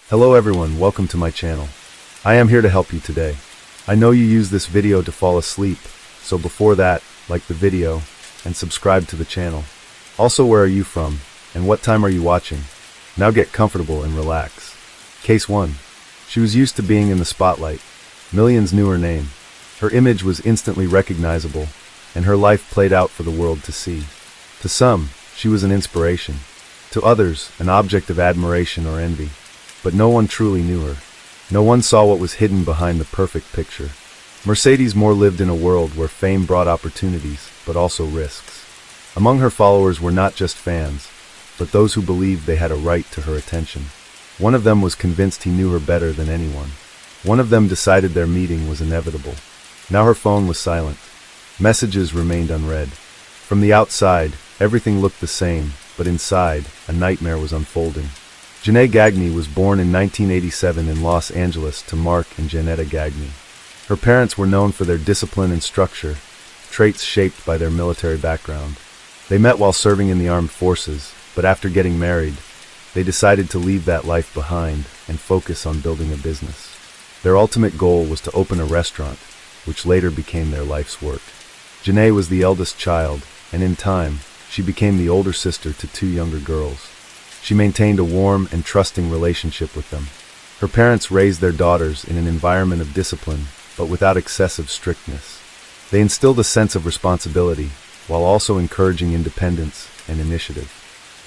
Hello everyone, welcome to my channel. I am here to help you today. I know you use this video to fall asleep, so before that, like the video and subscribe to the channel. Also, where are you from and what time are you watching? Now get comfortable and relax. Case 1. She was used to being in the spotlight. Millions knew her name. Her image was instantly recognizable, and her life played out for the world to see. To some, she was an inspiration. To others, an object of admiration or envy. But no one truly knew her. No one saw what was hidden behind the perfect picture. Mercedes Moore lived in a world where fame brought opportunities, but also risks. Among her followers were not just fans, but those who believed they had a right to her attention. One of them was convinced he knew her better than anyone. One of them decided their meeting was inevitable. Now her phone was silent. Messages remained unread. From the outside, everything looked the same, but inside, a nightmare was unfolding. Janae Gagné was born in 1987 in Los Angeles to Mark and Janetta Gagné. Her parents were known for their discipline and structure, traits shaped by their military background. They met while serving in the armed forces, but after getting married, they decided to leave that life behind and focus on building a business. Their ultimate goal was to open a restaurant, which later became their life's work. Janae was the eldest child, and in time, she became the older sister to two younger girls. She maintained a warm and trusting relationship with them. Her parents raised their daughters in an environment of discipline, but without excessive strictness. They instilled a sense of responsibility, while also encouraging independence and initiative.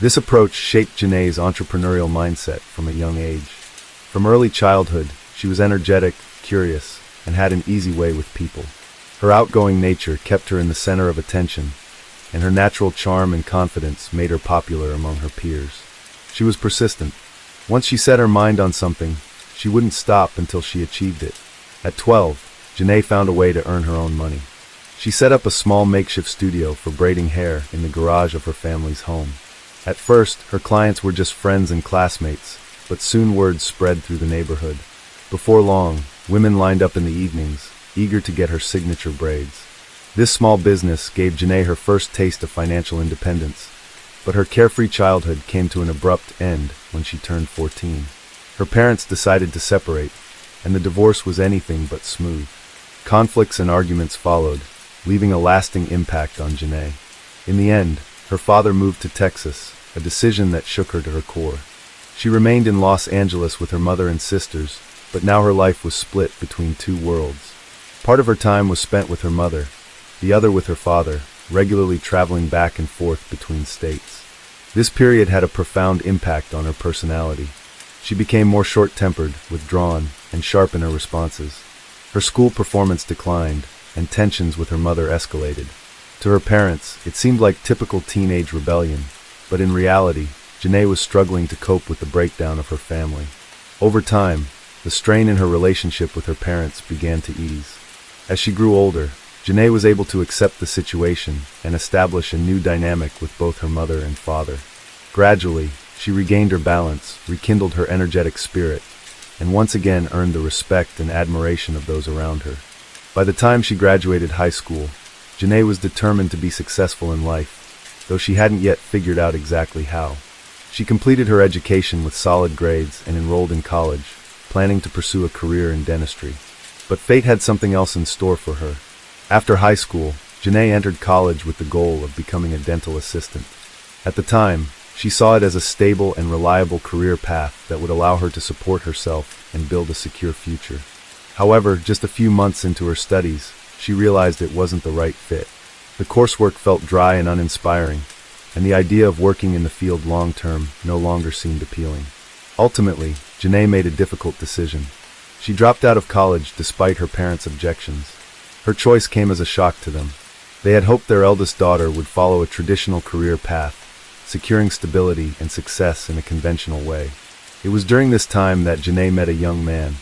This approach shaped Janae's entrepreneurial mindset from a young age. From early childhood, she was energetic, curious, and had an easy way with people. Her outgoing nature kept her in the center of attention, and her natural charm and confidence made her popular among her peers. She was persistent. Once she set her mind on something, she wouldn't stop until she achieved it. At 12, Janae found a way to earn her own money. She set up a small makeshift studio for braiding hair in the garage of her family's home. At first, her clients were just friends and classmates, but soon word spread through the neighborhood. Before long, women lined up in the evenings, eager to get her signature braids. This small business gave Janae her first taste of financial independence, but her carefree childhood came to an abrupt end when she turned 14. Her parents decided to separate, and the divorce was anything but smooth. Conflicts and arguments followed, leaving a lasting impact on Janae. In the end, her father moved to Texas, a decision that shook her to her core. She remained in Los Angeles with her mother and sisters, but now her life was split between two worlds. Part of her time was spent with her mother, the other with her father, regularly traveling back and forth between states. This period had a profound impact on her personality. She became more short-tempered, withdrawn, and sharp in her responses. Her school performance declined, and tensions with her mother escalated. To her parents, it seemed like typical teenage rebellion, but in reality, Janae was struggling to cope with the breakdown of her family. Over time, the strain in her relationship with her parents began to ease. As she grew older, Janae was able to accept the situation and establish a new dynamic with both her mother and father. Gradually, she regained her balance, rekindled her energetic spirit, and once again earned the respect and admiration of those around her. By the time she graduated high school, Janae was determined to be successful in life, though she hadn't yet figured out exactly how. She completed her education with solid grades and enrolled in college, planning to pursue a career in dentistry. But fate had something else in store for her. After high school, Janae entered college with the goal of becoming a dental assistant. At the time, she saw it as a stable and reliable career path that would allow her to support herself and build a secure future. However, just a few months into her studies, she realized it wasn't the right fit. The coursework felt dry and uninspiring, and the idea of working in the field long-term no longer seemed appealing. Ultimately, Janae made a difficult decision. She dropped out of college despite her parents' objections. Her choice came as a shock to them. They had hoped their eldest daughter would follow a traditional career path, securing stability and success in a conventional way. It was during this time that Janae met a young man,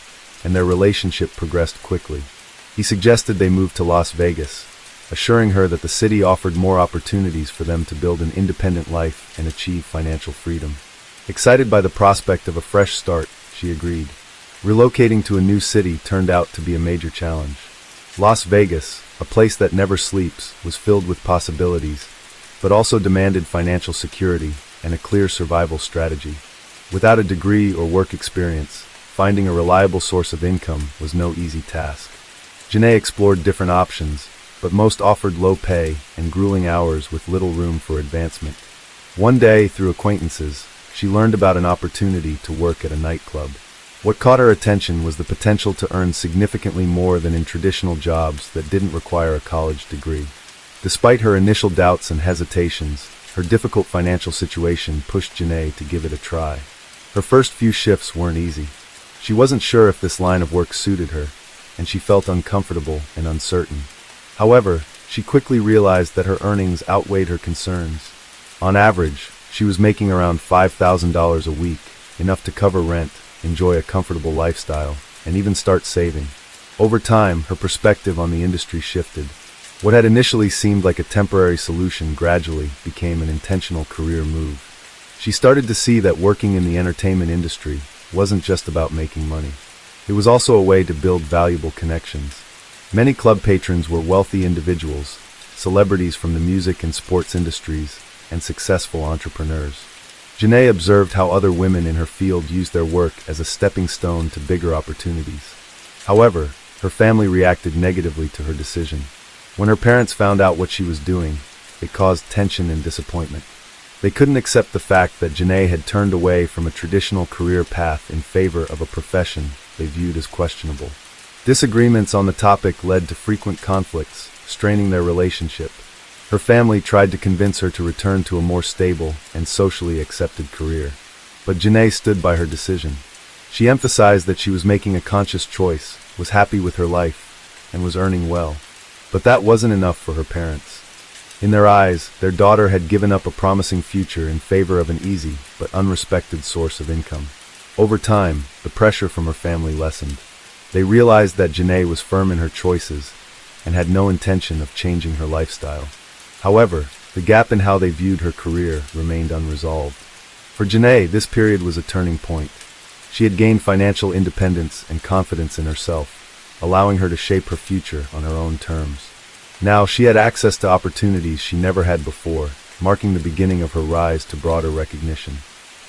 and their relationship progressed quickly. He suggested they move to Las Vegas, assuring her that the city offered more opportunities for them to build an independent life and achieve financial freedom. Excited by the prospect of a fresh start, she agreed. Relocating to a new city turned out to be a major challenge. Las Vegas, a place that never sleeps, was filled with possibilities, but also demanded financial security and a clear survival strategy. Without a degree or work experience, finding a reliable source of income was no easy task. Janae explored different options, but most offered low pay and grueling hours with little room for advancement. One day, through acquaintances, she learned about an opportunity to work at a nightclub. What caught her attention was the potential to earn significantly more than in traditional jobs that didn't require a college degree. Despite her initial doubts and hesitations, her difficult financial situation pushed Janae to give it a try. Her first few shifts weren't easy. She wasn't sure if this line of work suited her, and she felt uncomfortable and uncertain. However, she quickly realized that her earnings outweighed her concerns. On average, she was making around $5,000 a week, enough to cover rent, enjoy a comfortable lifestyle, and even start saving. Over time, her perspective on the industry shifted. What had initially seemed like a temporary solution gradually became an intentional career move. She started to see that working in the entertainment industry wasn't just about making money. It was also a way to build valuable connections. Many club patrons were wealthy individuals, celebrities from the music and sports industries, and successful entrepreneurs. Janae observed how other women in her field used their work as a stepping stone to bigger opportunities. However, her family reacted negatively to her decision. When her parents found out what she was doing, it caused tension and disappointment. They couldn't accept the fact that Janae had turned away from a traditional career path in favor of a profession they viewed as questionable. Disagreements on the topic led to frequent conflicts, straining their relationship. Her family tried to convince her to return to a more stable and socially accepted career. But Janae stood by her decision. She emphasized that she was making a conscious choice, was happy with her life, and was earning well. But that wasn't enough for her parents. In their eyes, their daughter had given up a promising future in favor of an easy but unrespected source of income. Over time, the pressure from her family lessened. They realized that Janae was firm in her choices and had no intention of changing her lifestyle. However, the gap in how they viewed her career remained unresolved. For Janae, this period was a turning point. She had gained financial independence and confidence in herself, allowing her to shape her future on her own terms. Now she had access to opportunities she never had before, marking the beginning of her rise to broader recognition.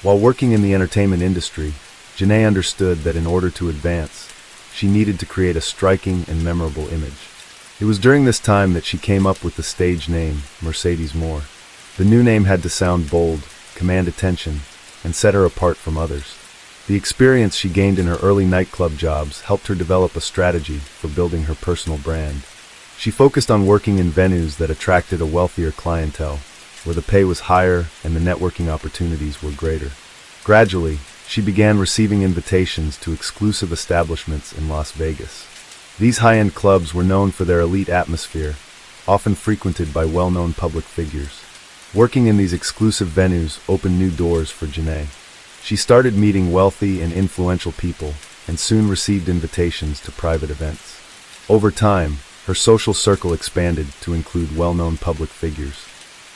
While working in the entertainment industry, Janae understood that in order to advance, she needed to create a striking and memorable image. It was during this time that she came up with the stage name, Mercedes Moore. The new name had to sound bold, command attention, and set her apart from others. The experience she gained in her early nightclub jobs helped her develop a strategy for building her personal brand. She focused on working in venues that attracted a wealthier clientele, where the pay was higher and the networking opportunities were greater. Gradually, she began receiving invitations to exclusive establishments in Las Vegas. These high-end clubs were known for their elite atmosphere, often frequented by well-known public figures. Working in these exclusive venues opened new doors for Janae. She started meeting wealthy and influential people, and soon received invitations to private events. Over time, her social circle expanded to include well-known public figures.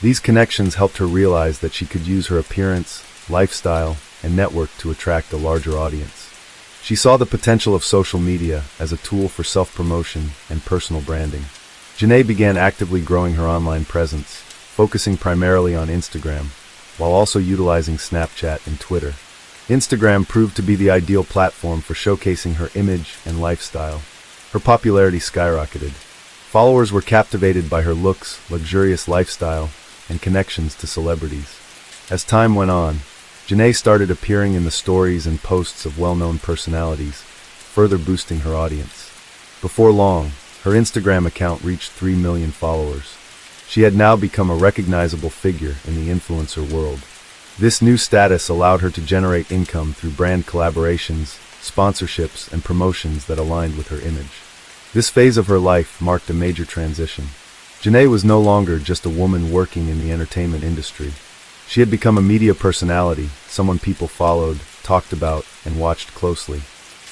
These connections helped her realize that she could use her appearance, lifestyle, and network to attract a larger audience. She saw the potential of social media as a tool for self-promotion and personal branding. Janae began actively growing her online presence, focusing primarily on Instagram, while also utilizing Snapchat and Twitter. Instagram proved to be the ideal platform for showcasing her image and lifestyle. Her popularity skyrocketed. Followers were captivated by her looks, luxurious lifestyle, and connections to celebrities. As time went on, Janae started appearing in the stories and posts of well-known personalities, further boosting her audience. Before long, her Instagram account reached 3 million followers. She had now become a recognizable figure in the influencer world. This new status allowed her to generate income through brand collaborations, sponsorships, and promotions that aligned with her image. This phase of her life marked a major transition. Janae was no longer just a woman working in the entertainment industry. She had become a media personality, someone people followed, talked about, and watched closely.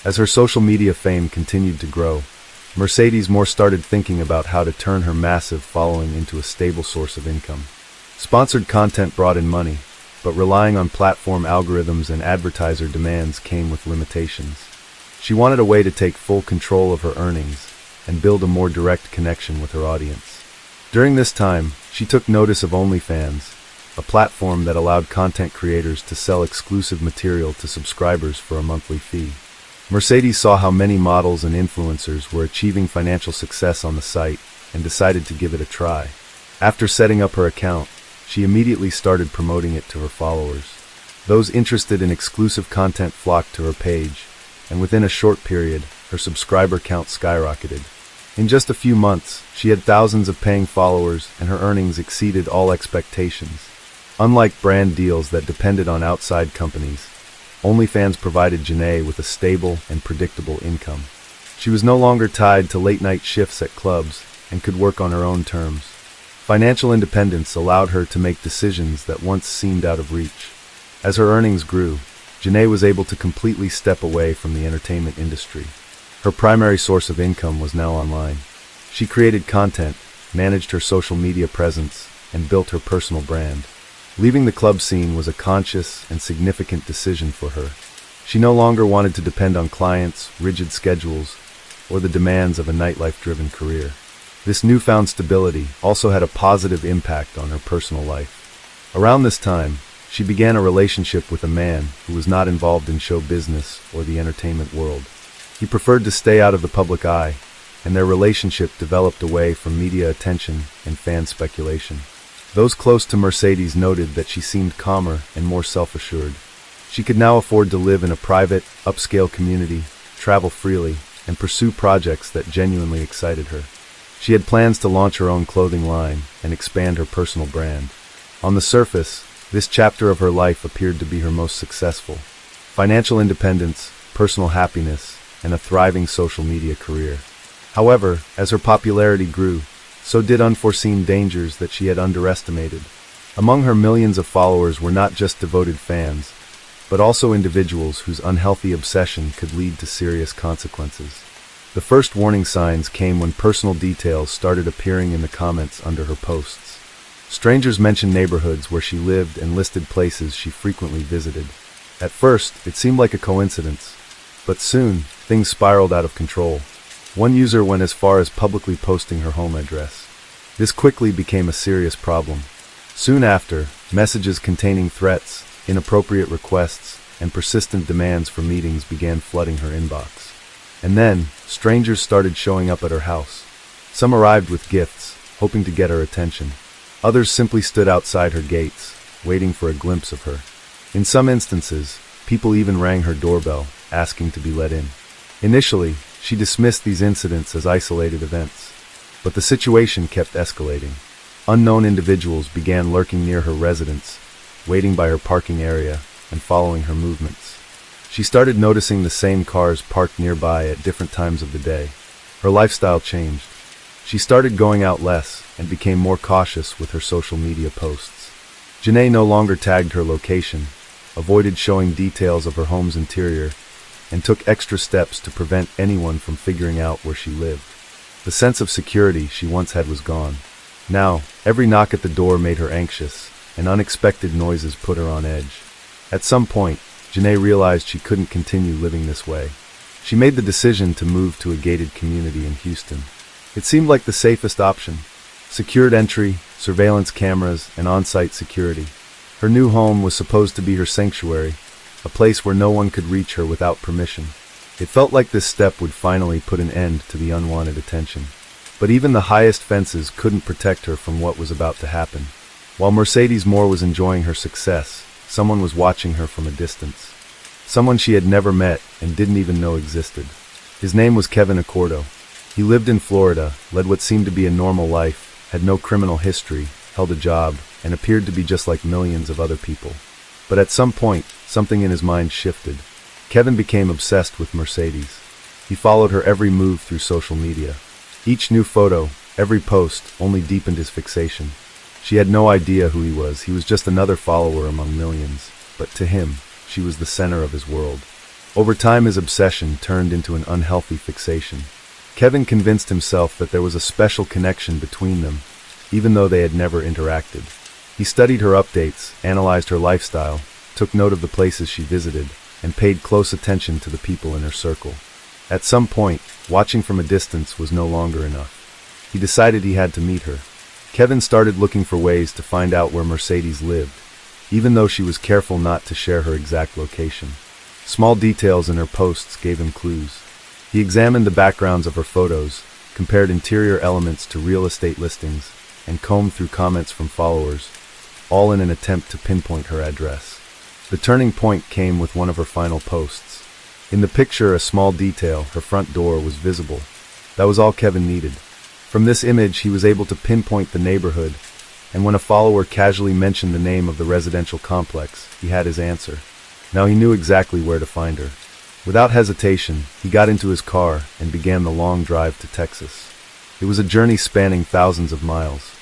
As her social media fame continued to grow, Mercedes Moore started thinking about how to turn her massive following into a stable source of income. Sponsored content brought in money, but relying on platform algorithms and advertiser demands came with limitations. She wanted a way to take full control of her earnings and build a more direct connection with her audience. During this time, she took notice of OnlyFans, a platform that allowed content creators to sell exclusive material to subscribers for a monthly fee. Mercedes saw how many models and influencers were achieving financial success on the site and decided to give it a try. After setting up her account, she immediately started promoting it to her followers. Those interested in exclusive content flocked to her page, and within a short period, her subscriber count skyrocketed. In just a few months, she had thousands of paying followers and her earnings exceeded all expectations. Unlike brand deals that depended on outside companies, OnlyFans provided Janae with a stable and predictable income. She was no longer tied to late-night shifts at clubs and could work on her own terms. Financial independence allowed her to make decisions that once seemed out of reach. As her earnings grew, Janae was able to completely step away from the entertainment industry. Her primary source of income was now online. She created content, managed her social media presence, and built her personal brand. Leaving the club scene was a conscious and significant decision for her. She no longer wanted to depend on clients, rigid schedules, or the demands of a nightlife-driven career. This newfound stability also had a positive impact on her personal life. Around this time, she began a relationship with a man who was not involved in show business or the entertainment world. He preferred to stay out of the public eye, and their relationship developed away from media attention and fan speculation. Those close to Mercedes noted that she seemed calmer and more self-assured. She could now afford to live in a private, upscale community, travel freely, and pursue projects that genuinely excited her. She had plans to launch her own clothing line and expand her personal brand. On the surface, this chapter of her life appeared to be her most successful. Financial independence, personal happiness, and a thriving social media career. However, as her popularity grew, so did unforeseen dangers that she had underestimated. Among her millions of followers were not just devoted fans, but also individuals whose unhealthy obsession could lead to serious consequences. The first warning signs came when personal details started appearing in the comments under her posts. Strangers mentioned neighborhoods where she lived and listed places she frequently visited. At first, it seemed like a coincidence, but soon, things spiraled out of control. One user went as far as publicly posting her home address. This quickly became a serious problem. Soon after, messages containing threats, inappropriate requests, and persistent demands for meetings began flooding her inbox. And then, strangers started showing up at her house. Some arrived with gifts, hoping to get her attention. Others simply stood outside her gates, waiting for a glimpse of her. In some instances, people even rang her doorbell, asking to be let in. Initially, she dismissed these incidents as isolated events, but the situation kept escalating. Unknown individuals began lurking near her residence, waiting by her parking area, and following her movements. She started noticing the same cars parked nearby at different times of the day. Her lifestyle changed. She started going out less and became more cautious with her social media posts. Janae no longer tagged her location, avoided showing details of her home's interior, and took extra steps to prevent anyone from figuring out where she lived. The sense of security she once had was gone. Now, every knock at the door made her anxious, and unexpected noises put her on edge. At some point, Janae realized she couldn't continue living this way. She made the decision to move to a gated community in Houston. It seemed like the safest option. Secured entry, surveillance cameras, and on-site security. Her new home was supposed to be her sanctuary, a place where no one could reach her without permission. It felt like this step would finally put an end to the unwanted attention. But even the highest fences couldn't protect her from what was about to happen. While Mercedes Moore was enjoying her success, someone was watching her from a distance. Someone she had never met and didn't even know existed. His name was Kevin Accordo. He lived in Florida, led what seemed to be a normal life, had no criminal history, held a job, and appeared to be just like millions of other people. But at some point, something in his mind shifted. Kevin became obsessed with Mercedes. He followed her every move through social media. Each new photo, every post, only deepened his fixation. She had no idea who he was just another follower among millions. But to him, she was the center of his world. Over time, his obsession turned into an unhealthy fixation. Kevin convinced himself that there was a special connection between them, even though they had never interacted. He studied her updates, analyzed her lifestyle, took note of the places she visited, and paid close attention to the people in her circle. At some point, watching from a distance was no longer enough. He decided he had to meet her. Kevin started looking for ways to find out where Mercedes lived, even though she was careful not to share her exact location. Small details in her posts gave him clues. He examined the backgrounds of her photos, compared interior elements to real estate listings, and combed through comments from followers, all in an attempt to pinpoint her address. The turning point came with one of her final posts. In the picture, a small detail, her front door, was visible. That was all Kevin needed. From this image, he was able to pinpoint the neighborhood, and when a follower casually mentioned the name of the residential complex, he had his answer. Now he knew exactly where to find her. Without hesitation, he got into his car and began the long drive to Texas. It was a journey spanning thousands of miles.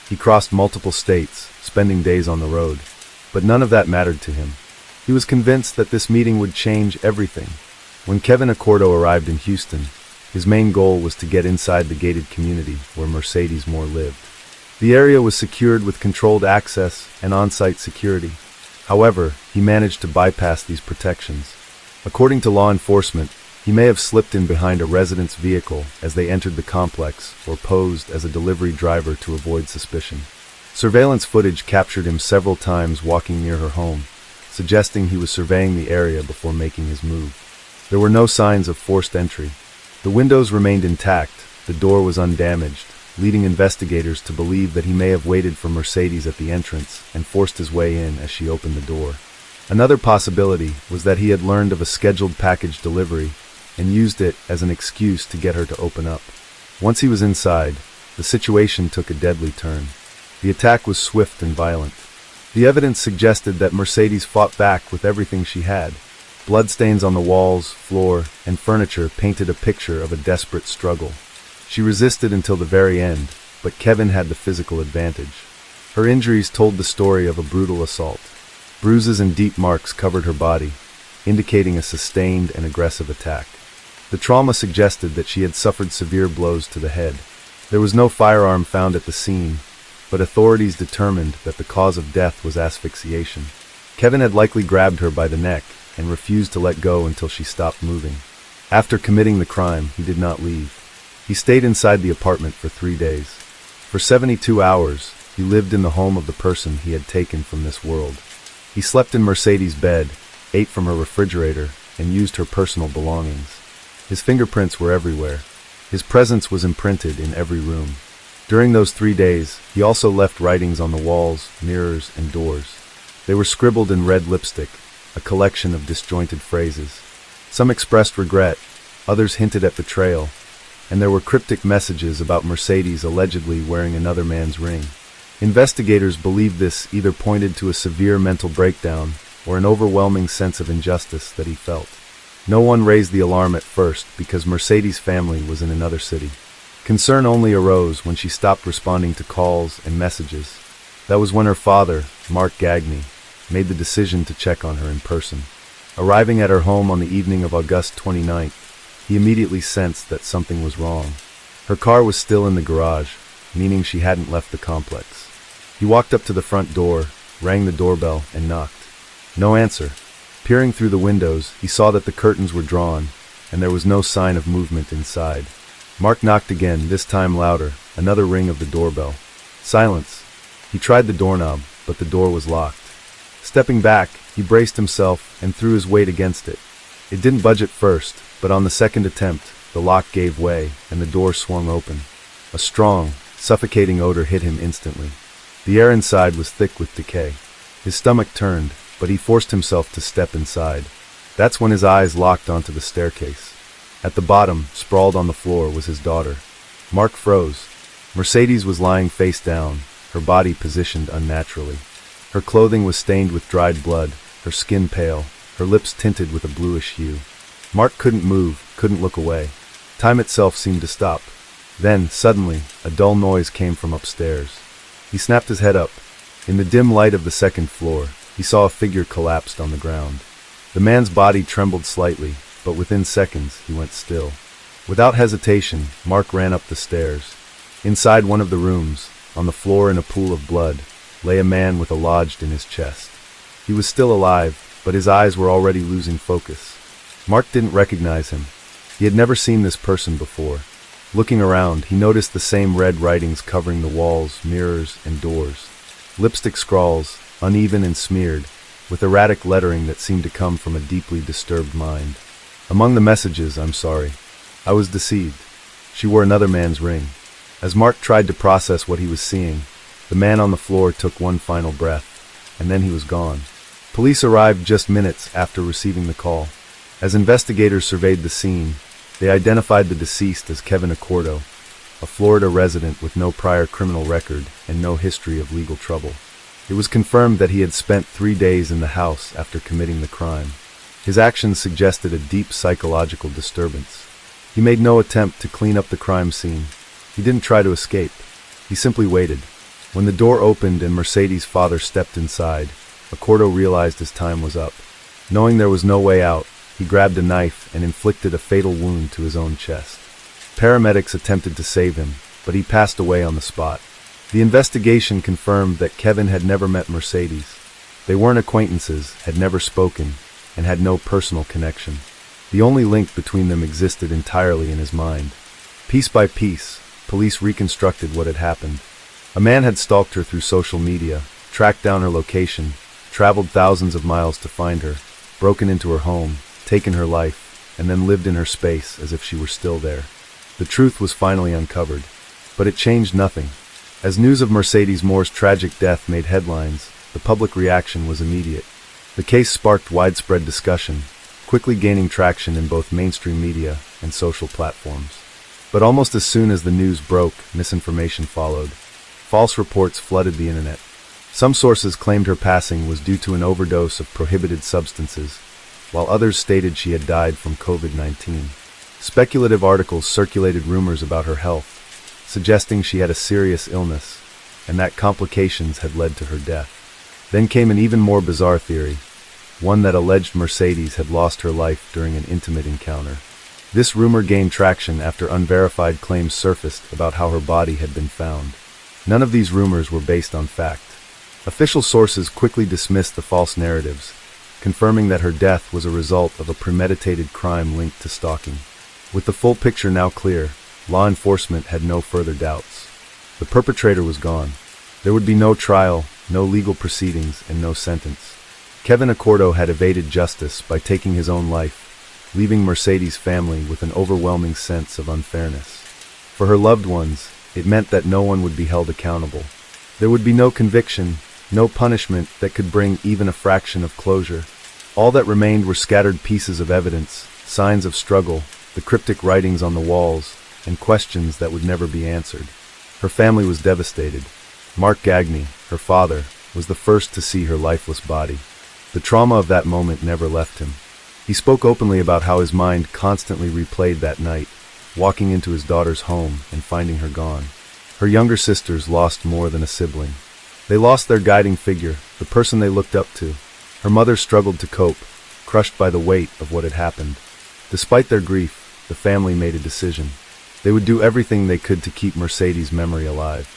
He crossed multiple states, spending days on the road, but none of that mattered to him. He was convinced that this meeting would change everything. When Kevin Accordo arrived in Houston, his main goal was to get inside the gated community where Mercedes Moore lived. The area was secured with controlled access and on-site security. However, he managed to bypass these protections. According to law enforcement, he may have slipped in behind a resident's vehicle as they entered the complex or posed as a delivery driver to avoid suspicion. Surveillance footage captured him several times walking near her home, suggesting he was surveying the area before making his move. There were no signs of forced entry. The windows remained intact, the door was undamaged, leading investigators to believe that he may have waited for Mercedes at the entrance and forced his way in as she opened the door. Another possibility was that he had learned of a scheduled package delivery and used it as an excuse to get her to open up. Once he was inside, the situation took a deadly turn. The attack was swift and violent. The evidence suggested that Mercedes fought back with everything she had. Bloodstains on the walls, floor, and furniture painted a picture of a desperate struggle. She resisted until the very end, but Kevin had the physical advantage. Her injuries told the story of a brutal assault. Bruises and deep marks covered her body, indicating a sustained and aggressive attack. The trauma suggested that she had suffered severe blows to the head. There was no firearm found at the scene, but authorities determined that the cause of death was asphyxiation. Kevin had likely grabbed her by the neck and refused to let go until she stopped moving. After committing the crime, he did not leave. He stayed inside the apartment for 3 days. For 72 hours, he lived in the home of the person he had taken from this world. He slept in Mercedes' bed, ate from her refrigerator, and used her personal belongings. His fingerprints were everywhere. His presence was imprinted in every room. During those 3 days, he also left writings on the walls, mirrors, and doors. They were scribbled in red lipstick, a collection of disjointed phrases. Some expressed regret, others hinted at betrayal, and there were cryptic messages about Mercedes allegedly wearing another man's ring. Investigators believed this either pointed to a severe mental breakdown or an overwhelming sense of injustice that he felt. No one raised the alarm at first because Mercedes' family was in another city. Concern only arose when she stopped responding to calls and messages. That was when her father, Mark Gagney, made the decision to check on her in person. Arriving at her home on the evening of August 29th, he immediately sensed that something was wrong. Her car was still in the garage, meaning she hadn't left the complex. He walked up to the front door, rang the doorbell, and knocked. No answer. Peering through the windows, he saw that the curtains were drawn, and there was no sign of movement inside. Mark knocked again, this time louder, another ring of the doorbell. Silence. He tried the doorknob, but the door was locked. Stepping back, he braced himself and threw his weight against it. It didn't budge at first, but on the second attempt, the lock gave way, and the door swung open. A strong, suffocating odor hit him instantly. The air inside was thick with decay. His stomach turned, but he forced himself to step inside. That's when his eyes locked onto the staircase. At the bottom, sprawled on the floor, was his daughter. Mark froze. Mercedes was lying face down, her body positioned unnaturally. Her clothing was stained with dried blood, her skin pale, her lips tinted with a bluish hue. Mark couldn't move, couldn't look away. Time itself seemed to stop. Then, suddenly, a dull noise came from upstairs. He snapped his head up. In the dim light of the second floor, he saw a figure collapsed on the ground. The man's body trembled slightly, but within seconds, he went still. Without hesitation, Mark ran up the stairs. Inside one of the rooms, on the floor in a pool of blood, lay a man with a lodged in his chest. He was still alive, but his eyes were already losing focus. Mark didn't recognize him. He had never seen this person before. Looking around, he noticed the same red writings covering the walls, mirrors, and doors. Lipstick scrawls, uneven and smeared, with erratic lettering that seemed to come from a deeply disturbed mind. Among the messages, "I'm sorry. I was deceived. She wore another man's ring." As Mark tried to process what he was seeing, the man on the floor took one final breath, and then he was gone. Police arrived just minutes after receiving the call. As investigators surveyed the scene, they identified the deceased as Kevin Accordo, a Florida resident with no prior criminal record and no history of legal trouble. It was confirmed that he had spent 3 days in the house after committing the crime. His actions suggested a deep psychological disturbance. He made no attempt to clean up the crime scene. He didn't try to escape. He simply waited. When the door opened and Mercedes' father stepped inside, Accordo realized his time was up. Knowing there was no way out, he grabbed a knife and inflicted a fatal wound to his own chest. Paramedics attempted to save him, but he passed away on the spot. The investigation confirmed that Kevin had never met Mercedes. They weren't acquaintances, had never spoken, and had no personal connection. The only link between them existed entirely in his mind. Piece by piece, police reconstructed what had happened. A man had stalked her through social media, tracked down her location, traveled thousands of miles to find her, broken into her home, taken her life, and then lived in her space as if she were still there. The truth was finally uncovered, but it changed nothing. As news of Mercedes Moore's tragic death made headlines, the public reaction was immediate. The case sparked widespread discussion, quickly gaining traction in both mainstream media and social platforms. But almost as soon as the news broke, misinformation followed. False reports flooded the internet. Some sources claimed her passing was due to an overdose of prohibited substances, while others stated she had died from COVID-19. Speculative articles circulated rumors about her health, suggesting she had a serious illness, and that complications had led to her death. Then came an even more bizarre theory, one that alleged Mercedes had lost her life during an intimate encounter. This rumor gained traction after unverified claims surfaced about how her body had been found. None of these rumors were based on fact. Official sources quickly dismissed the false narratives, confirming that her death was a result of a premeditated crime linked to stalking. With the full picture now clear, law enforcement had no further doubts. The perpetrator was gone. There would be no trial, no legal proceedings, and no sentence. Kevin Accordo had evaded justice by taking his own life, leaving Mercedes' family with an overwhelming sense of unfairness. For her loved ones, it meant that no one would be held accountable. There would be no conviction, no punishment that could bring even a fraction of closure. All that remained were scattered pieces of evidence, signs of struggle, the cryptic writings on the walls, and questions that would never be answered. Her family was devastated. Mark Gagne, her father, was the first to see her lifeless body. The trauma of that moment never left him. He spoke openly about how his mind constantly replayed that night, walking into his daughter's home and finding her gone. Her younger sisters lost more than a sibling. They lost their guiding figure, the person they looked up to. Her mother struggled to cope, crushed by the weight of what had happened. Despite their grief, the family made a decision. They would do everything they could to keep Mercedes' memory alive.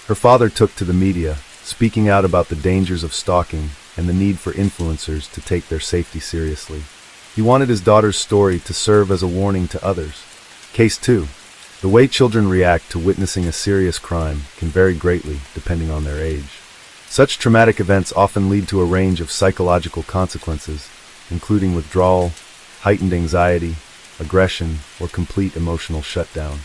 Her father took to the media, speaking out about the dangers of stalking and the need for influencers to take their safety seriously. He wanted his daughter's story to serve as a warning to others. Case 2. The way children react to witnessing a serious crime can vary greatly depending on their age. Such traumatic events often lead to a range of psychological consequences, including withdrawal, heightened anxiety, aggression, or complete emotional shutdown.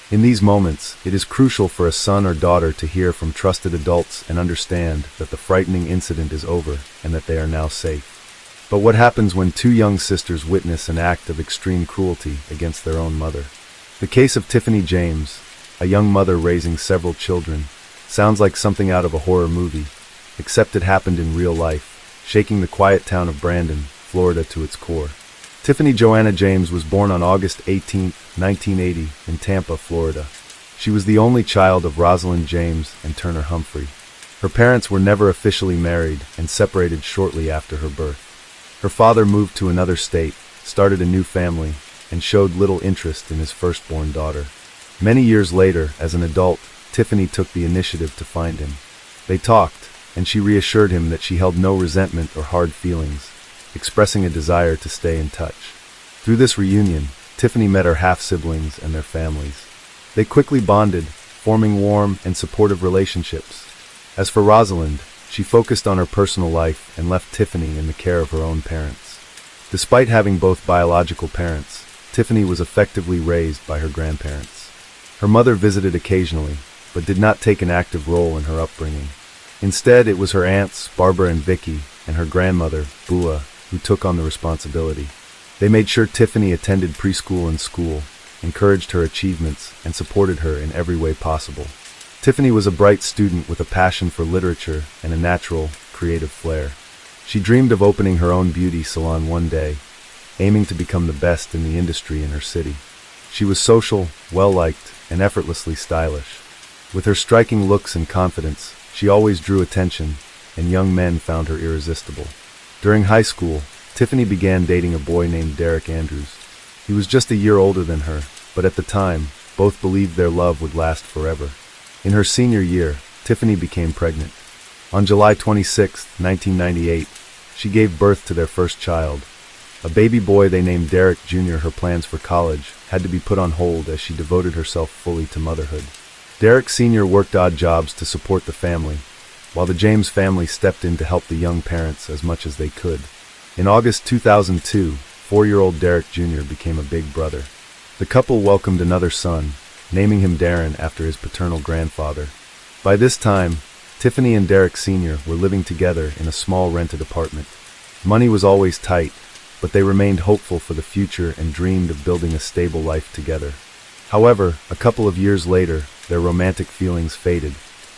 In these moments, it is crucial for a son or daughter to hear from trusted adults and understand that the frightening incident is over and that they are now safe. But what happens when two young sisters witness an act of extreme cruelty against their own mother? The case of Tiffany James, a young mother raising several children, sounds like something out of a horror movie, except it happened in real life, shaking the quiet town of Brandon, Florida to its core. Tiffany Joanna James was born on August 18, 1980, in Tampa, Florida. She was the only child of Rosalind James and Turner Humphrey. Her parents were never officially married and separated shortly after her birth. Her father moved to another state, started a new family, and showed little interest in his firstborn daughter. Many years later, as an adult, Tiffany took the initiative to find him. They talked, and she reassured him that she held no resentment or hard feelings, expressing a desire to stay in touch. Through this reunion, Tiffany met her half-siblings and their families. They quickly bonded, forming warm and supportive relationships. As for Rosalind, she focused on her personal life and left Tiffany in the care of her own parents. Despite having both biological parents, Tiffany was effectively raised by her grandparents. Her mother visited occasionally, but did not take an active role in her upbringing. Instead, it was her aunts, Barbara and Vicky, and her grandmother, Bua, who took on the responsibility. They made sure Tiffany attended preschool and school, encouraged her achievements, and supported her in every way possible. Tiffany was a bright student with a passion for literature and a natural, creative flair. She dreamed of opening her own beauty salon one day, aiming to become the best in the industry in her city. She was social, well-liked, and effortlessly stylish. With her striking looks and confidence, she always drew attention, and young men found her irresistible. During high school, Tiffany began dating a boy named Derek Andrews. He was just a year older than her, but at the time, both believed their love would last forever. In her senior year, Tiffany became pregnant. On July 26, 1998, she gave birth to their first child. A baby boy they named Derek Jr. Her plans for college had to be put on hold as she devoted herself fully to motherhood. Derek Sr. worked odd jobs to support the family, while the James family stepped in to help the young parents as much as they could. In August 2002, 4-year-old Derek Jr. became a big brother. The couple welcomed another son, naming him Darren after his paternal grandfather. By this time, Tiffany and Derek Sr. were living together in a small rented apartment. Money was always tight, but they remained hopeful for the future and dreamed of building a stable life together. However, a couple of years later, their romantic feelings faded,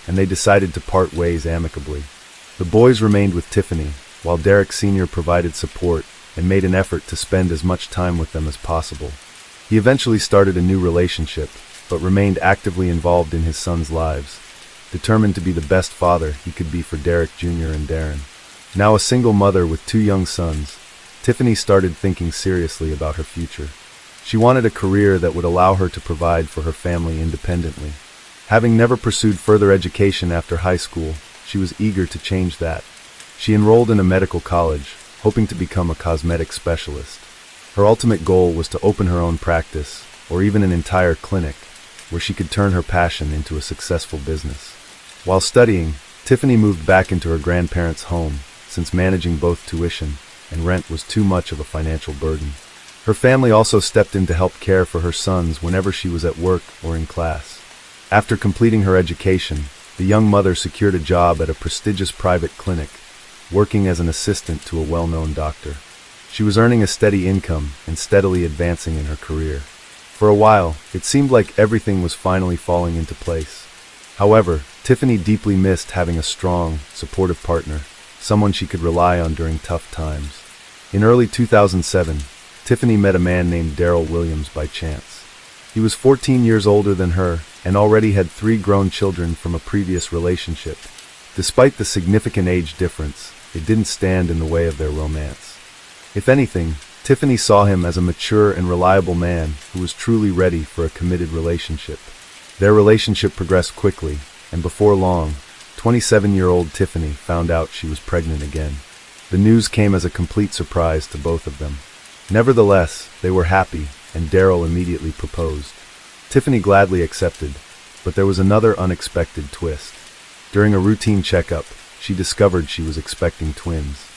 and they decided to part ways amicably. The boys remained with Tiffany, while Derek Sr. provided support and made an effort to spend as much time with them as possible. He eventually started a new relationship, but remained actively involved in his sons' lives, determined to be the best father he could be for Derek Jr. and Darren. Now a single mother with 2 young sons, Tiffany started thinking seriously about her future. She wanted a career that would allow her to provide for her family independently. Having never pursued further education after high school, she was eager to change that. She enrolled in a medical college, hoping to become a cosmetic specialist. Her ultimate goal was to open her own practice, or even an entire clinic, where she could turn her passion into a successful business. While studying, Tiffany moved back into her grandparents' home, since managing both tuition and rent was too much of a financial burden. Her family also stepped in to help care for her sons whenever she was at work or in class. After completing her education, the young mother secured a job at a prestigious private clinic, working as an assistant to a well-known doctor. She was earning a steady income and steadily advancing in her career. For a while, it seemed like everything was finally falling into place. However, Tiffany deeply missed having a strong, supportive partner, someone she could rely on during tough times. In early 2007, Tiffany met a man named Daryl Williams by chance. He was 14 years older than her and already had 3 grown children from a previous relationship. Despite the significant age difference, it didn't stand in the way of their romance. If anything, Tiffany saw him as a mature and reliable man who was truly ready for a committed relationship. Their relationship progressed quickly, and before long, 27-year-old Tiffany found out she was pregnant again. The news came as a complete surprise to both of them. Nevertheless, they were happy, and Daryl immediately proposed. Tiffany gladly accepted, but there was another unexpected twist. During a routine checkup, she discovered she was expecting twins.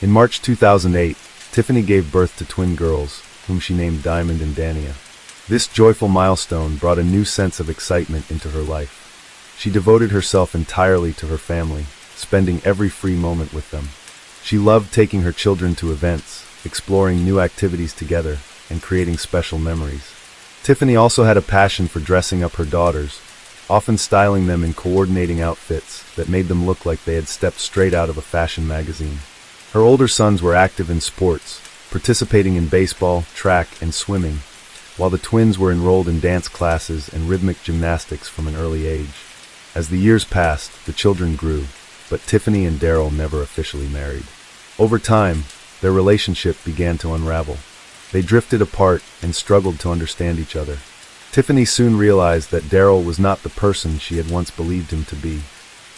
In March 2008, Tiffany gave birth to twin girls, whom she named Diamond and Dania. This joyful milestone brought a new sense of excitement into her life. She devoted herself entirely to her family, spending every free moment with them. She loved taking her children to events, exploring new activities together, and creating special memories. Tiffany also had a passion for dressing up her daughters, often styling them in coordinating outfits that made them look like they had stepped straight out of a fashion magazine. Her older sons were active in sports, participating in baseball, track, and swimming, while the twins were enrolled in dance classes and rhythmic gymnastics from an early age. As the years passed, the children grew, but Tiffany and Daryl never officially married. Over time, their relationship began to unravel. They drifted apart and struggled to understand each other. Tiffany soon realized that Daryl was not the person she had once believed him to be.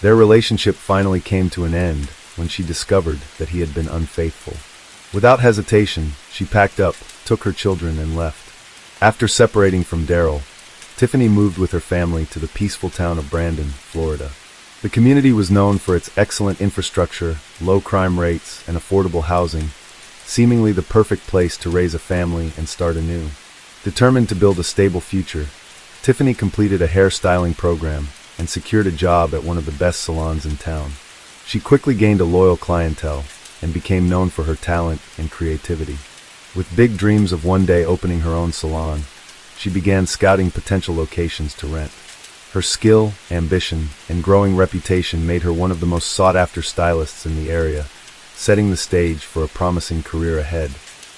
Their relationship finally came to an end when she discovered that he had been unfaithful. Without hesitation, she packed up, took her children, and left. After separating from Daryl, Tiffany moved with her family to the peaceful town of Brandon, Florida. The community was known for its excellent infrastructure, low crime rates, and affordable housing, seemingly the perfect place to raise a family and start anew. Determined to build a stable future, Tiffany completed a hairstyling program and secured a job at one of the best salons in town. She quickly gained a loyal clientele and became known for her talent and creativity. With big dreams of one day opening her own salon, she began scouting potential locations to rent. Her skill, ambition, and growing reputation made her one of the most sought-after stylists in the area, setting the stage for a promising career ahead.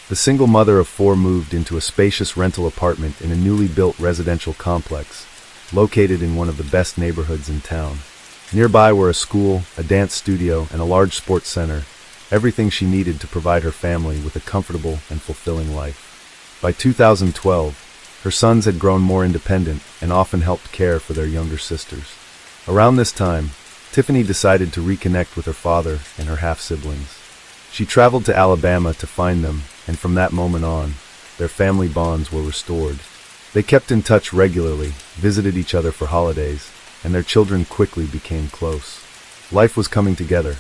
The single mother of four moved into a spacious rental apartment in a newly built residential complex, located in one of the best neighborhoods in town. Nearby were a school, a dance studio, and a large sports center, everything she needed to provide her family with a comfortable and fulfilling life. By 2012, her sons had grown more independent and often helped care for their younger sisters. Around this time, Tiffany decided to reconnect with her father and her half-siblings. She traveled to Alabama to find them, and from that moment on, their family bonds were restored. They kept in touch regularly, visited each other for holidays, and their children quickly became close. Life was coming together.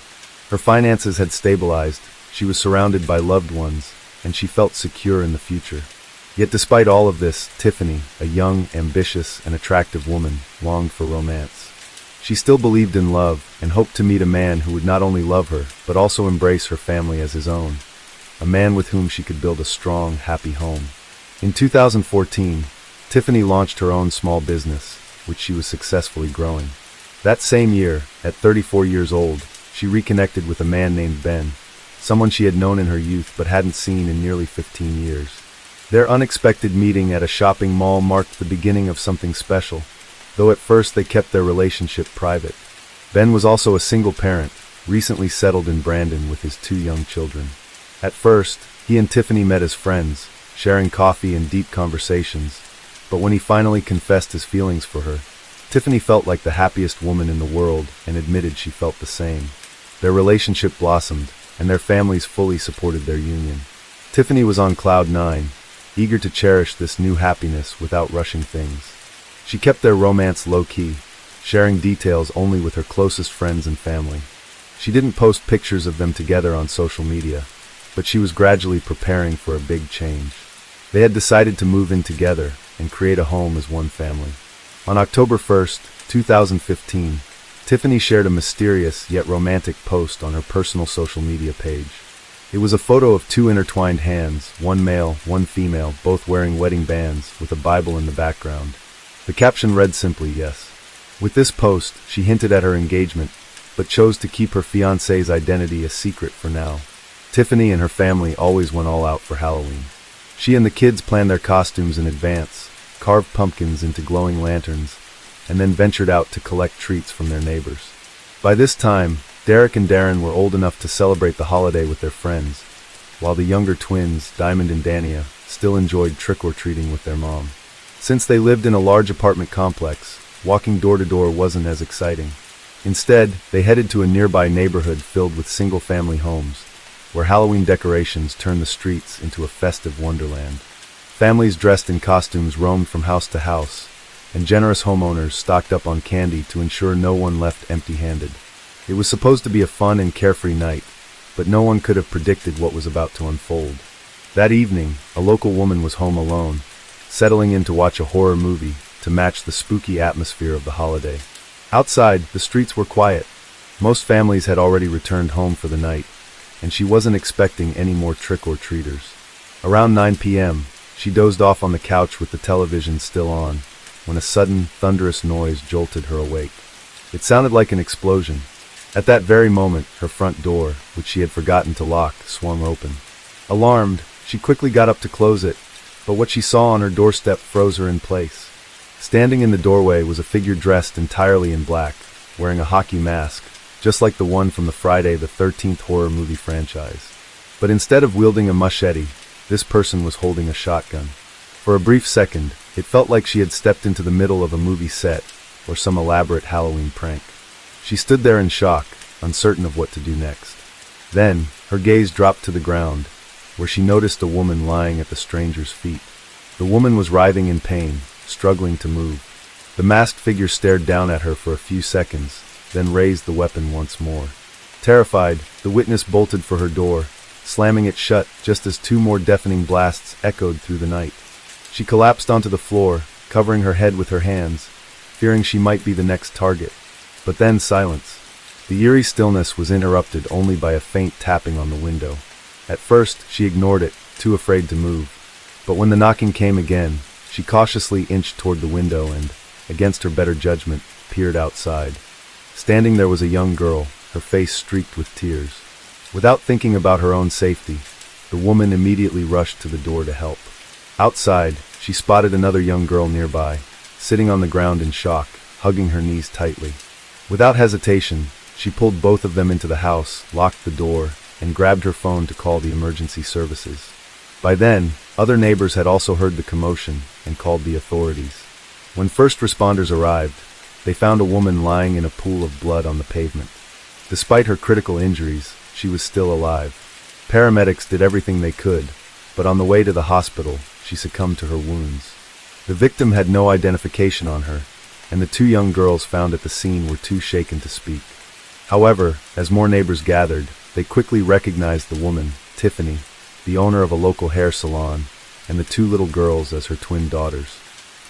Her finances had stabilized, she was surrounded by loved ones, and she felt secure in the future. Yet despite all of this, Tiffany, a young, ambitious, and attractive woman, longed for romance. She still believed in love and hoped to meet a man who would not only love her, but also embrace her family as his own. A man with whom she could build a strong, happy home. In 2014, Tiffany launched her own small business, which she was successfully growing. That same year, at 34 years old, she reconnected with a man named Ben, someone she had known in her youth but hadn't seen in nearly 15 years. Their unexpected meeting at a shopping mall marked the beginning of something special, though at first they kept their relationship private. Ben was also a single parent, recently settled in Brandon with his 2 young children. At first, he and Tiffany met as friends, sharing coffee and deep conversations, but when he finally confessed his feelings for her, Tiffany felt like the happiest woman in the world and admitted she felt the same. Their relationship blossomed, and their families fully supported their union. Tiffany was on cloud 9, eager to cherish this new happiness without rushing things. She kept their romance low-key, sharing details only with her closest friends and family. She didn't post pictures of them together on social media, but she was gradually preparing for a big change. They had decided to move in together and create a home as one family. On October 1st, 2015, Tiffany shared a mysterious yet romantic post on her personal social media page. It was a photo of 2 intertwined hands, one male, one female, both wearing wedding bands, with a Bible in the background. The caption read simply, "Yes." With this post, she hinted at her engagement, but chose to keep her fiancé's identity a secret for now. Tiffany and her family always went all out for Halloween. She and the kids planned their costumes in advance, carved pumpkins into glowing lanterns, and then ventured out to collect treats from their neighbors. By this time, Derek and Darren were old enough to celebrate the holiday with their friends, while the younger twins, Diamond and Dania, still enjoyed trick-or-treating with their mom. Since they lived in a large apartment complex, walking door to door wasn't as exciting. Instead, they headed to a nearby neighborhood filled with single-family homes, where Halloween decorations turned the streets into a festive wonderland. Families dressed in costumes roamed from house to house, and generous homeowners stocked up on candy to ensure no one left empty-handed. It was supposed to be a fun and carefree night, but no one could have predicted what was about to unfold. That evening, a local woman was home alone, settling in to watch a horror movie to match the spooky atmosphere of the holiday. Outside, the streets were quiet. Most families had already returned home for the night, and she wasn't expecting any more trick-or-treaters. Around 9 p.m., she dozed off on the couch with the television still on, when a sudden, thunderous noise jolted her awake. It sounded like an explosion. At that very moment, her front door, which she had forgotten to lock, swung open. Alarmed, she quickly got up to close it, but what she saw on her doorstep froze her in place. Standing in the doorway was a figure dressed entirely in black, wearing a hockey mask, just like the one from the Friday the 13th horror movie franchise. But instead of wielding a machete, this person was holding a shotgun. For a brief second, it felt like she had stepped into the middle of a movie set or some elaborate Halloween prank. She stood there in shock, uncertain of what to do next. Then, her gaze dropped to the ground, where she noticed a woman lying at the stranger's feet. The woman was writhing in pain, struggling to move. The masked figure stared down at her for a few seconds, then raised the weapon once more. Terrified, the witness bolted for her door, slamming it shut just as two more deafening blasts echoed through the night. She collapsed onto the floor, covering her head with her hands, fearing she might be the next target. But then silence. The eerie stillness was interrupted only by a faint tapping on the window. At first, she ignored it, too afraid to move. But when the knocking came again, she cautiously inched toward the window and, against her better judgment, peered outside. Standing there was a young girl, her face streaked with tears. Without thinking about her own safety, the woman immediately rushed to the door to help. Outside, she spotted another young girl nearby, sitting on the ground in shock, hugging her knees tightly. Without hesitation, she pulled both of them into the house, locked the door, and grabbed her phone to call the emergency services. By then, other neighbors had also heard the commotion and called the authorities. When first responders arrived, they found a woman lying in a pool of blood on the pavement. Despite her critical injuries, she was still alive. Paramedics did everything they could, but on the way to the hospital, she succumbed to her wounds. The victim had no identification on her, and the two young girls found at the scene were too shaken to speak. However, as more neighbors gathered, they quickly recognized the woman, Tiffany, the owner of a local hair salon, and the two little girls as her twin daughters.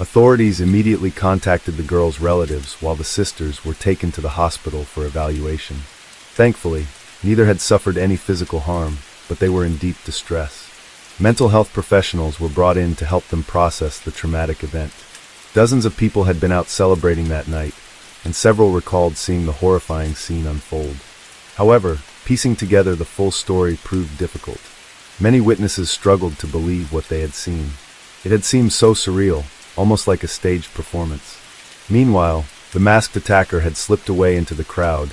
Authorities immediately contacted the girls' relatives while the sisters were taken to the hospital for evaluation. Thankfully, neither had suffered any physical harm, but they were in deep distress. Mental health professionals were brought in to help them process the traumatic event. Dozens of people had been out celebrating that night, and several recalled seeing the horrifying scene unfold. However, piecing together the full story proved difficult. Many witnesses struggled to believe what they had seen. It had seemed so surreal, almost like a staged performance. Meanwhile, the masked attacker had slipped away into the crowd,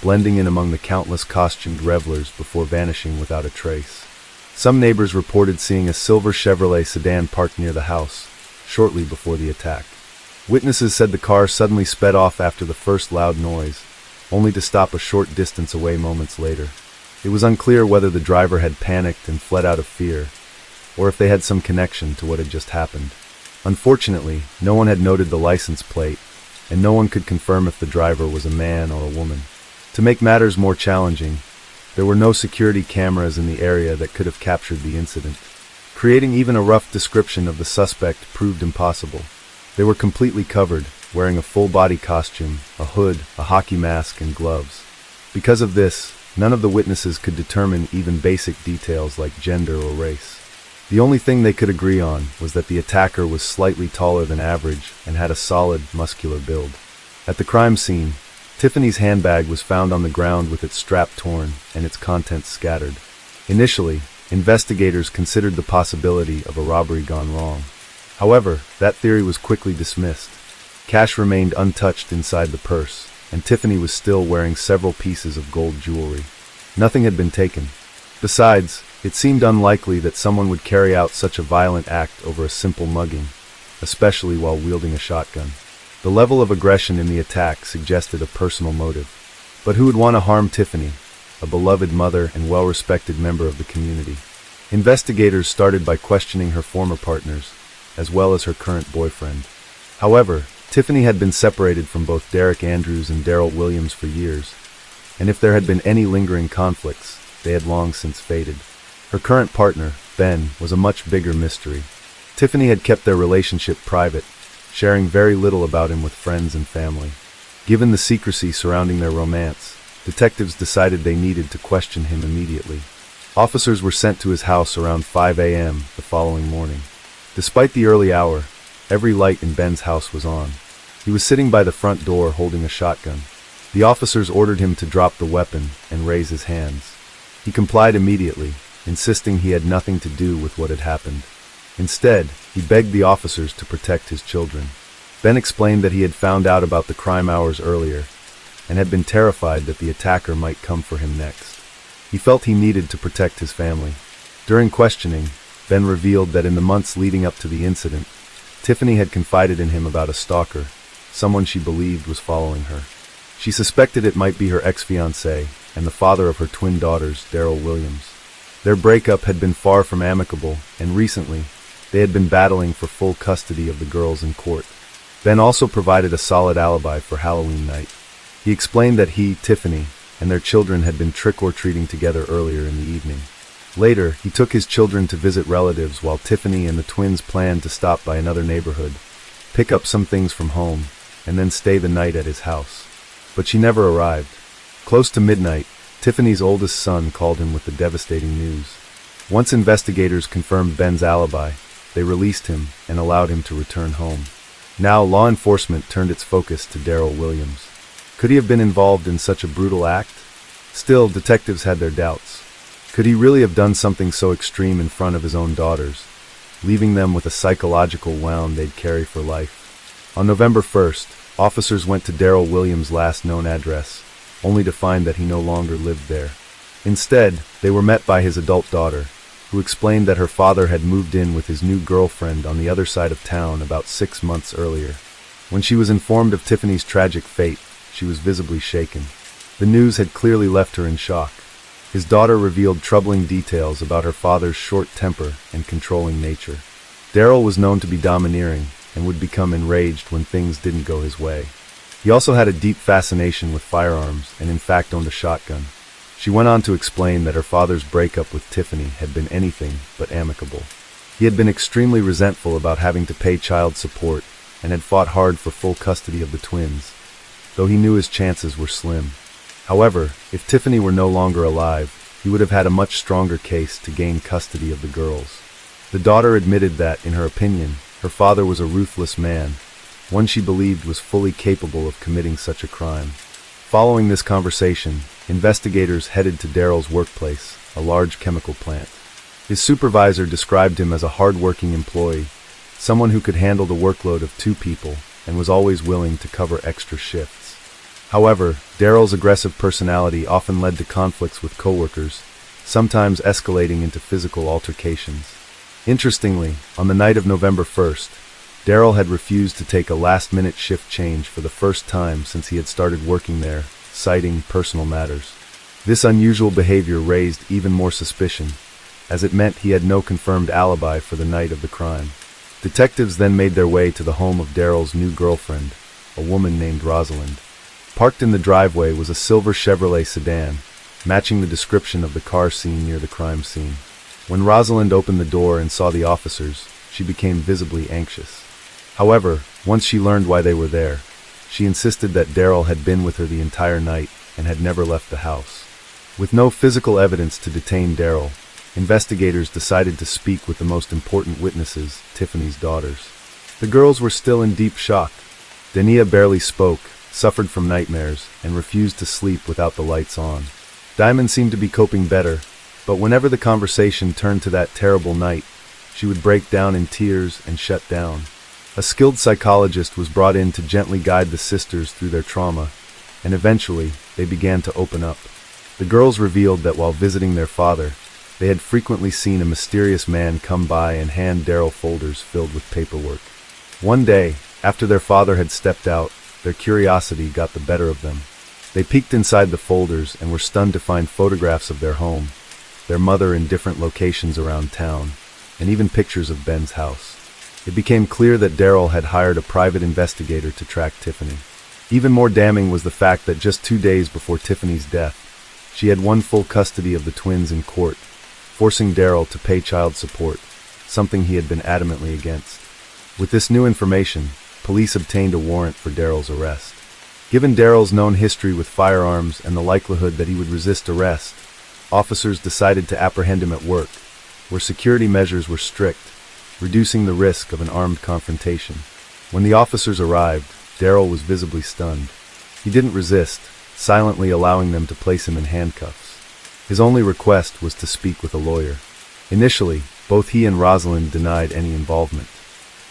blending in among the countless costumed revelers before vanishing without a trace. Some neighbors reported seeing a silver Chevrolet sedan parked near the house, shortly before the attack. Witnesses said the car suddenly sped off after the first loud noise, only to stop a short distance away moments later. It was unclear whether the driver had panicked and fled out of fear, or if they had some connection to what had just happened. Unfortunately, no one had noted the license plate, and no one could confirm if the driver was a man or a woman. To make matters more challenging, there were no security cameras in the area that could have captured the incident. Creating even a rough description of the suspect proved impossible. They were completely covered, wearing a full-body costume, a hood, a hockey mask, and gloves. Because of this, none of the witnesses could determine even basic details like gender or race. The only thing they could agree on was that the attacker was slightly taller than average and had a solid, muscular build. At the crime scene, Tiffany's handbag was found on the ground with its strap torn and its contents scattered. Initially, investigators considered the possibility of a robbery gone wrong. However, that theory was quickly dismissed. Cash remained untouched inside the purse, and Tiffany was still wearing several pieces of gold jewelry. Nothing had been taken. Besides, it seemed unlikely that someone would carry out such a violent act over a simple mugging, especially while wielding a shotgun. The level of aggression in the attack suggested a personal motive. But who would want to harm Tiffany, a beloved mother and well-respected member of the community? Investigators started by questioning her former partners, as well as her current boyfriend. However, Tiffany had been separated from both Derek Andrews and Daryl Williams for years, and if there had been any lingering conflicts, they had long since faded. Her current partner, Ben, was a much bigger mystery. Tiffany had kept their relationship private, sharing very little about him with friends and family. Given the secrecy surrounding their romance, detectives decided they needed to question him immediately. Officers were sent to his house around 5 a.m. the following morning. Despite the early hour, every light in Ben's house was on. He was sitting by the front door holding a shotgun. The officers ordered him to drop the weapon and raise his hands. He complied immediately, insisting he had nothing to do with what had happened. Instead, he begged the officers to protect his children. Ben explained that he had found out about the crime hours earlier and had been terrified that the attacker might come for him next. He felt he needed to protect his family. During questioning, Ben revealed that in the months leading up to the incident, Tiffany had confided in him about a stalker, someone she believed was following her. She suspected it might be her ex-fiancé and the father of her twin daughters, Daryl Williams. Their breakup had been far from amicable, and recently, They had been battling for full custody of the girls in court. Ben also provided a solid alibi for Halloween night. He explained that he, Tiffany, and their children had been trick-or-treating together earlier in the evening. Later, he took his children to visit relatives while Tiffany and the twins planned to stop by another neighborhood, pick up some things from home, and then stay the night at his house. But she never arrived. Close to midnight, Tiffany's oldest son called him with the devastating news. Once investigators confirmed Ben's alibi, they released him and allowed him to return home. Now, law enforcement turned its focus to Daryl Williams. Could he have been involved in such a brutal act? Still, detectives had their doubts. Could he really have done something so extreme in front of his own daughters, leaving them with a psychological wound they'd carry for life? On November 1st, officers went to Daryl Williams' last known address, only to find that he no longer lived there. Instead, they were met by his adult daughter, who explained that her father had moved in with his new girlfriend on the other side of town about 6 months earlier. When she was informed of Tiffany's tragic fate, she was visibly shaken. The news had clearly left her in shock. His daughter revealed troubling details about her father's short temper and controlling nature. Daryl was known to be domineering and would become enraged when things didn't go his way. He also had a deep fascination with firearms and in fact owned a shotgun. She went on to explain that her father's breakup with Tiffany had been anything but amicable. He had been extremely resentful about having to pay child support and had fought hard for full custody of the twins, though he knew his chances were slim. However, if Tiffany were no longer alive, he would have had a much stronger case to gain custody of the girls. The daughter admitted that, in her opinion, her father was a ruthless man, one she believed was fully capable of committing such a crime. Following this conversation, investigators headed to Daryl's workplace, a large chemical plant. His supervisor described him as a hard-working employee, someone who could handle the workload of 2 people and was always willing to cover extra shifts. However, Daryl's aggressive personality often led to conflicts with coworkers, sometimes escalating into physical altercations. Interestingly, on the night of November 1st, Daryl had refused to take a last-minute shift change for the first time since he had started working there, citing personal matters. This unusual behavior raised even more suspicion, as it meant he had no confirmed alibi for the night of the crime. Detectives then made their way to the home of Daryl's new girlfriend, a woman named Rosalind. Parked in the driveway was a silver Chevrolet sedan, matching the description of the car seen near the crime scene. When Rosalind opened the door and saw the officers, she became visibly anxious. However, once she learned why they were there, she insisted that Daryl had been with her the entire night and had never left the house. With no physical evidence to detain Daryl, investigators decided to speak with the most important witnesses, Tiffany's daughters. The girls were still in deep shock. Dania barely spoke, suffered from nightmares, and refused to sleep without the lights on. Diamond seemed to be coping better, but whenever the conversation turned to that terrible night, she would break down in tears and shut down. A skilled psychologist was brought in to gently guide the sisters through their trauma, and eventually, they began to open up. The girls revealed that while visiting their father, they had frequently seen a mysterious man come by and hand Daryl folders filled with paperwork. One day, after their father had stepped out, their curiosity got the better of them. They peeked inside the folders and were stunned to find photographs of their home, their mother in different locations around town, and even pictures of Ben's house. It became clear that Daryl had hired a private investigator to track Tiffany. Even more damning was the fact that just 2 days before Tiffany's death, she had won full custody of the twins in court, forcing Daryl to pay child support, something he had been adamantly against. With this new information, police obtained a warrant for Daryl's arrest. Given Daryl's known history with firearms and the likelihood that he would resist arrest, officers decided to apprehend him at work, where security measures were strict, reducing the risk of an armed confrontation. When the officers arrived, Daryl was visibly stunned. He didn't resist, silently allowing them to place him in handcuffs. His only request was to speak with a lawyer. Initially, both he and Rosalind denied any involvement.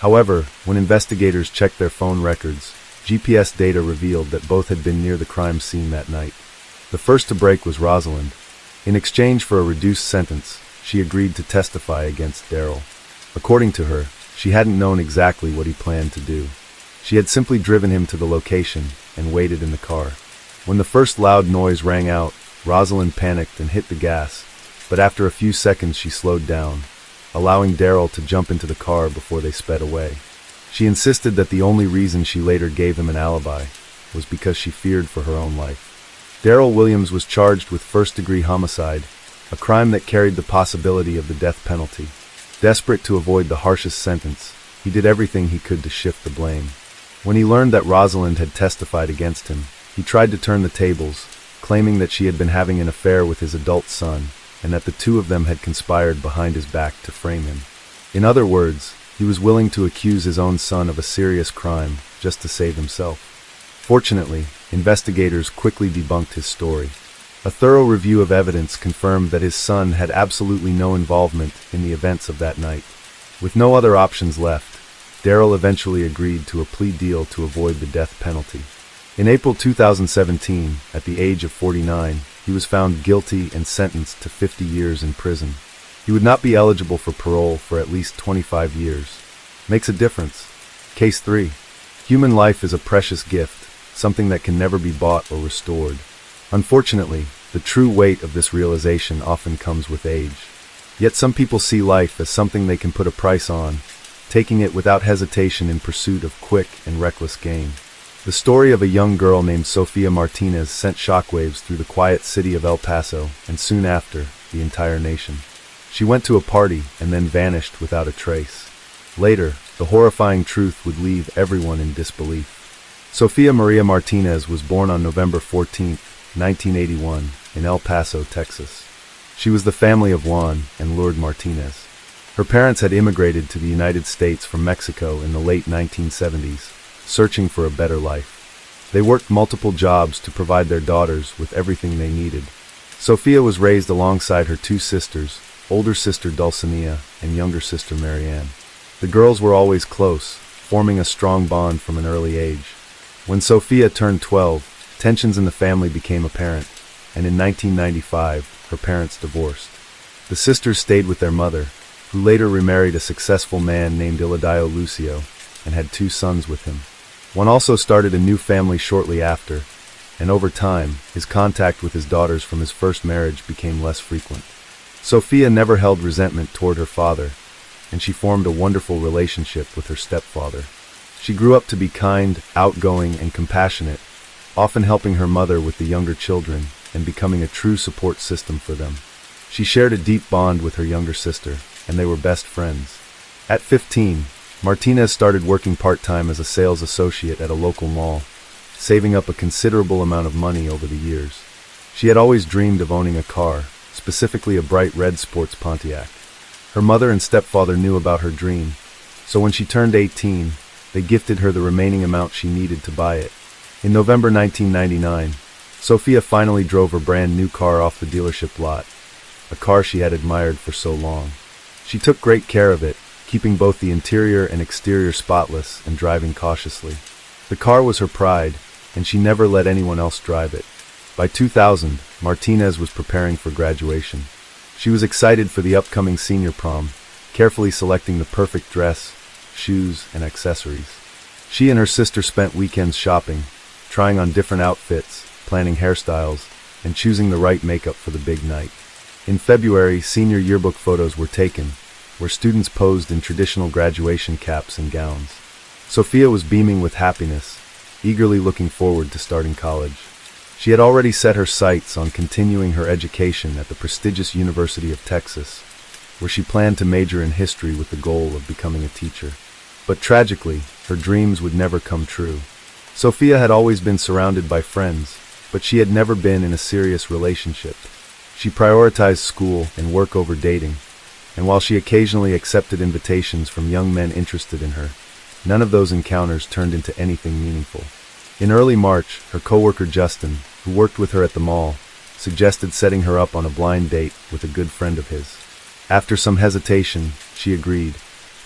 However, when investigators checked their phone records, GPS data revealed that both had been near the crime scene that night. The first to break was Rosalind. In exchange for a reduced sentence, she agreed to testify against Daryl. According to her, she hadn't known exactly what he planned to do. She had simply driven him to the location and waited in the car. When the first loud noise rang out, Rosalind panicked and hit the gas, but after a few seconds she slowed down. allowing Daryl to jump into the car before they sped away. She insisted that the only reason she later gave him an alibi was because she feared for her own life. Daryl Williams was charged with first-degree homicide, a crime that carried the possibility of the death penalty. Desperate to avoid the harshest sentence, he did everything he could to shift the blame. When he learned that Rosalind had testified against him, he tried to turn the tables, claiming that she had been having an affair with his adult son, and that the two of them had conspired behind his back to frame him. In other words, he was willing to accuse his own son of a serious crime just to save himself. Fortunately, investigators quickly debunked his story. A thorough review of evidence confirmed that his son had absolutely no involvement in the events of that night. With no other options left, Daryl eventually agreed to a plea deal to avoid the death penalty. In April 2017, at the age of 49, he was found guilty and sentenced to 50 years in prison. He would not be eligible for parole for at least 25 years. Makes a difference. Case 3. Human life is a precious gift, something that can never be bought or restored. Unfortunately, the true weight of this realization often comes with age. Yet some people see life as something they can put a price on, taking it without hesitation in pursuit of quick and reckless gain. The story of a young girl named Sofia Martinez sent shockwaves through the quiet city of El Paso, and soon after, the entire nation. She went to a party and then vanished without a trace. Later, the horrifying truth would leave everyone in disbelief. Sofia Maria Martinez was born on November 14, 1981, in El Paso, Texas. She was the family of Juan and Lourdes Martinez. Her parents had immigrated to the United States from Mexico in the late 1970s, searching for a better life. They worked multiple jobs to provide their daughters with everything they needed. Sofia was raised alongside her two sisters, older sister Dulcinea and younger sister Marianne. The girls were always close, forming a strong bond from an early age. When Sofia turned 12, tensions in the family became apparent, and in 1995, her parents divorced. The sisters stayed with their mother, who later remarried a successful man named Iladio Lucio, and had 2 sons with him. One also started a new family shortly after, and over time, his contact with his daughters from his first marriage became less frequent. Sofia never held resentment toward her father, and she formed a wonderful relationship with her stepfather. She grew up to be kind, outgoing, and compassionate, often helping her mother with the younger children and becoming a true support system for them. She shared a deep bond with her younger sister, and they were best friends. At 15, Martinez started working part-time as a sales associate at a local mall, saving up a considerable amount of money over the years. She had always dreamed of owning a car, specifically a bright red sports Pontiac. Her mother and stepfather knew about her dream, so when she turned 18, they gifted her the remaining amount she needed to buy it. In November 1999, Sofia finally drove her brand new car off the dealership lot, a car she had admired for so long. She took great care of it, keeping both the interior and exterior spotless and driving cautiously. The car was her pride, and she never let anyone else drive it. By 2000, Martinez was preparing for graduation. She was excited for the upcoming senior prom, carefully selecting the perfect dress, shoes, and accessories. She and her sister spent weekends shopping, trying on different outfits, planning hairstyles, and choosing the right makeup for the big night. In February, senior yearbook photos were taken, where students posed in traditional graduation caps and gowns. Sofia was beaming with happiness, eagerly looking forward to starting college. She had already set her sights on continuing her education at the prestigious University of Texas, where she planned to major in history with the goal of becoming a teacher. But tragically, her dreams would never come true. Sofia had always been surrounded by friends, but she had never been in a serious relationship. She prioritized school and work over dating, and while she occasionally accepted invitations from young men interested in her, none of those encounters turned into anything meaningful. In early March, her coworker Justin, who worked with her at the mall, suggested setting her up on a blind date with a good friend of his. After some hesitation, she agreed,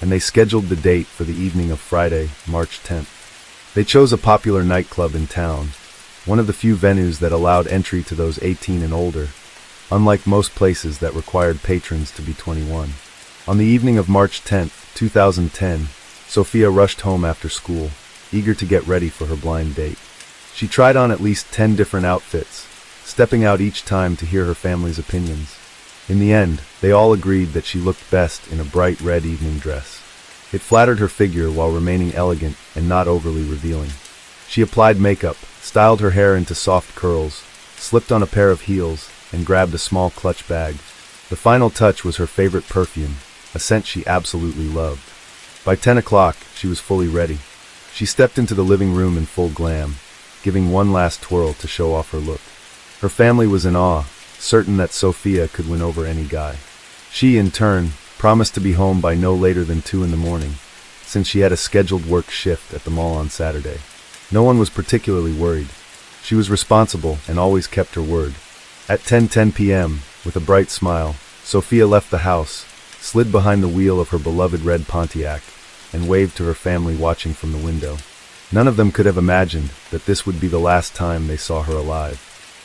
and they scheduled the date for the evening of Friday, March 10th. They chose a popular nightclub in town, one of the few venues that allowed entry to those 18 and older, unlike most places that required patrons to be 21. On the evening of March 10th, 2010, Sofia rushed home after school, eager to get ready for her blind date. She tried on at least 10 different outfits, stepping out each time to hear her family's opinions. In the end, they all agreed that she looked best in a bright red evening dress. It flattered her figure while remaining elegant and not overly revealing. She applied makeup, styled her hair into soft curls, slipped on a pair of heels, and grabbed a small clutch bag. The final touch was her favorite perfume, a scent she absolutely loved. By 10 o'clock, she was fully ready. She stepped into the living room in full glam, giving one last twirl to show off her look. Her family was in awe, certain that Sophia could win over any guy. She, in turn, promised to be home by no later than 2 in the morning, since she had a scheduled work shift at the mall on Saturday. No one was particularly worried. She was responsible and always kept her word. At 10:10 p.m., with a bright smile, Sophia left the house, slid behind the wheel of her beloved red Pontiac, and waved to her family watching from the window. None of them could have imagined that this would be the last time they saw her alive.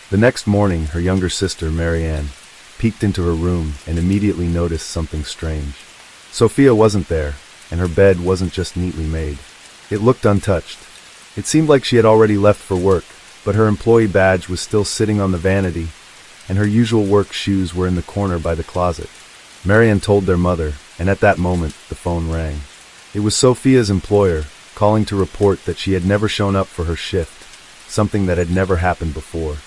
The next morning, her younger sister, Marianne, peeked into her room and immediately noticed something strange. Sophia wasn't there, and her bed wasn't just neatly made. It looked untouched. It seemed like she had already left for work, but her employee badge was still sitting on the vanity, and her usual work shoes were in the corner by the closet. Marianne told their mother, and at that moment, the phone rang. It was Sophia's employer, calling to report that she had never shown up for her shift, something that had never happened before.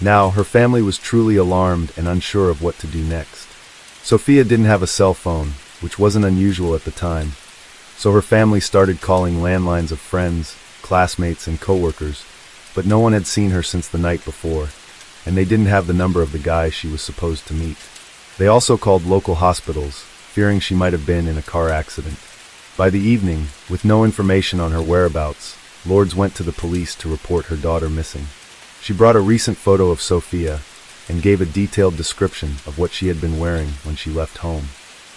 Now, her family was truly alarmed and unsure of what to do next. Sophia didn't have a cell phone, which wasn't unusual at the time, so her family started calling landlines of friends, classmates, and coworkers, but no one had seen her since the night before, and they didn't have the number of the guy she was supposed to meet. They also called local hospitals, fearing she might have been in a car accident. By the evening, with no information on her whereabouts, Lourdes went to the police to report her daughter missing. She brought a recent photo of Sophia and gave a detailed description of what she had been wearing when she left home.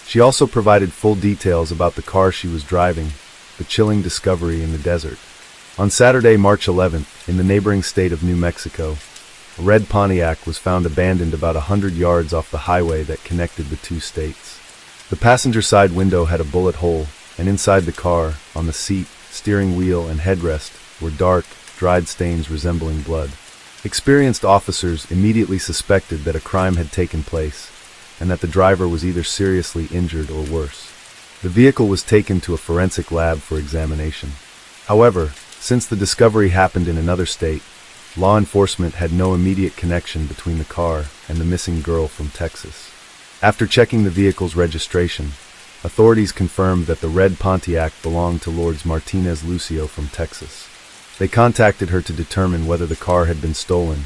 She also provided full details about the car she was driving, the chilling discovery in the desert. On Saturday, March 11th, in the neighboring state of New Mexico, a red Pontiac was found abandoned about 100 yards off the highway that connected the two states. The passenger side window had a bullet hole, and inside the car, on the seat, steering wheel, and headrest, were dark, dried stains resembling blood. Experienced officers immediately suspected that a crime had taken place, and that the driver was either seriously injured or worse. The vehicle was taken to a forensic lab for examination. However, since the discovery happened in another state, law enforcement had no immediate connection between the car and the missing girl from Texas. After checking the vehicle's registration, authorities confirmed that the red Pontiac belonged to Lourdes Martinez Lucio from Texas. They contacted her to determine whether the car had been stolen,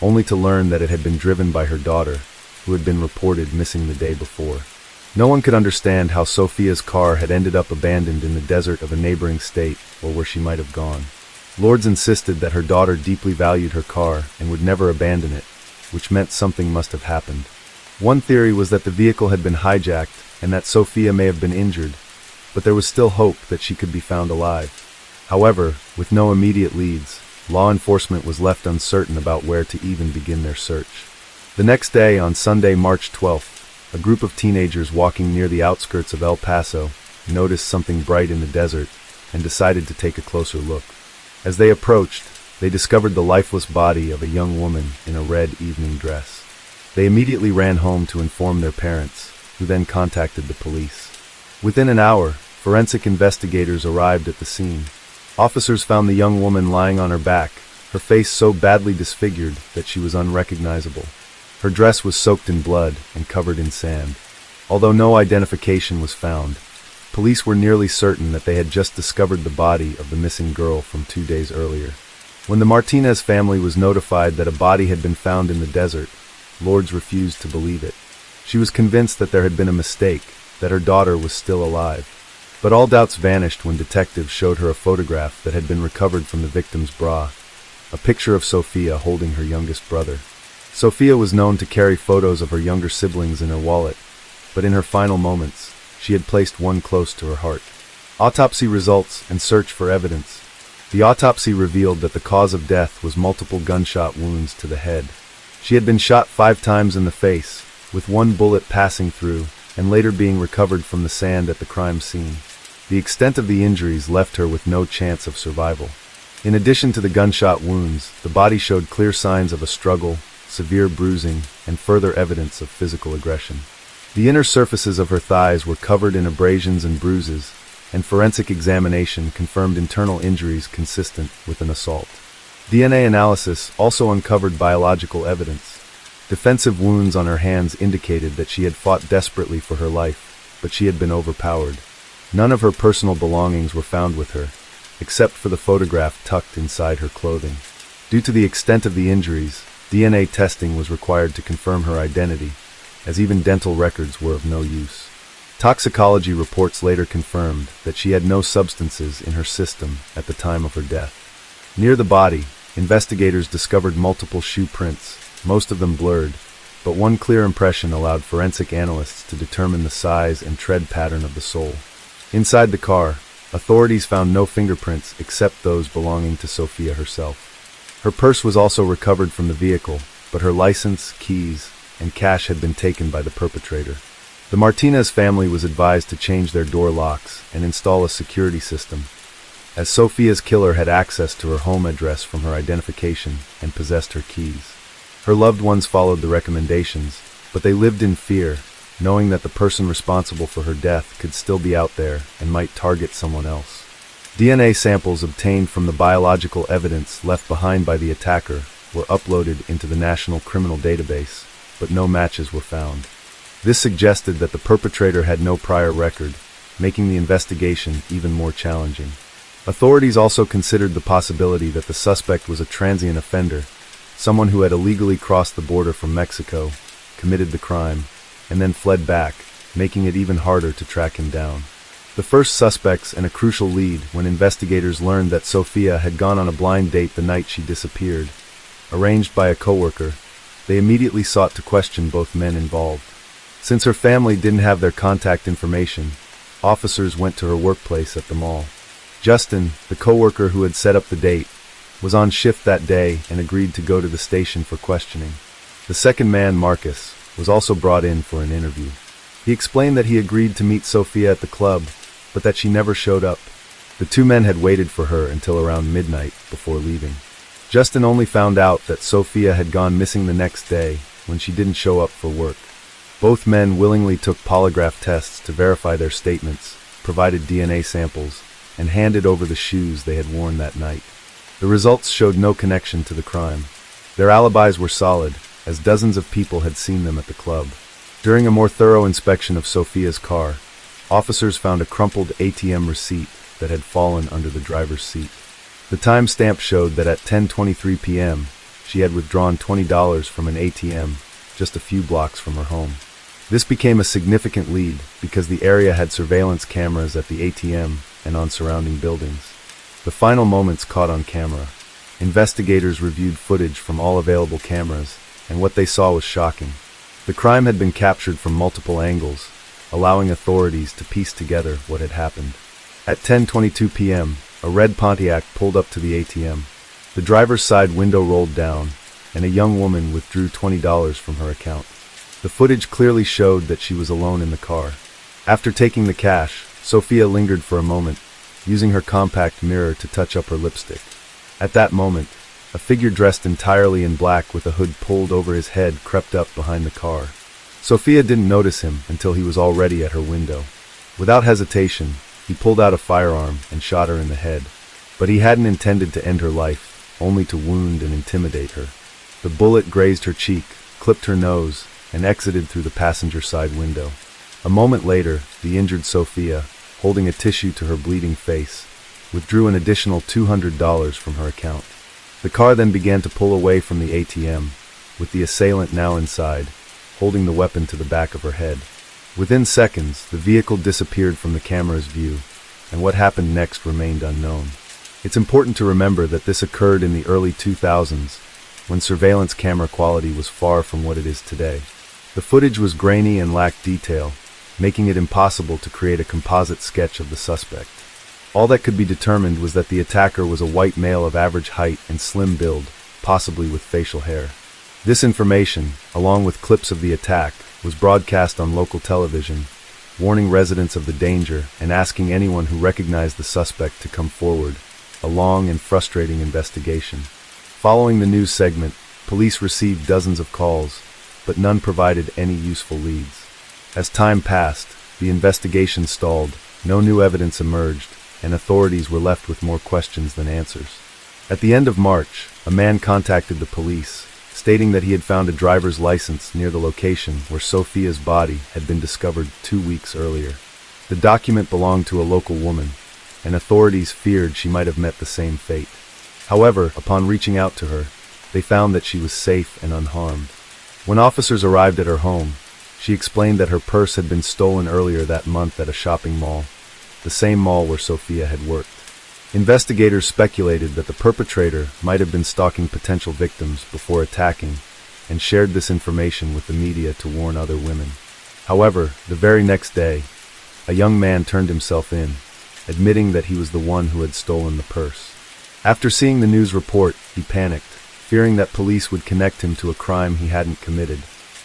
only to learn that it had been driven by her daughter, who had been reported missing the day before. No one could understand how Sophia's car had ended up abandoned in the desert of a neighboring state or where she might have gone. Lourdes insisted that her daughter deeply valued her car and would never abandon it, which meant something must have happened. One theory was that the vehicle had been hijacked and that Sophia may have been injured, but there was still hope that she could be found alive. However, with no immediate leads, law enforcement was left uncertain about where to even begin their search. The next day, on Sunday, March 12th, a group of teenagers walking near the outskirts of El Paso noticed something bright in the desert and decided to take a closer look. As they approached, they discovered the lifeless body of a young woman in a red evening dress. They immediately ran home to inform their parents, who then contacted the police. Within an hour, forensic investigators arrived at the scene. Officers found the young woman lying on her back, her face so badly disfigured that she was unrecognizable. Her dress was soaked in blood and covered in sand. Although no identification was found, police were nearly certain that they had just discovered the body of the missing girl from 2 days earlier. When the Martinez family was notified that a body had been found in the desert, Lourdes refused to believe it. She was convinced that there had been a mistake, that her daughter was still alive. But all doubts vanished when detectives showed her a photograph that had been recovered from the victim's bra, a picture of Sophia holding her youngest brother. Sophia was known to carry photos of her younger siblings in her wallet, but in her final moments, she had placed one close to her heart. Autopsy results and search for evidence. The autopsy revealed that the cause of death was multiple gunshot wounds to the head. She had been shot 5 times in the face, with one bullet passing through, and later being recovered from the sand at the crime scene. The extent of the injuries left her with no chance of survival. In addition to the gunshot wounds, the body showed clear signs of a struggle, severe bruising, and further evidence of physical aggression. The inner surfaces of her thighs were covered in abrasions and bruises, and forensic examination confirmed internal injuries consistent with an assault. DNA analysis also uncovered biological evidence. Defensive wounds on her hands indicated that she had fought desperately for her life, but she had been overpowered. None of her personal belongings were found with her, except for the photograph tucked inside her clothing. Due to the extent of the injuries, DNA testing was required to confirm her identity, as even dental records were of no use. Toxicology reports later confirmed that she had no substances in her system at the time of her death. Near the body, investigators discovered multiple shoe prints, most of them blurred, but one clear impression allowed forensic analysts to determine the size and tread pattern of the sole. Inside the car, authorities found no fingerprints except those belonging to Sophia herself. Her purse was also recovered from the vehicle, but her license, keys, and cash had been taken by the perpetrator. The Martinez family was advised to change their door locks and install a security system, as Sophia's killer had access to her home address from her identification and possessed her keys. Her loved ones followed the recommendations, but they lived in fear, knowing that the person responsible for her death could still be out there and might target someone else. DNA samples obtained from the biological evidence left behind by the attacker were uploaded into the National Criminal Database, but no matches were found. This suggested that the perpetrator had no prior record, making the investigation even more challenging. Authorities also considered the possibility that the suspect was a transient offender, someone who had illegally crossed the border from Mexico, committed the crime, and then fled back, making it even harder to track him down. The first suspects and a crucial lead when investigators learned that Sophia had gone on a blind date the night she disappeared. Arranged by a coworker, they immediately sought to question both men involved. Since her family didn't have their contact information, officers went to her workplace at the mall. Justin, the coworker who had set up the date, was on shift that day and agreed to go to the station for questioning. The second man, Marcus, was also brought in for an interview. He explained that he agreed to meet Sophia at the club, but that she never showed up. The two men had waited for her until around midnight before leaving. Justin only found out that Sophia had gone missing the next day when she didn't show up for work. Both men willingly took polygraph tests to verify their statements, provided DNA samples, and handed over the shoes they had worn that night. The results showed no connection to the crime. Their alibis were solid, as dozens of people had seen them at the club. During a more thorough inspection of Sophia's car, officers found a crumpled ATM receipt that had fallen under the driver's seat. The timestamp showed that at 10:23 p.m., she had withdrawn $20 from an ATM just a few blocks from her home. This became a significant lead because the area had surveillance cameras at the ATM and on surrounding buildings. The final moments caught on camera. Investigators reviewed footage from all available cameras, and what they saw was shocking. The crime had been captured from multiple angles, allowing authorities to piece together what had happened. At 10:22 p.m., a red Pontiac pulled up to the ATM. The driver's side window rolled down, and a young woman withdrew $20 from her account. The footage clearly showed that she was alone in the car. After taking the cash, Sophia lingered for a moment, using her compact mirror to touch up her lipstick. At that moment, a figure dressed entirely in black with a hood pulled over his head crept up behind the car. Sophia didn't notice him until he was already at her window. Without hesitation, he pulled out a firearm and shot her in the head. But he hadn't intended to end her life, only to wound and intimidate her. The bullet grazed her cheek, clipped her nose, and exited through the passenger side window. A moment later, the injured Sophia, holding a tissue to her bleeding face, withdrew an additional $200 from her account. The car then began to pull away from the ATM, with the assailant now inside, holding the weapon to the back of her head. Within seconds, the vehicle disappeared from the camera's view, and what happened next remained unknown. It's important to remember that this occurred in the early 2000s, when surveillance camera quality was far from what it is today. The footage was grainy and lacked detail, making it impossible to create a composite sketch of the suspect. All that could be determined was that the attacker was a white male of average height and slim build, possibly with facial hair. This information, along with clips of the attack, was broadcast on local television, warning residents of the danger and asking anyone who recognized the suspect to come forward. A long and frustrating investigation. Following the news segment, Police received dozens of calls, but none provided any useful leads. As time passed, the investigation stalled, no new evidence emerged, and authorities were left with more questions than answers. At the end of March, a man contacted the police, stating that he had found a driver's license near the location where Sophia's body had been discovered 2 weeks earlier. The document belonged to a local woman, and authorities feared she might have met the same fate. However, upon reaching out to her, they found that she was safe and unharmed. When officers arrived at her home, she explained that her purse had been stolen earlier that month at a shopping mall, the same mall where Sophia had worked. Investigators speculated that the perpetrator might have been stalking potential victims before attacking, and shared this information with the media to warn other women. However, the very next day, a young man turned himself in, admitting that he was the one who had stolen the purse. After seeing the news report, he panicked, fearing that police would connect him to a crime he hadn't committed.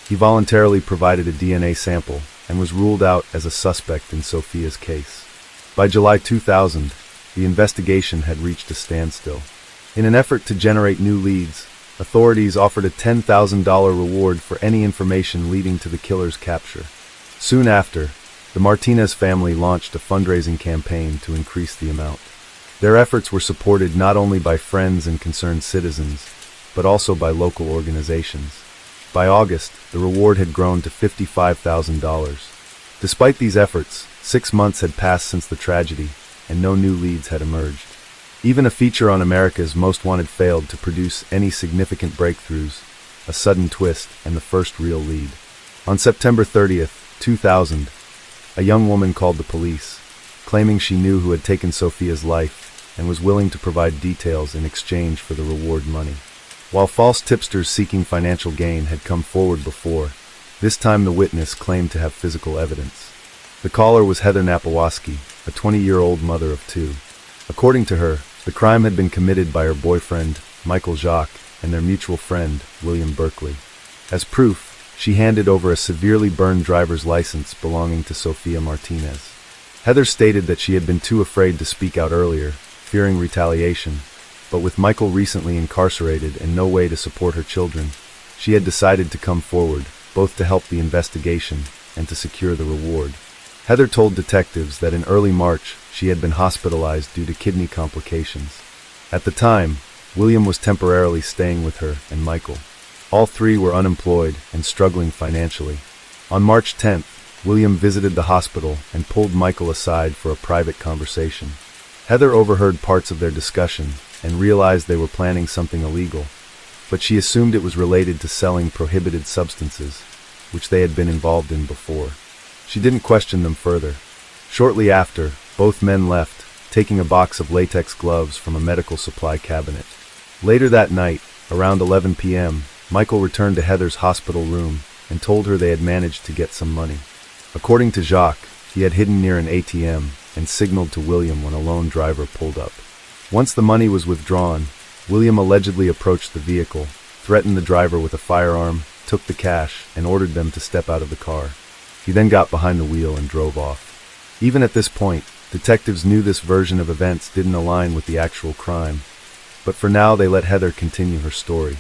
He voluntarily provided a DNA sample and was ruled out as a suspect in Sophia's case. By July 2000, the investigation had reached a standstill. In an effort to generate new leads, authorities offered a $10,000 reward for any information leading to the killer's capture. Soon after, the Martinez family launched a fundraising campaign to increase the amount. Their efforts were supported not only by friends and concerned citizens, but also by local organizations. By August, the reward had grown to $55,000. Despite these efforts, 6 months had passed since the tragedy, and no new leads had emerged. Even a feature on America's Most Wanted failed to produce any significant breakthroughs, a sudden twist, and the first real lead. On September 30th, 2000, a young woman called the police, claiming she knew who had taken Sophia's life and was willing to provide details in exchange for the reward money. While false tipsters seeking financial gain had come forward before, this time the witness claimed to have physical evidence. The caller was Heather Napawaski, a 20-year-old mother of 2. According to her, the crime had been committed by her boyfriend, Michael Jacques, and their mutual friend, William Berkeley. As proof, she handed over a severely burned driver's license belonging to Sophia Martinez. Heather stated that she had been too afraid to speak out earlier, fearing retaliation, but with Michael recently incarcerated and no way to support her children, she had decided to come forward, both to help the investigation and to secure the reward. Heather told detectives that in early March she had been hospitalized due to kidney complications. At the time, William was temporarily staying with her and Michael. All three were unemployed and struggling financially. On March 10th, William visited the hospital and pulled Michael aside for a private conversation. Heather overheard parts of their discussion and realized they were planning something illegal, but she assumed it was related to selling prohibited substances, which they had been involved in before. She didn't question them further. Shortly after, both men left, taking a box of latex gloves from a medical supply cabinet. Later that night, around 11 p.m., Michael returned to Heather's hospital room and told her they had managed to get some money. According to Jacques, he had hidden near an ATM and signaled to William when a lone driver pulled up. Once the money was withdrawn, William allegedly approached the vehicle, threatened the driver with a firearm, took the cash, and ordered them to step out of the car. He then got behind the wheel and drove off. Even at this point, detectives knew this version of events didn't align with the actual crime, but for now they let Heather continue her story.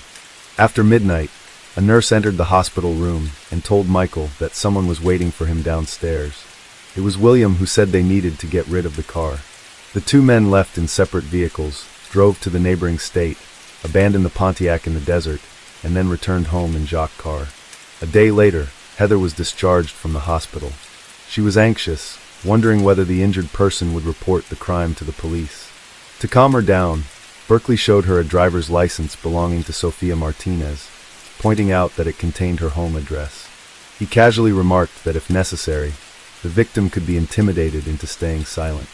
After midnight, a nurse entered the hospital room and told Michael that someone was waiting for him downstairs. It was William who said they needed to get rid of the car. The two men left in separate vehicles, drove to the neighboring state, abandoned the Pontiac in the desert, and then returned home in Jacques' car. A day later, Heather was discharged from the hospital. She was anxious, wondering whether the injured person would report the crime to the police. To calm her down, Berkeley showed her a driver's license belonging to Sophia Martinez, pointing out that it contained her home address. He casually remarked that if necessary, the victim could be intimidated into staying silent.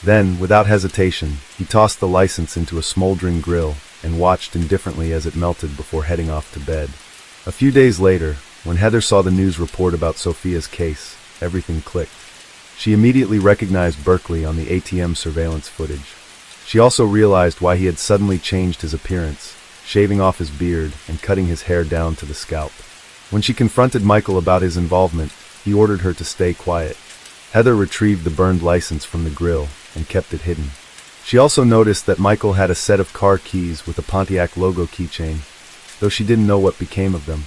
Then, without hesitation, he tossed the license into a smoldering grill and watched indifferently as it melted before heading off to bed. A few days later, when Heather saw the news report about Sophia's case, everything clicked. She immediately recognized Berkeley on the ATM surveillance footage. She also realized why he had suddenly changed his appearance, shaving off his beard and cutting his hair down to the scalp. When she confronted Michael about his involvement, he ordered her to stay quiet. Heather retrieved the burned license from the grill and kept it hidden. She also noticed that Michael had a set of car keys with a Pontiac logo keychain, though she didn't know what became of them.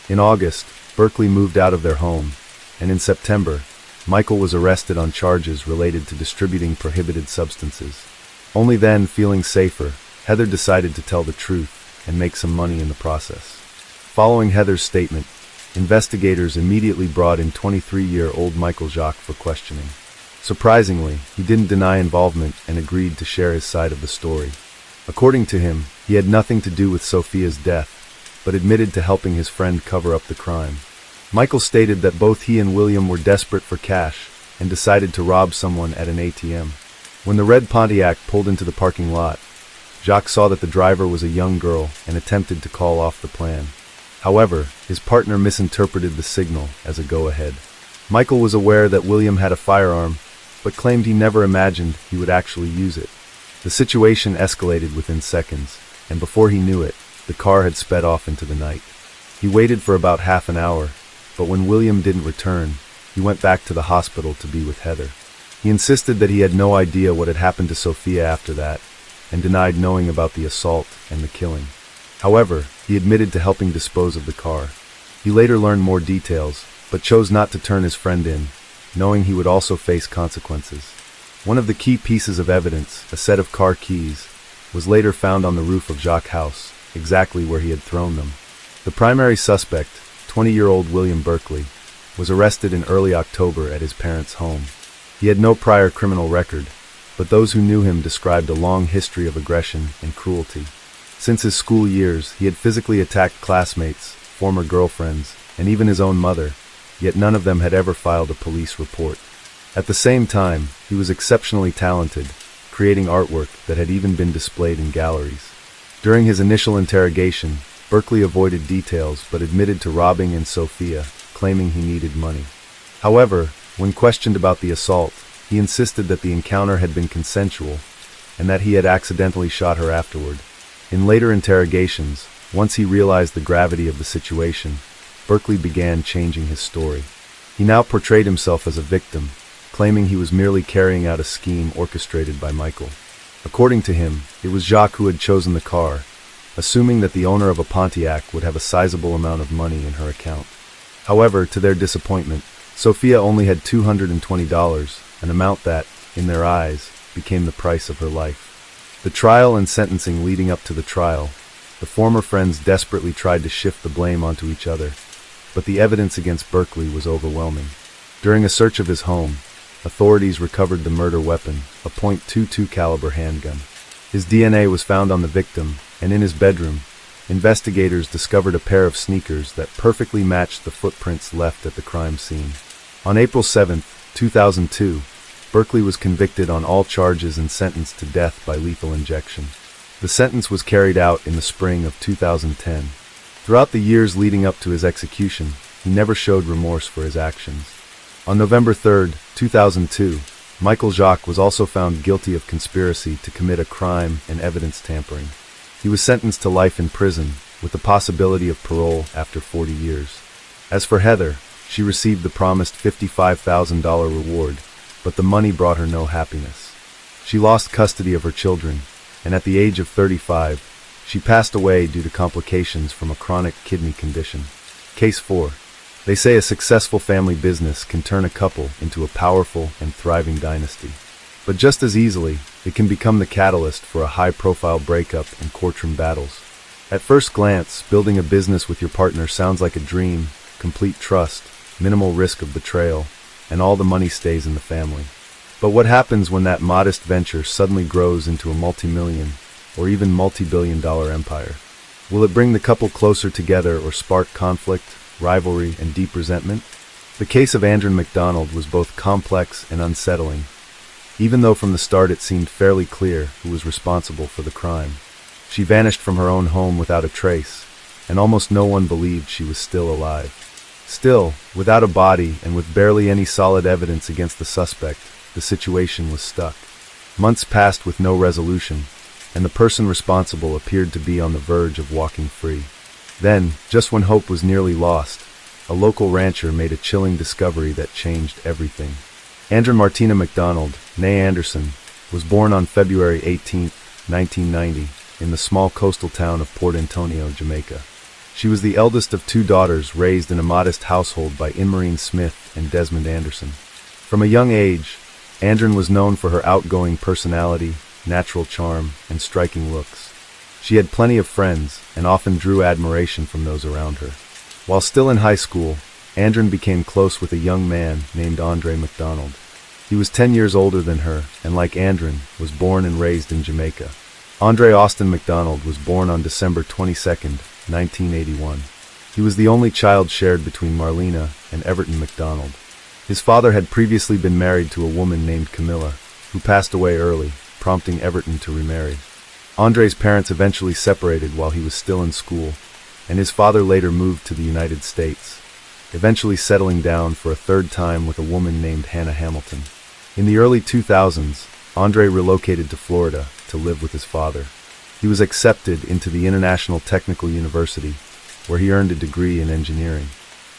In August, Berkeley moved out of their home, and in September, Michael was arrested on charges related to distributing prohibited substances. Only then, feeling safer, Heather decided to tell the truth and make some money in the process. Following Heather's statement, investigators immediately brought in 23-year-old Michael Jacques for questioning. Surprisingly, he didn't deny involvement and agreed to share his side of the story. According to him, he had nothing to do with Sophia's death, but admitted to helping his friend cover up the crime. Michael stated that both he and William were desperate for cash and decided to rob someone at an ATM. When the red Pontiac pulled into the parking lot, Jacques saw that the driver was a young girl and attempted to call off the plan. However, his partner misinterpreted the signal as a go-ahead. Michael was aware that William had a firearm, but claimed he never imagined he would actually use it. The situation escalated within seconds, and before he knew it, the car had sped off into the night. He waited for about half an hour, but when William didn't return, he went back to the hospital to be with Heather. He insisted that he had no idea what had happened to Sophia after that, and denied knowing about the assault and the killing. However, he admitted to helping dispose of the car. He later learned more details, but chose not to turn his friend in, knowing he would also face consequences. One of the key pieces of evidence, a set of car keys, was later found on the roof of Jacques' house, exactly where he had thrown them. The primary suspect, 20-year-old William Berkeley, was arrested in early October at his parents' home. He had no prior criminal record, but those who knew him described a long history of aggression and cruelty. Since his school years, he had physically attacked classmates, former girlfriends, and even his own mother, yet none of them had ever filed a police report. At the same time, he was exceptionally talented, creating artwork that had even been displayed in galleries. During his initial interrogation, Berkeley avoided details but admitted to robbing Sophia, claiming he needed money. However, when questioned about the assault, he insisted that the encounter had been consensual and that he had accidentally shot her afterward. In later interrogations, once he realized the gravity of the situation, Berkeley began changing his story. He now portrayed himself as a victim, claiming he was merely carrying out a scheme orchestrated by Michael. According to him, it was Jacques who had chosen the car, assuming that the owner of a Pontiac would have a sizable amount of money in her account. However, to their disappointment, Sophia only had $220, an amount that, in their eyes, became the price of her life. The trial and sentencing leading up to the trial, the former friends desperately tried to shift the blame onto each other, but the evidence against Berkeley was overwhelming. During a search of his home, authorities recovered the murder weapon, a .22 caliber handgun. His DNA was found on the victim, and in his bedroom, investigators discovered a pair of sneakers that perfectly matched the footprints left at the crime scene. On April 7, 2002, Berkeley was convicted on all charges and sentenced to death by lethal injection. The sentence was carried out in the spring of 2010. Throughout the years leading up to his execution, he never showed remorse for his actions. On November 3, 2002, Michael Jacques was also found guilty of conspiracy to commit a crime and evidence tampering. He was sentenced to life in prison, with the possibility of parole after 40 years. As for Heather, she received the promised $55,000 reward, but the money brought her no happiness. She lost custody of her children, and at the age of 35, she passed away due to complications from a chronic kidney condition. Case 4. They say a successful family business can turn a couple into a powerful and thriving dynasty. But just as easily, it can become the catalyst for a high-profile breakup and courtroom battles. At first glance, building a business with your partner sounds like a dream: complete trust, minimal risk of betrayal, and all the money stays in the family. But what happens when that modest venture suddenly grows into a multi-million or even multi-billion-dollar empire? Will it bring the couple closer together or spark conflict, rivalry, and deep resentment? The case of Andrea MacDonald was both complex and unsettling, even though from the start it seemed fairly clear who was responsible for the crime. She vanished from her own home without a trace, and almost no one believed she was still alive. Still, without a body and with barely any solid evidence against the suspect, the situation was stuck. Months passed with no resolution, and the person responsible appeared to be on the verge of walking free. Then, just when hope was nearly lost, a local rancher made a chilling discovery that changed everything. Andrea Martina MacDonald, née Anderson, was born on February 18, 1990, in the small coastal town of Port Antonio, Jamaica. She was the eldest of two daughters raised in a modest household by Inmarine Smith and Desmond Anderson. From a young age, Andren was known for her outgoing personality, natural charm, and striking looks. She had plenty of friends and often drew admiration from those around her. While still in high school, Andren became close with a young man named Andre MacDonald. He was 10 years older than her, and like Andren, was born and raised in Jamaica. Andre Austin MacDonald was born on December 22, 1981. He was the only child shared between Marlena and Everton MacDonald. His father had previously been married to a woman named Camilla, who passed away early, prompting Everton to remarry. Andre's parents eventually separated while he was still in school, and his father later moved to the United States, eventually settling down for a third time with a woman named Hannah Hamilton. In the early 2000s, Andre relocated to Florida to live with his father. He was accepted into the International Technical University, where he earned a degree in engineering.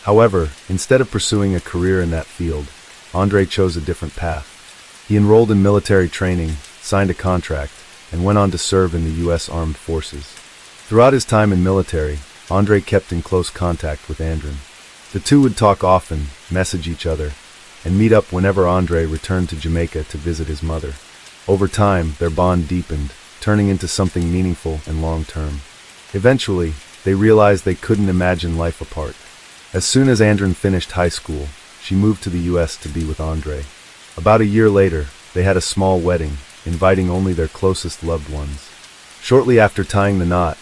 However, instead of pursuing a career in that field, Andre chose a different path. He enrolled in military training, signed a contract, and went on to serve in the U.S. Armed Forces. Throughout his time in military, Andre kept in close contact with Andren. The two would talk often, message each other, and meet up whenever Andre returned to Jamaica to visit his mother. Over time, their bond deepened, turning into something meaningful and long-term. Eventually, they realized they couldn't imagine life apart. As soon as Andren finished high school, she moved to the U.S. to be with Andre. About a year later, they had a small wedding, inviting only their closest loved ones. Shortly after tying the knot,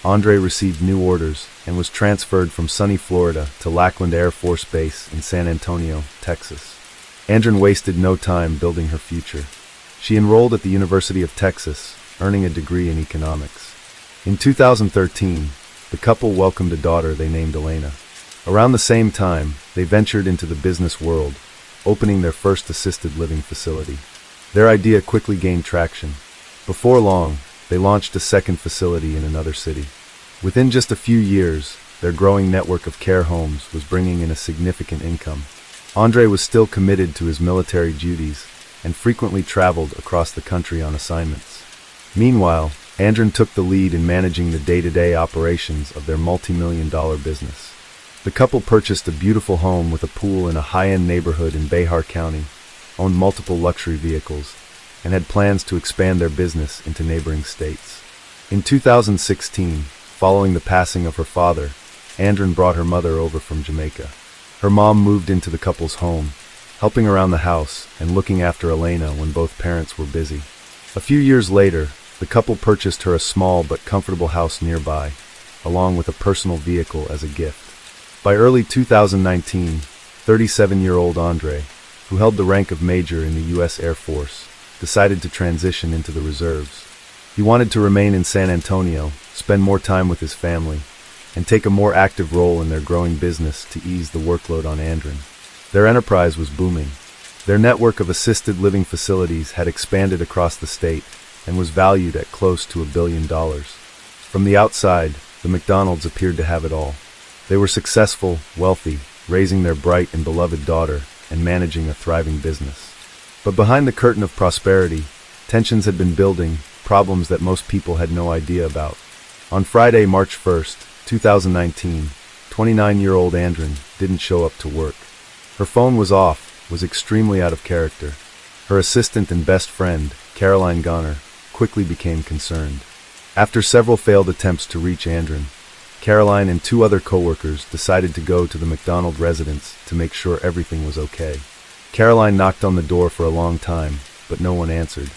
Andre received new orders and was transferred from sunny Florida to Lackland Air Force Base in San Antonio, Texas. Andren wasted no time building her future. She enrolled at the University of Texas, earning a degree in economics. In 2013, the couple welcomed a daughter they named Elena. Around the same time, they ventured into the business world, opening their first assisted living facility. Their idea quickly gained traction. Before long, they launched a second facility in another city. Within just a few years, their growing network of care homes was bringing in a significant income. Andre was still committed to his military duties and frequently traveled across the country on assignments. Meanwhile, Andren took the lead in managing the day-to-day operations of their multi-million-dollar business. The couple purchased a beautiful home with a pool in a high-end neighborhood in Behar County, owned multiple luxury vehicles, and had plans to expand their business into neighboring states. In 2016, following the passing of her father, Andren brought her mother over from Jamaica. Her mom moved into the couple's home, helping around the house and looking after Elena when both parents were busy. A few years later, the couple purchased her a small but comfortable house nearby, along with a personal vehicle as a gift. By early 2019, 37-year-old Andre, who held the rank of major in the U.S. Air Force, decided to transition into the reserves. He wanted to remain in San Antonio, spend more time with his family, and take a more active role in their growing business to ease the workload on Andren. Their enterprise was booming. Their network of assisted living facilities had expanded across the state and was valued at close to $1 billion. From the outside, the MacDonalds appeared to have it all. They were successful, wealthy, raising their bright and beloved daughter, and managing a thriving business. But behind the curtain of prosperity, tensions had been building, problems that most people had no idea about. On Friday, March 1st, 2019, 29-year-old Andren didn't show up to work. Her phone was off, was extremely out of character. Her assistant and best friend, Caroline Goner, quickly became concerned. After several failed attempts to reach Andren, Caroline and two other coworkers decided to go to the MacDonald residence to make sure everything was okay. Caroline knocked on the door for a long time, but no one answered.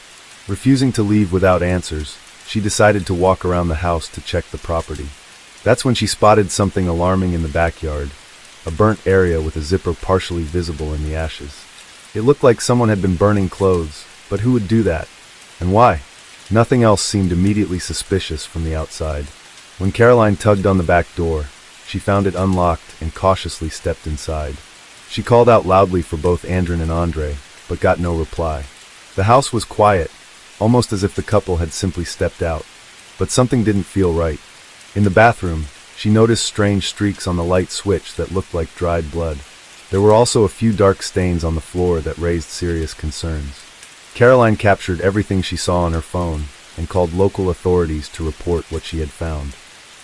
Refusing to leave without answers, she decided to walk around the house to check the property. That's when she spotted something alarming in the backyard, a burnt area with a zipper partially visible in the ashes. It looked like someone had been burning clothes, but who would do that? And why? Nothing else seemed immediately suspicious from the outside. When Caroline tugged on the back door, she found it unlocked and cautiously stepped inside. She called out loudly for both Andren and Andre, but got no reply. The house was quiet, almost as if the couple had simply stepped out. But something didn't feel right. In the bathroom, she noticed strange streaks on the light switch that looked like dried blood. There were also a few dark stains on the floor that raised serious concerns. Caroline captured everything she saw on her phone and called local authorities to report what she had found.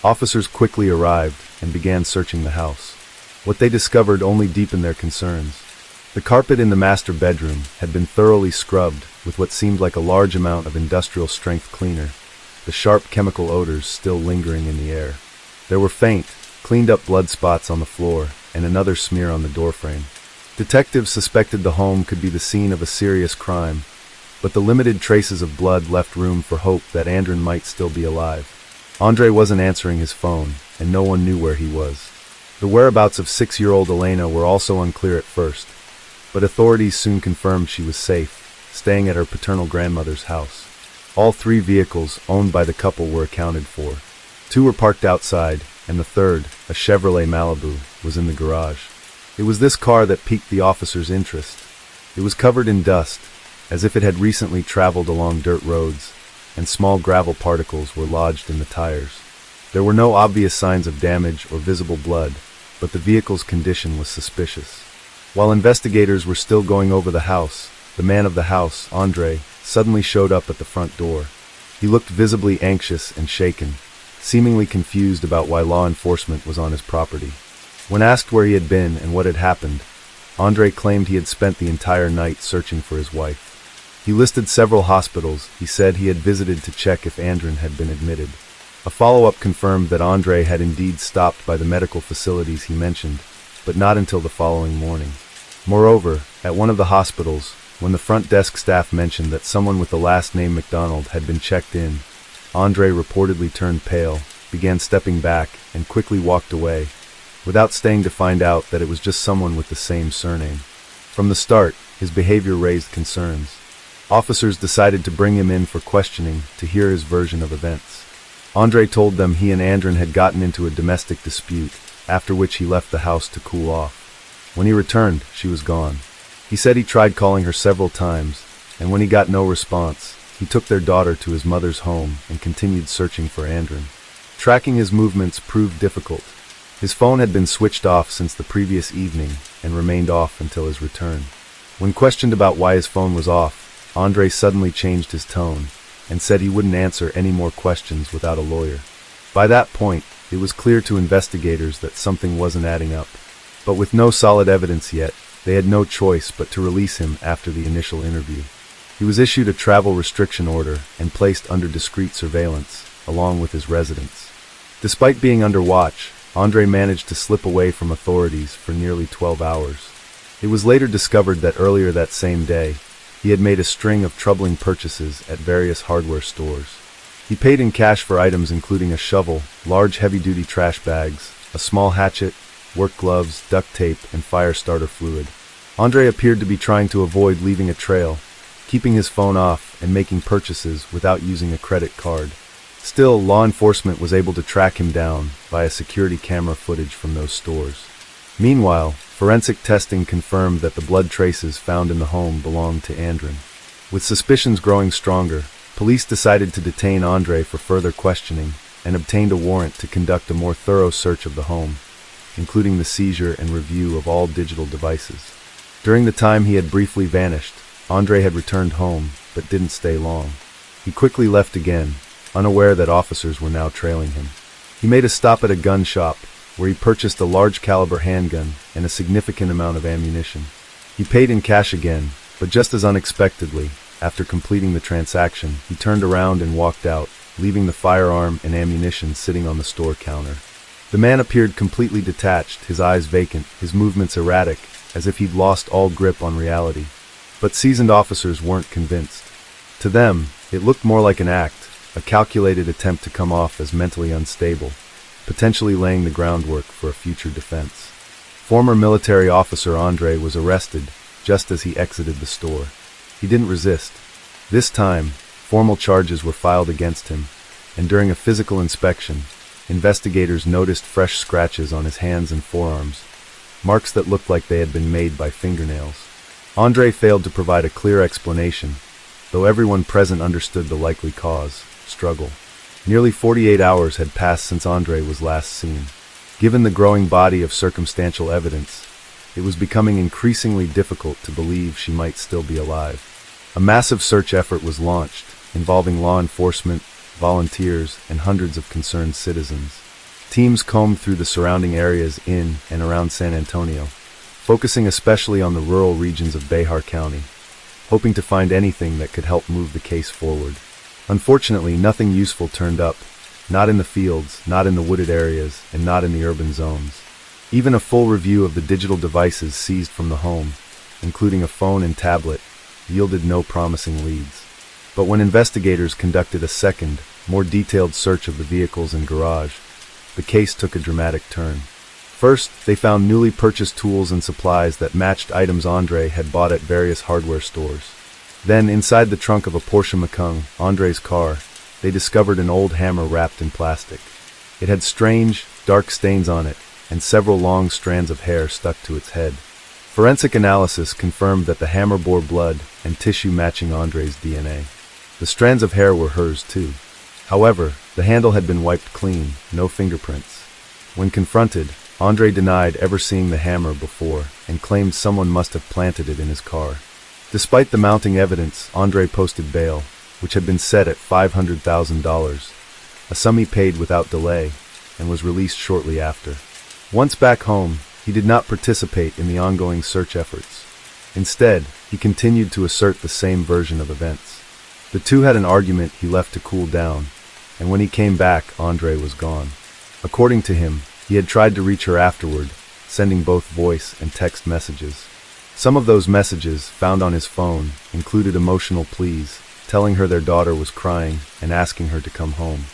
Officers quickly arrived and began searching the house. What they discovered only deepened their concerns. The carpet in the master bedroom had been thoroughly scrubbed with what seemed like a large amount of industrial-strength cleaner, the sharp chemical odors still lingering in the air. There were faint, cleaned-up blood spots on the floor and another smear on the doorframe. Detectives suspected the home could be the scene of a serious crime, but the limited traces of blood left room for hope that Andrin might still be alive. Andre wasn't answering his phone, and no one knew where he was. The whereabouts of 6-year-old Elena were also unclear at first, but authorities soon confirmed she was safe, staying at her paternal grandmother's house. All 3 vehicles owned by the couple were accounted for. 2 were parked outside, and the third, a Chevrolet Malibu, was in the garage. It was this car that piqued the officers' interest. It was covered in dust, as if it had recently traveled along dirt roads, and small gravel particles were lodged in the tires. There were no obvious signs of damage or visible blood, but the vehicle's condition was suspicious. While investigators were still going over the house, the man of the house, Andre, suddenly showed up at the front door. He looked visibly anxious and shaken, seemingly confused about why law enforcement was on his property. When asked where he had been and what had happened, Andre claimed he had spent the entire night searching for his wife. He listed several hospitals. He said he had visited to check if Andrin had been admitted. A follow-up confirmed that Andre had indeed stopped by the medical facilities he mentioned, but not until the following morning. Moreover, at one of the hospitals, when the front desk staff mentioned that someone with the last name McDonald had been checked in, Andre reportedly turned pale, began stepping back, and quickly walked away, without staying to find out that it was just someone with the same surname. From the start, his behavior raised concerns. Officers decided to bring him in for questioning to hear his version of events. Andre told them he and Andrin had gotten into a domestic dispute, after which he left the house to cool off. When he returned, she was gone. He said he tried calling her several times, and when he got no response, he took their daughter to his mother's home and continued searching for Andrin. Tracking his movements proved difficult. His phone had been switched off since the previous evening and remained off until his return. When questioned about why his phone was off, Andre suddenly changed his tone and said he wouldn't answer any more questions without a lawyer. By that point, it was clear to investigators that something wasn't adding up. But with no solid evidence yet, they had no choice but to release him after the initial interview. He was issued a travel restriction order and placed under discreet surveillance, along with his residence. Despite being under watch, Andre managed to slip away from authorities for nearly 12 hours. It was later discovered that earlier that same day, he had made a string of troubling purchases at various hardware stores. He paid in cash for items including a shovel, large heavy-duty trash bags, a small hatchet, work gloves, duct tape, and fire starter fluid. Andre appeared to be trying to avoid leaving a trail, keeping his phone off and making purchases without using a credit card. Still, law enforcement was able to track him down via security camera footage from those stores. Meanwhile, forensic testing confirmed that the blood traces found in the home belonged to Andrin. With suspicions growing stronger, police decided to detain Andre for further questioning and obtained a warrant to conduct a more thorough search of the home, including the seizure and review of all digital devices. During the time he had briefly vanished, Andre had returned home, but didn't stay long. He quickly left again, unaware that officers were now trailing him. He made a stop at a gun shop, where he purchased a large-caliber handgun and a significant amount of ammunition. He paid in cash again, but just as unexpectedly, after completing the transaction, he turned around and walked out, leaving the firearm and ammunition sitting on the store counter. The man appeared completely detached, his eyes vacant, his movements erratic, as if he'd lost all grip on reality. But seasoned officers weren't convinced. To them, it looked more like an act, a calculated attempt to come off as mentally unstable, potentially laying the groundwork for a future defense. Former military officer Andre was arrested just as he exited the store. He didn't resist. This time, formal charges were filed against him, and during a physical inspection, investigators noticed fresh scratches on his hands and forearms, marks that looked like they had been made by fingernails. Andre failed to provide a clear explanation, though everyone present understood the likely cause: struggle. Nearly 48 hours had passed since Andre was last seen. Given the growing body of circumstantial evidence, it was becoming increasingly difficult to believe she might still be alive. A massive search effort was launched, involving law enforcement, volunteers, and hundreds of concerned citizens. Teams combed through the surrounding areas in and around San Antonio, focusing especially on the rural regions of Bexar County, hoping to find anything that could help move the case forward. Unfortunately, nothing useful turned up, not in the fields, not in the wooded areas, and not in the urban zones. Even a full review of the digital devices seized from the home, including a phone and tablet, yielded no promising leads. But when investigators conducted a second, more detailed search of the vehicles and garage, the case took a dramatic turn. First, they found newly purchased tools and supplies that matched items Andre had bought at various hardware stores. Then, inside the trunk of a Porsche Macan, Andre's car, they discovered an old hammer wrapped in plastic. It had strange, dark stains on it, and several long strands of hair stuck to its head. Forensic analysis confirmed that the hammer bore blood and tissue matching Andre's DNA. The strands of hair were hers too. However, the handle had been wiped clean, no fingerprints. When confronted, Andre denied ever seeing the hammer before and claimed someone must have planted it in his car. Despite the mounting evidence, Andre posted bail, which had been set at $500,000, a sum he paid without delay, and was released shortly after. Once back home, he did not participate in the ongoing search efforts. Instead, he continued to assert the same version of events. The two had an argument he left to cool down, and when he came back, Andre was gone. According to him, he had tried to reach her afterward, sending both voice and text messages. Some of those messages, found on his phone, included emotional pleas, telling her their daughter was crying and asking her to come home.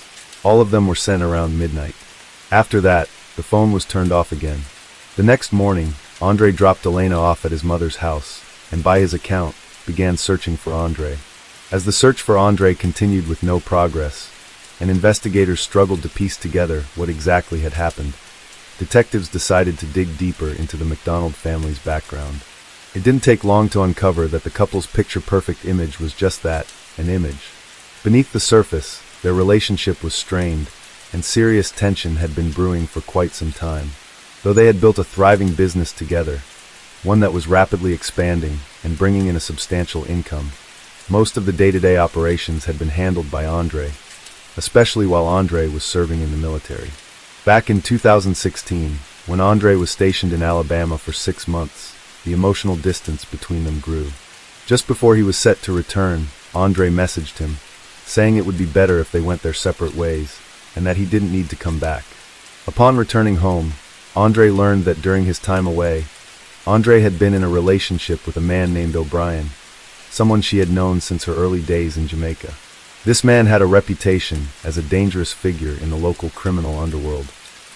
All of them were sent around midnight. After that, the phone was turned off again. The next morning, Andre dropped Elena off at his mother's house, and by his account, began searching for Andre. As the search for Andre continued with no progress, and investigators struggled to piece together what exactly had happened, detectives decided to dig deeper into the McDonald family's background. It didn't take long to uncover that the couple's picture-perfect image was just that, an image. Beneath the surface, their relationship was strained, and serious tension had been brewing for quite some time. Though they had built a thriving business together, one that was rapidly expanding and bringing in a substantial income, most of the day-to-day operations had been handled by Andre, especially while Andre was serving in the military. Back in 2016, when Andre was stationed in Alabama for 6 months, the emotional distance between them grew. Just before he was set to return, Andre messaged him, saying it would be better if they went their separate ways, and that he didn't need to come back. Upon returning home, Andre learned that during his time away, Andre had been in a relationship with a man named O'Brien, someone she had known since her early days in Jamaica. This man had a reputation as a dangerous figure in the local criminal underworld.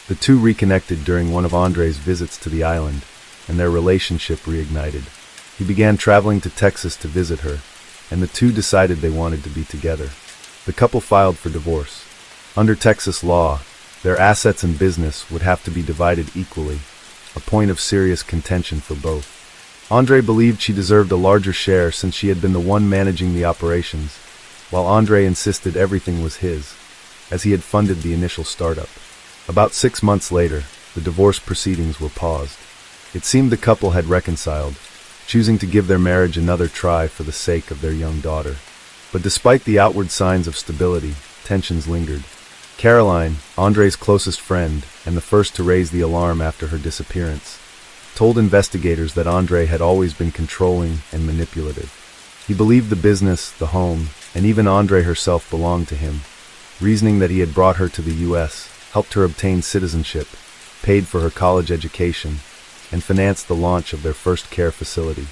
The two reconnected during one of Andre's visits to the island, and their relationship reignited. He began traveling to Texas to visit her, and the two decided they wanted to be together. The couple filed for divorce. Under Texas law, their assets and business would have to be divided equally, a point of serious contention for both. Andre believed she deserved a larger share since she had been the one managing the operations, while Andre insisted everything was his, as he had funded the initial startup. About 6 months later, the divorce proceedings were paused. It seemed the couple had reconciled, choosing to give their marriage another try for the sake of their young daughter. But despite the outward signs of stability, tensions lingered. Caroline, Andre's closest friend, and the first to raise the alarm after her disappearance, told investigators that Andre had always been controlling and manipulative. He believed the business, the home, and even Andre herself belonged to him, reasoning that he had brought her to the U.S., helped her obtain citizenship, paid for her college education, and financed the launch of their first care facility.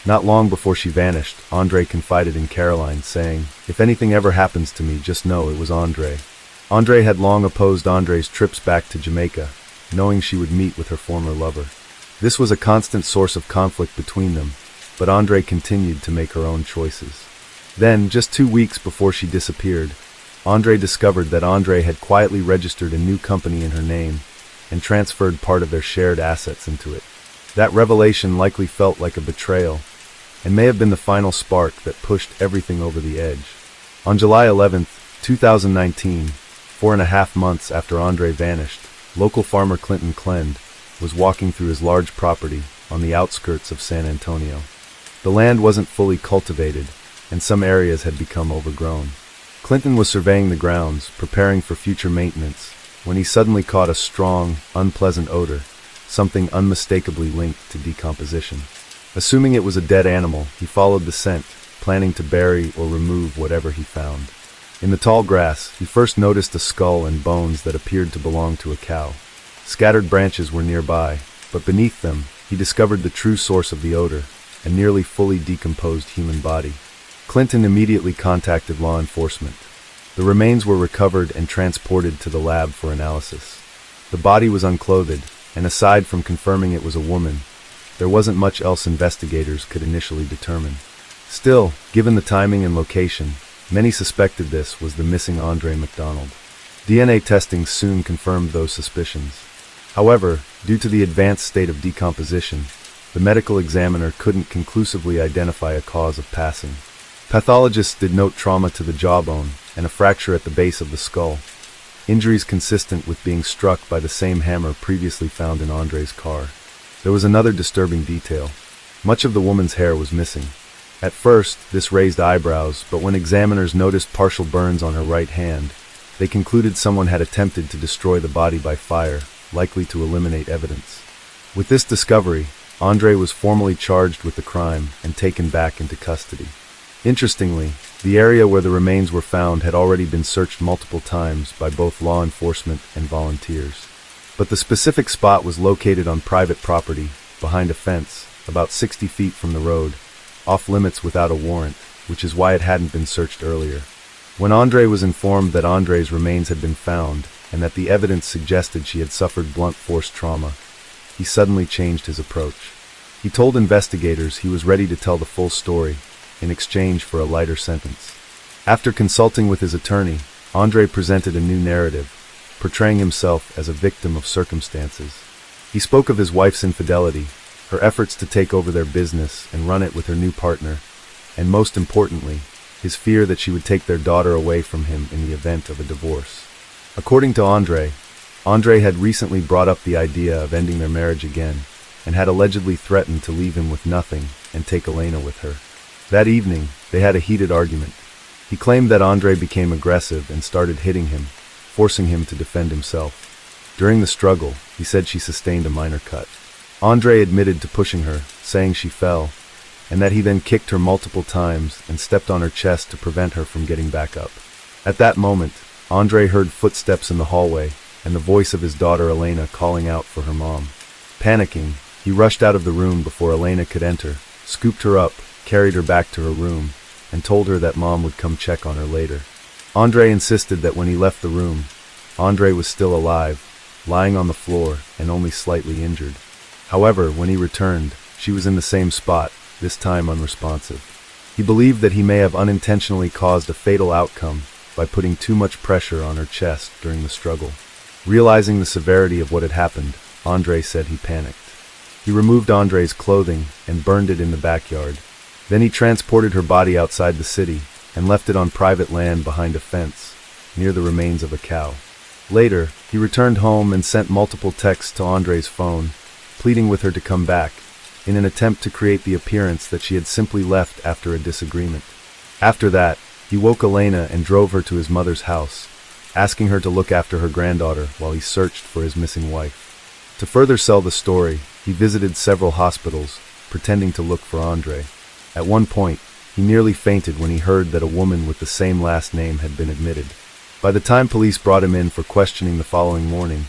Not long before she vanished, Andre confided in Caroline, saying, "If anything ever happens to me, just know it was Andre." Andre had long opposed Andre's trips back to Jamaica, knowing she would meet with her former lover. This was a constant source of conflict between them, but Andre continued to make her own choices. Then, just 2 weeks before she disappeared, Andre discovered that Andre had quietly registered a new company in her name and transferred part of their shared assets into it. That revelation likely felt like a betrayal, and may have been the final spark that pushed everything over the edge. On July 11, 2019, 4.5 months after Andre vanished, local farmer Clinton Clend was walking through his large property on the outskirts of San Antonio. The land wasn't fully cultivated, and some areas had become overgrown. Clinton was surveying the grounds, preparing for future maintenance, when he suddenly caught a strong, unpleasant odor, something unmistakably linked to decomposition. Assuming it was a dead animal, he followed the scent, planning to bury or remove whatever he found. In the tall grass, he first noticed a skull and bones that appeared to belong to a cow. Scattered branches were nearby, but beneath them, he discovered the true source of the odor, a nearly fully decomposed human body. Clinton immediately contacted law enforcement. The remains were recovered and transported to the lab for analysis. The body was unclothed, and aside from confirming it was a woman, there wasn't much else investigators could initially determine. Still, given the timing and location, many suspected this was the missing Andre MacDonald. DNA testing soon confirmed those suspicions. However, due to the advanced state of decomposition, the medical examiner couldn't conclusively identify a cause of passing. Pathologists did note trauma to the jawbone and a fracture at the base of the skull, injuries consistent with being struck by the same hammer previously found in Andre's car. There was another disturbing detail. Much of the woman's hair was missing. At first, this raised eyebrows, but when examiners noticed partial burns on her right hand, they concluded someone had attempted to destroy the body by fire, likely to eliminate evidence. With this discovery, Andre was formally charged with the crime and taken back into custody. Interestingly, the area where the remains were found had already been searched multiple times by both law enforcement and volunteers. But the specific spot was located on private property, behind a fence, about 60 feet from the road, off limits without a warrant, which is why it hadn't been searched earlier. When Andre was informed that Andre's remains had been found, and that the evidence suggested she had suffered blunt force trauma, he suddenly changed his approach. He told investigators he was ready to tell the full story, in exchange for a lighter sentence. After consulting with his attorney, Andre presented a new narrative, portraying himself as a victim of circumstances. He spoke of his wife's infidelity, her efforts to take over their business and run it with her new partner, and most importantly, his fear that she would take their daughter away from him in the event of a divorce. According to Andre had recently brought up the idea of ending their marriage again, and had allegedly threatened to leave him with nothing and take Elena with her. That evening, they had a heated argument. He claimed that Andre became aggressive and started hitting him, forcing him to defend himself. During the struggle, he said she sustained a minor cut. Andre admitted to pushing her, saying she fell, and that he then kicked her multiple times and stepped on her chest to prevent her from getting back up. At that moment, Andre heard footsteps in the hallway and the voice of his daughter Elena calling out for her mom. Panicking, he rushed out of the room before Elena could enter, scooped her up, carried her back to her room, and told her that mom would come check on her later. Andre insisted that when he left the room, Andre was still alive, lying on the floor and only slightly injured. However, when he returned, she was in the same spot, this time unresponsive. He believed that he may have unintentionally caused a fatal outcome by putting too much pressure on her chest during the struggle. Realizing the severity of what had happened, Andre said he panicked. He removed Andre's clothing and burned it in the backyard. Then he transported her body outside the city and left it on private land behind a fence, near the remains of a cow. Later, he returned home and sent multiple texts to Andre's phone, pleading with her to come back, in an attempt to create the appearance that she had simply left after a disagreement. After that, he woke Elena and drove her to his mother's house, asking her to look after her granddaughter while he searched for his missing wife. To further sell the story, he visited several hospitals, pretending to look for Andre. At one point, he nearly fainted when he heard that a woman with the same last name had been admitted. By the time police brought him in for questioning the following morning,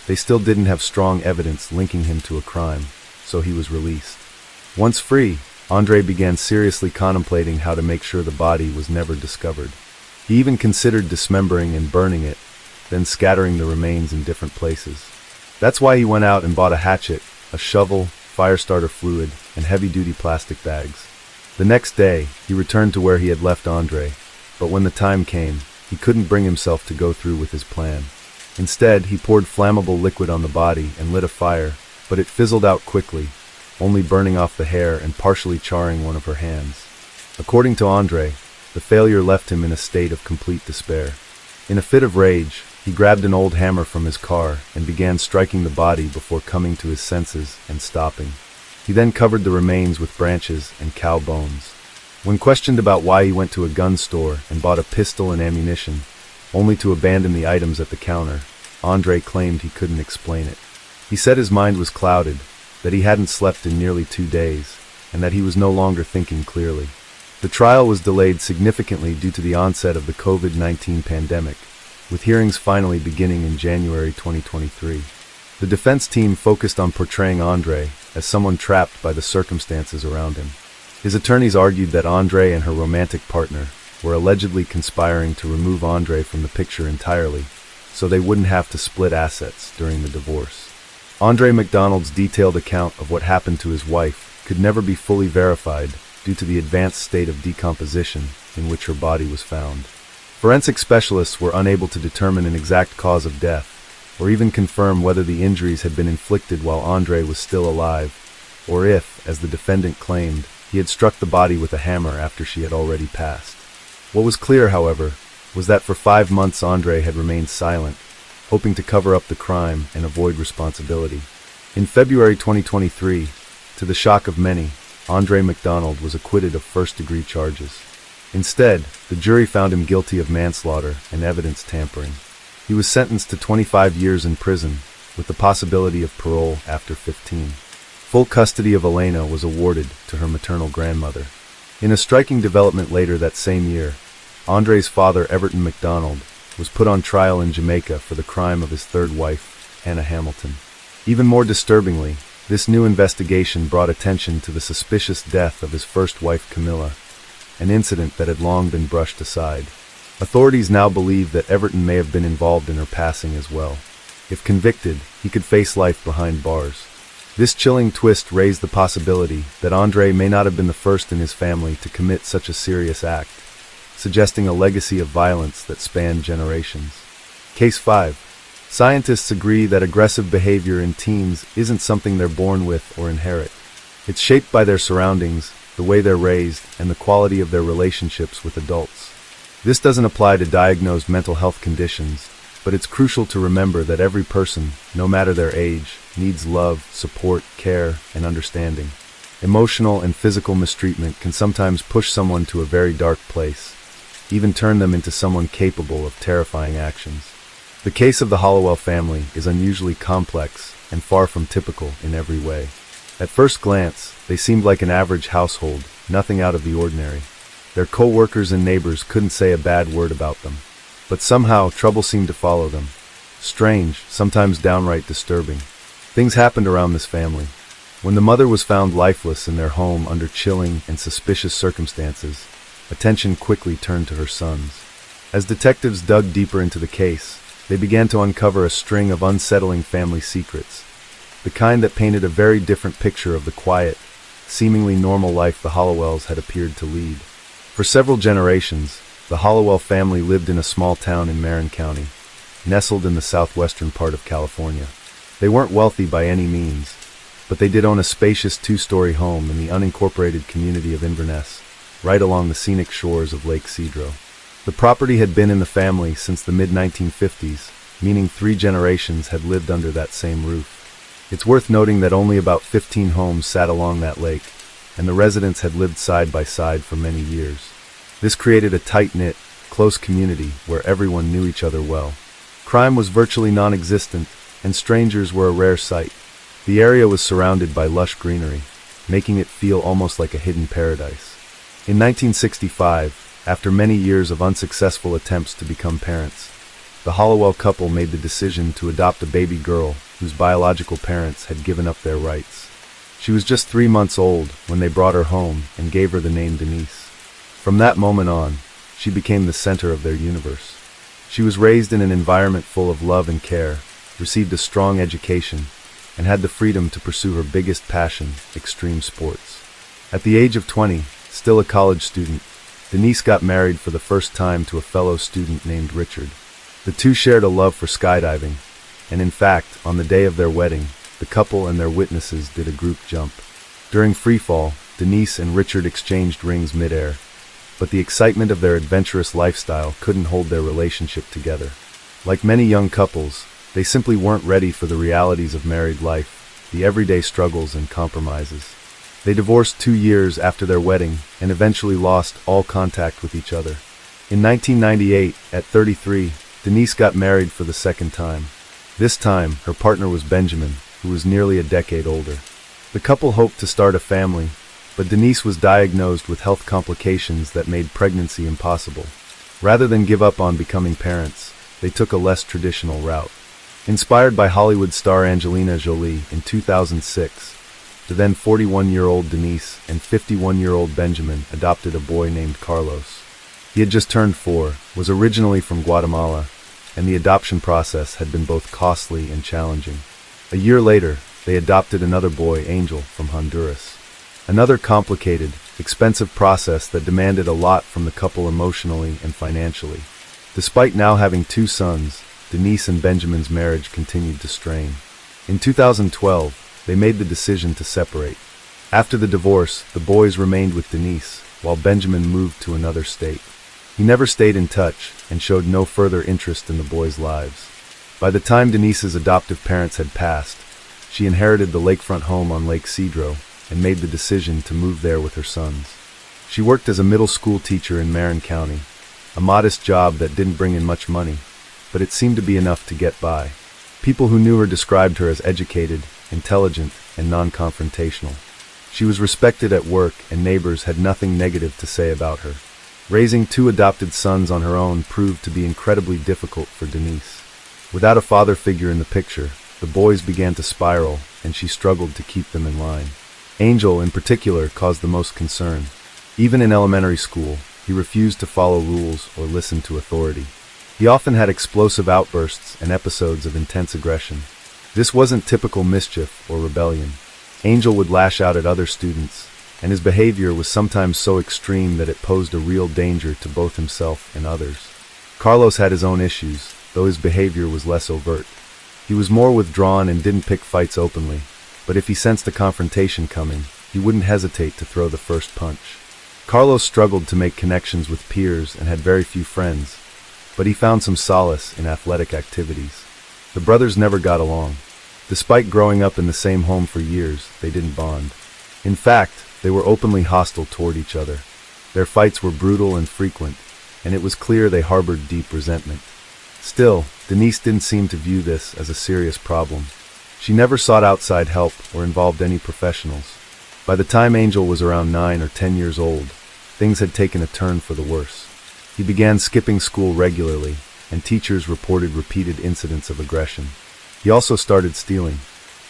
they still didn't have strong evidence linking him to a crime, so he was released. Once free, Andre began seriously contemplating how to make sure the body was never discovered. He even considered dismembering and burning it, then scattering the remains in different places. That's why he went out and bought a hatchet, a shovel, fire starter fluid, and heavy-duty plastic bags. The next day, he returned to where he had left Andre, but when the time came, he couldn't bring himself to go through with his plan. Instead, he poured flammable liquid on the body and lit a fire, but it fizzled out quickly, only burning off the hair and partially charring one of her hands. According to Andre, the failure left him in a state of complete despair. In a fit of rage, he grabbed an old hammer from his car and began striking the body before coming to his senses and stopping. He then covered the remains with branches and cow bones. When questioned about why he went to a gun store and bought a pistol and ammunition, only to abandon the items at the counter, Andre claimed he couldn't explain it. He said his mind was clouded, that he hadn't slept in nearly 2 days, and that he was no longer thinking clearly. The trial was delayed significantly due to the onset of the COVID-19 pandemic, with hearings finally beginning in January 2023. The defense team focused on portraying Andre as someone trapped by the circumstances around him. His attorneys argued that Andre and her romantic partner were allegedly conspiring to remove Andre from the picture entirely, so they wouldn't have to split assets during the divorce. Andre McDonald's detailed account of what happened to his wife could never be fully verified due to the advanced state of decomposition in which her body was found. Forensic specialists were unable to determine an exact cause of death, or even confirm whether the injuries had been inflicted while Andre was still alive, or if, as the defendant claimed, he had struck the body with a hammer after she had already passed. What was clear, however, was that for 5 months Andre had remained silent, hoping to cover up the crime and avoid responsibility. In February 2023, to the shock of many, Andre McDonald was acquitted of first-degree charges. Instead, the jury found him guilty of manslaughter and evidence tampering. He was sentenced to 25 years in prison, with the possibility of parole after 15. Full custody of Elena was awarded to her maternal grandmother. In a striking development later that same year, Andre's father, Everton McDonald, was put on trial in Jamaica for the crime of his third wife, Hannah Hamilton. Even more disturbingly, this new investigation brought attention to the suspicious death of his first wife, Camilla, an incident that had long been brushed aside. Authorities now believe that Everton may have been involved in her passing as well. If convicted, he could face life behind bars. This chilling twist raised the possibility that Andre may not have been the first in his family to commit such a serious act, suggesting a legacy of violence that spanned generations. Case 5. Scientists agree that aggressive behavior in teens isn't something they're born with or inherit. It's shaped by their surroundings, the way they're raised, and the quality of their relationships with adults. This doesn't apply to diagnosed mental health conditions, but it's crucial to remember that every person, no matter their age, needs love, support, care, and understanding. Emotional and physical mistreatment can sometimes push someone to a very dark place, even turn them into someone capable of terrifying actions. The case of the Hollowell family is unusually complex and far from typical in every way. At first glance, they seemed like an average household, nothing out of the ordinary. Their co-workers and neighbors couldn't say a bad word about them. But somehow, trouble seemed to follow them. Strange, sometimes downright disturbing. Things happened around this family. When the mother was found lifeless in their home under chilling and suspicious circumstances, attention quickly turned to her sons. As detectives dug deeper into the case, they began to uncover a string of unsettling family secrets, the kind that painted a very different picture of the quiet, seemingly normal life the Hollowells had appeared to lead. For several generations, the Hollowell family lived in a small town in Marin County, nestled in the southwestern part of California. They weren't wealthy by any means, but they did own a spacious 2-story home in the unincorporated community of Inverness, right along the scenic shores of Lake Cedro. The property had been in the family since the mid-1950s, meaning 3 generations had lived under that same roof. It's worth noting that only about 15 homes sat along that lake, and the residents had lived side by side for many years. This created a tight-knit, close community where everyone knew each other well. Crime was virtually non-existent, and strangers were a rare sight. The area was surrounded by lush greenery, making it feel almost like a hidden paradise. In 1965, after many years of unsuccessful attempts to become parents, the Hollowell couple made the decision to adopt a baby girl whose biological parents had given up their rights. She was just 3 months old when they brought her home and gave her the name Denise. From that moment on, she became the center of their universe. She was raised in an environment full of love and care, received a strong education, and had the freedom to pursue her biggest passion, extreme sports. At the age of 20, still a college student, Denise got married for the first time to a fellow student named Richard. The two shared a love for skydiving, and in fact, on the day of their wedding, the couple and their witnesses did a group jump. During freefall, Denise and Richard exchanged rings midair, but the excitement of their adventurous lifestyle couldn't hold their relationship together. Like many young couples, they simply weren't ready for the realities of married life, the everyday struggles and compromises. They divorced 2 years after their wedding and eventually lost all contact with each other. In 1998, at 33, Denise got married for the second time. This time, her partner was Benjamin, who was nearly a decade older. The couple hoped to start a family, but Denise was diagnosed with health complications that made pregnancy impossible. Rather than give up on becoming parents, they took a less traditional route. Inspired by Hollywood star Angelina Jolie in 2006, the then 41-year-old Denise and 51-year-old Benjamin adopted a boy named Carlos. He had just turned 4, was originally from Guatemala, and the adoption process had been both costly and challenging. A year later, they adopted another boy, Angel, from Honduras. Another complicated, expensive process that demanded a lot from the couple emotionally and financially. Despite now having 2 sons, Denise and Benjamin's marriage continued to strain. In 2012, they made the decision to separate. After the divorce, the boys remained with Denise, while Benjamin moved to another state. He never stayed in touch and showed no further interest in the boys' lives. By the time Denise's adoptive parents had passed, she inherited the lakefront home on Lake Cedro and made the decision to move there with her sons. She worked as a middle school teacher in Marin County, a modest job that didn't bring in much money, but it seemed to be enough to get by. People who knew her described her as educated, intelligent, and non-confrontational. She was respected at work, and neighbors had nothing negative to say about her. Raising 2 adopted sons on her own proved to be incredibly difficult for Denise. Without a father figure in the picture, the boys began to spiral, and she struggled to keep them in line. Angel, in particular, caused the most concern. Even in elementary school, he refused to follow rules or listen to authority. He often had explosive outbursts and episodes of intense aggression. This wasn't typical mischief or rebellion. Angel would lash out at other students, and his behavior was sometimes so extreme that it posed a real danger to both himself and others. Carlos had his own issues, though his behavior was less overt. He was more withdrawn and didn't pick fights openly, but if he sensed a confrontation coming, he wouldn't hesitate to throw the first punch. Carlos struggled to make connections with peers and had very few friends, but he found some solace in athletic activities. The brothers never got along. Despite growing up in the same home for years, they didn't bond. In fact, they were openly hostile toward each other. Their fights were brutal and frequent, and it was clear they harbored deep resentment. Still, Denise didn't seem to view this as a serious problem. She never sought outside help or involved any professionals. By the time Angel was around 9 or 10 years old, things had taken a turn for the worse. He began skipping school regularly, and teachers reported repeated incidents of aggression. He also started stealing.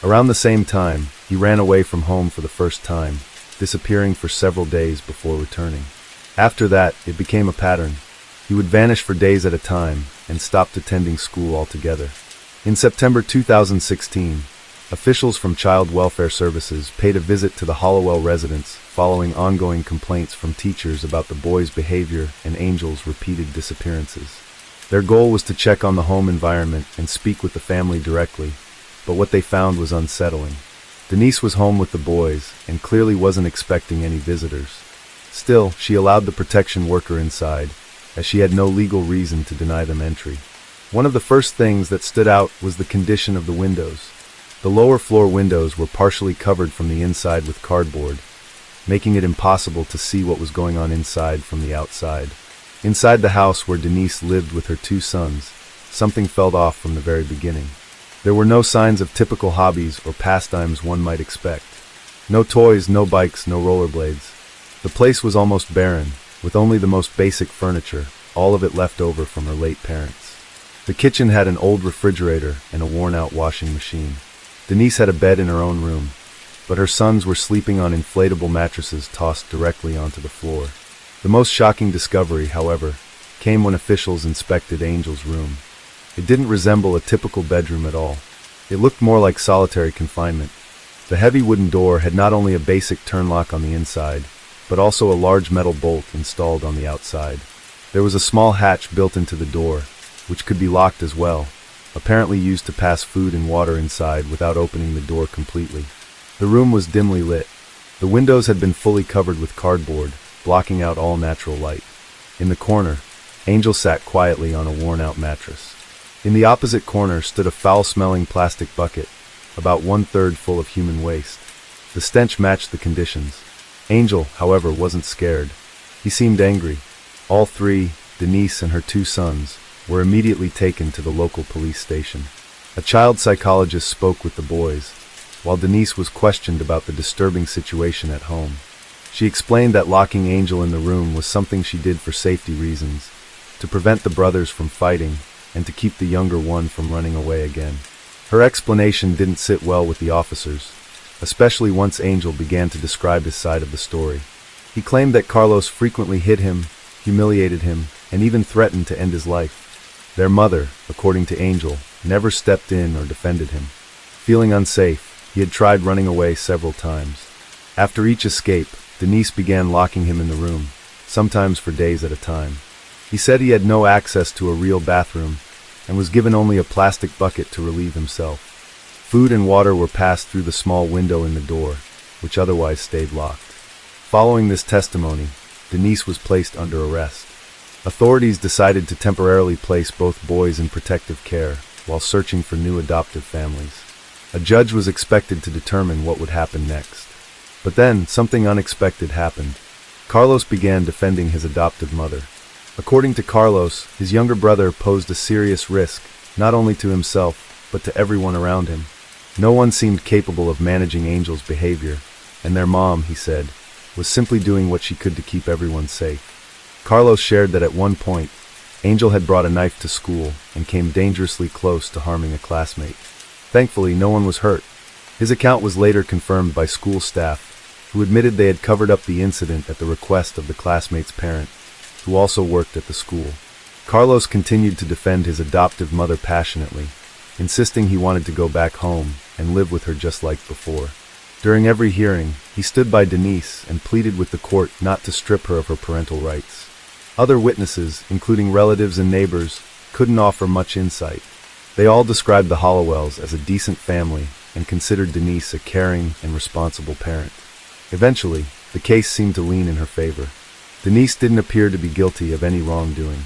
Around the same time, he ran away from home for the first time, disappearing for several days before returning. After that, it became a pattern. He would vanish for days at a time and stopped attending school altogether. In September 2016, officials from Child Welfare Services paid a visit to the Hollowell residence following ongoing complaints from teachers about the boy's behavior and Angel's repeated disappearances. Their goal was to check on the home environment and speak with the family directly, but what they found was unsettling. Denise was home with the boys and clearly wasn't expecting any visitors. Still, she allowed the protection worker inside, as she had no legal reason to deny them entry. One of the first things that stood out was the condition of the windows. The lower floor windows were partially covered from the inside with cardboard, making it impossible to see what was going on inside from the outside. Inside the house where Denise lived with her 2 sons, something felt off from the very beginning. There were no signs of typical hobbies or pastimes one might expect. No toys, no bikes, no rollerblades. The place was almost barren, with only the most basic furniture, all of it left over from her late parents. The kitchen had an old refrigerator and a worn-out washing machine. Denise had a bed in her own room, but her sons were sleeping on inflatable mattresses tossed directly onto the floor. The most shocking discovery, however, came when officials inspected Angel's room. It didn't resemble a typical bedroom at all. It looked more like solitary confinement. The heavy wooden door had not only a basic turn lock on the inside, but also a large metal bolt installed on the outside. There was a small hatch built into the door, which could be locked as well, apparently used to pass food and water inside without opening the door completely. The room was dimly lit. The windows had been fully covered with cardboard, blocking out all natural light. In the corner, Angel sat quietly on a worn-out mattress. In the opposite corner stood a foul-smelling plastic bucket, about 1/3 full of human waste. The stench matched the conditions. Angel, however, wasn't scared. He seemed angry. All 3, Denise and her 2 sons, were immediately taken to the local police station. A child psychologist spoke with the boys, while Denise was questioned about the disturbing situation at home. She explained that locking Angel in the room was something she did for safety reasons, to prevent the brothers from fighting and to keep the younger one from running away again. Her explanation didn't sit well with the officers, especially once Angel began to describe his side of the story. He claimed that Carlos frequently hit him, humiliated him, and even threatened to end his life. Their mother, according to Angel, never stepped in or defended him. Feeling unsafe, he had tried running away several times. After each escape, Denise began locking him in the room, sometimes for days at a time. He said he had no access to a real bathroom and was given only a plastic bucket to relieve himself. Food and water were passed through the small window in the door, which otherwise stayed locked. Following this testimony, Denise was placed under arrest. Authorities decided to temporarily place both boys in protective care while searching for new adoptive families. A judge was expected to determine what would happen next. But then, something unexpected happened. Carlos began defending his adoptive mother. According to Carlos, his younger brother posed a serious risk, not only to himself, but to everyone around him. No one seemed capable of managing Angel's behavior, and their mom, he said, was simply doing what she could to keep everyone safe. Carlos shared that at one point, Angel had brought a knife to school and came dangerously close to harming a classmate. Thankfully, no one was hurt. His account was later confirmed by school staff, who admitted they had covered up the incident at the request of the classmate's parent, who also worked at the school. Carlos continued to defend his adoptive mother passionately, insisting he wanted to go back home and live with her just like before. During every hearing, he stood by Denise and pleaded with the court not to strip her of her parental rights. Other witnesses, including relatives and neighbors, couldn't offer much insight. They all described the Hollowells as a decent family and considered Denise a caring and responsible parent. Eventually, the case seemed to lean in her favor. Denise didn't appear to be guilty of any wrongdoing.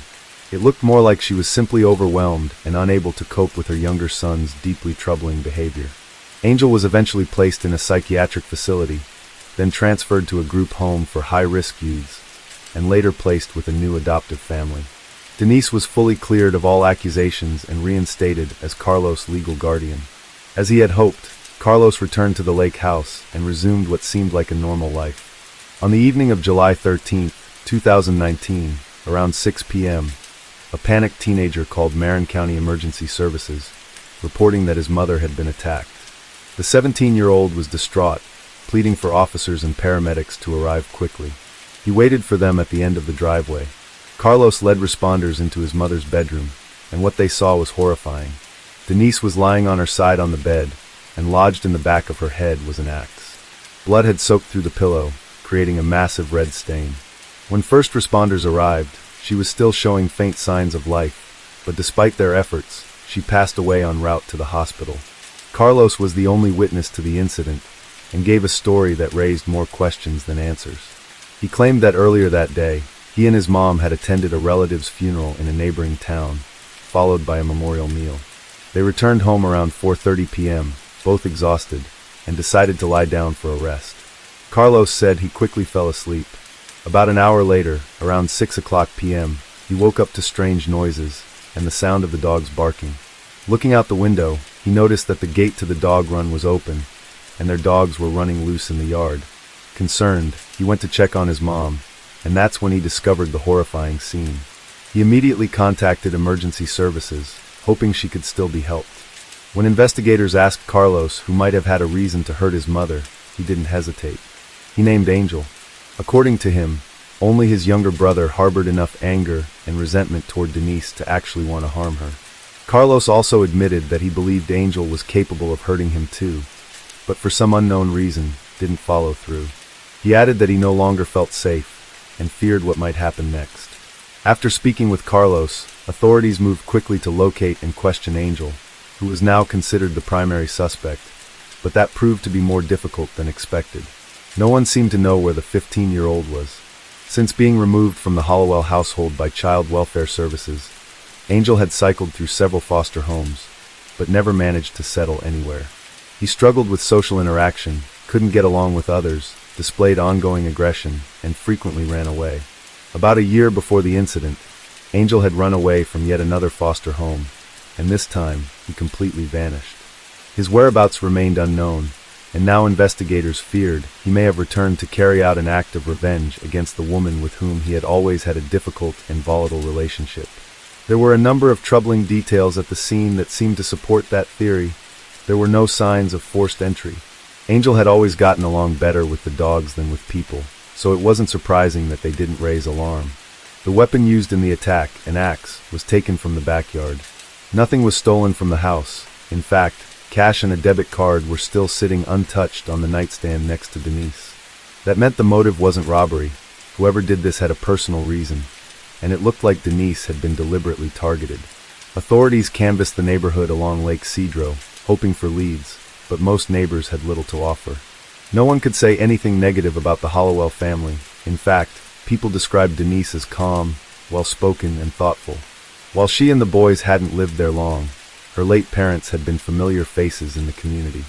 It looked more like she was simply overwhelmed and unable to cope with her younger son's deeply troubling behavior. Angel was eventually placed in a psychiatric facility, then transferred to a group home for high-risk youths, and later placed with a new adoptive family. Denise was fully cleared of all accusations and reinstated as Carlos' legal guardian. As he had hoped, Carlos returned to the lake house and resumed what seemed like a normal life. On the evening of July 13, 2019, around 6 p.m., a panicked teenager called Marin County Emergency Services, reporting that his mother had been attacked. The 17-year-old was distraught, pleading for officers and paramedics to arrive quickly. He waited for them at the end of the driveway. Carlos led responders into his mother's bedroom, and what they saw was horrifying. Denise was lying on her side on the bed, and lodged in the back of her head was an axe. Blood had soaked through the pillow, creating a massive red stain. When first responders arrived, she was still showing faint signs of life, but despite their efforts, she passed away en route to the hospital. Carlos was the only witness to the incident, and gave a story that raised more questions than answers. He claimed that earlier that day, he and his mom had attended a relative's funeral in a neighboring town, followed by a memorial meal. They returned home around 4:30 p.m., both exhausted, and decided to lie down for a rest. Carlos said he quickly fell asleep. About an hour later, around 6 o'clock p.m., he woke up to strange noises and the sound of the dogs barking. Looking out the window, he noticed that the gate to the dog run was open, and their dogs were running loose in the yard. Concerned, he went to check on his mom, and that's when he discovered the horrifying scene. He immediately contacted emergency services, hoping she could still be helped. When investigators asked Carlos who might have had a reason to hurt his mother, he didn't hesitate. He named Angel. According to him, only his younger brother harbored enough anger and resentment toward Denise to actually want to harm her. Carlos also admitted that he believed Angel was capable of hurting him too, but for some unknown reason, didn't follow through. He added that he no longer felt safe and feared what might happen next. After speaking with Carlos, authorities moved quickly to locate and question Angel, who was now considered the primary suspect, but that proved to be more difficult than expected. No one seemed to know where the 15-year-old was. Since being removed from the Hollowell household by Child Welfare Services, Angel had cycled through several foster homes, but never managed to settle anywhere. He struggled with social interaction, couldn't get along with others, displayed ongoing aggression, and frequently ran away. About a year before the incident, Angel had run away from yet another foster home, and this time he completely vanished. His whereabouts remained unknown, and now investigators feared he may have returned to carry out an act of revenge against the woman with whom he had always had a difficult and volatile relationship. There were a number of troubling details at the scene that seemed to support that theory. There were no signs of forced entry. Angel had always gotten along better with the dogs than with people, so it wasn't surprising that they didn't raise alarm. The weapon used in the attack, an axe, was taken from the backyard. Nothing was stolen from the house. In fact, cash and a debit card were still sitting untouched on the nightstand next to Denise. That meant the motive wasn't robbery. Whoever did this had a personal reason, and it looked like Denise had been deliberately targeted. Authorities canvassed the neighborhood along Lake Cedro, hoping for leads, but most neighbors had little to offer. No one could say anything negative about the Hollowell family. In fact, people described Denise as calm, well-spoken, and thoughtful. While she and the boys hadn't lived there long, her late parents had been familiar faces in the community.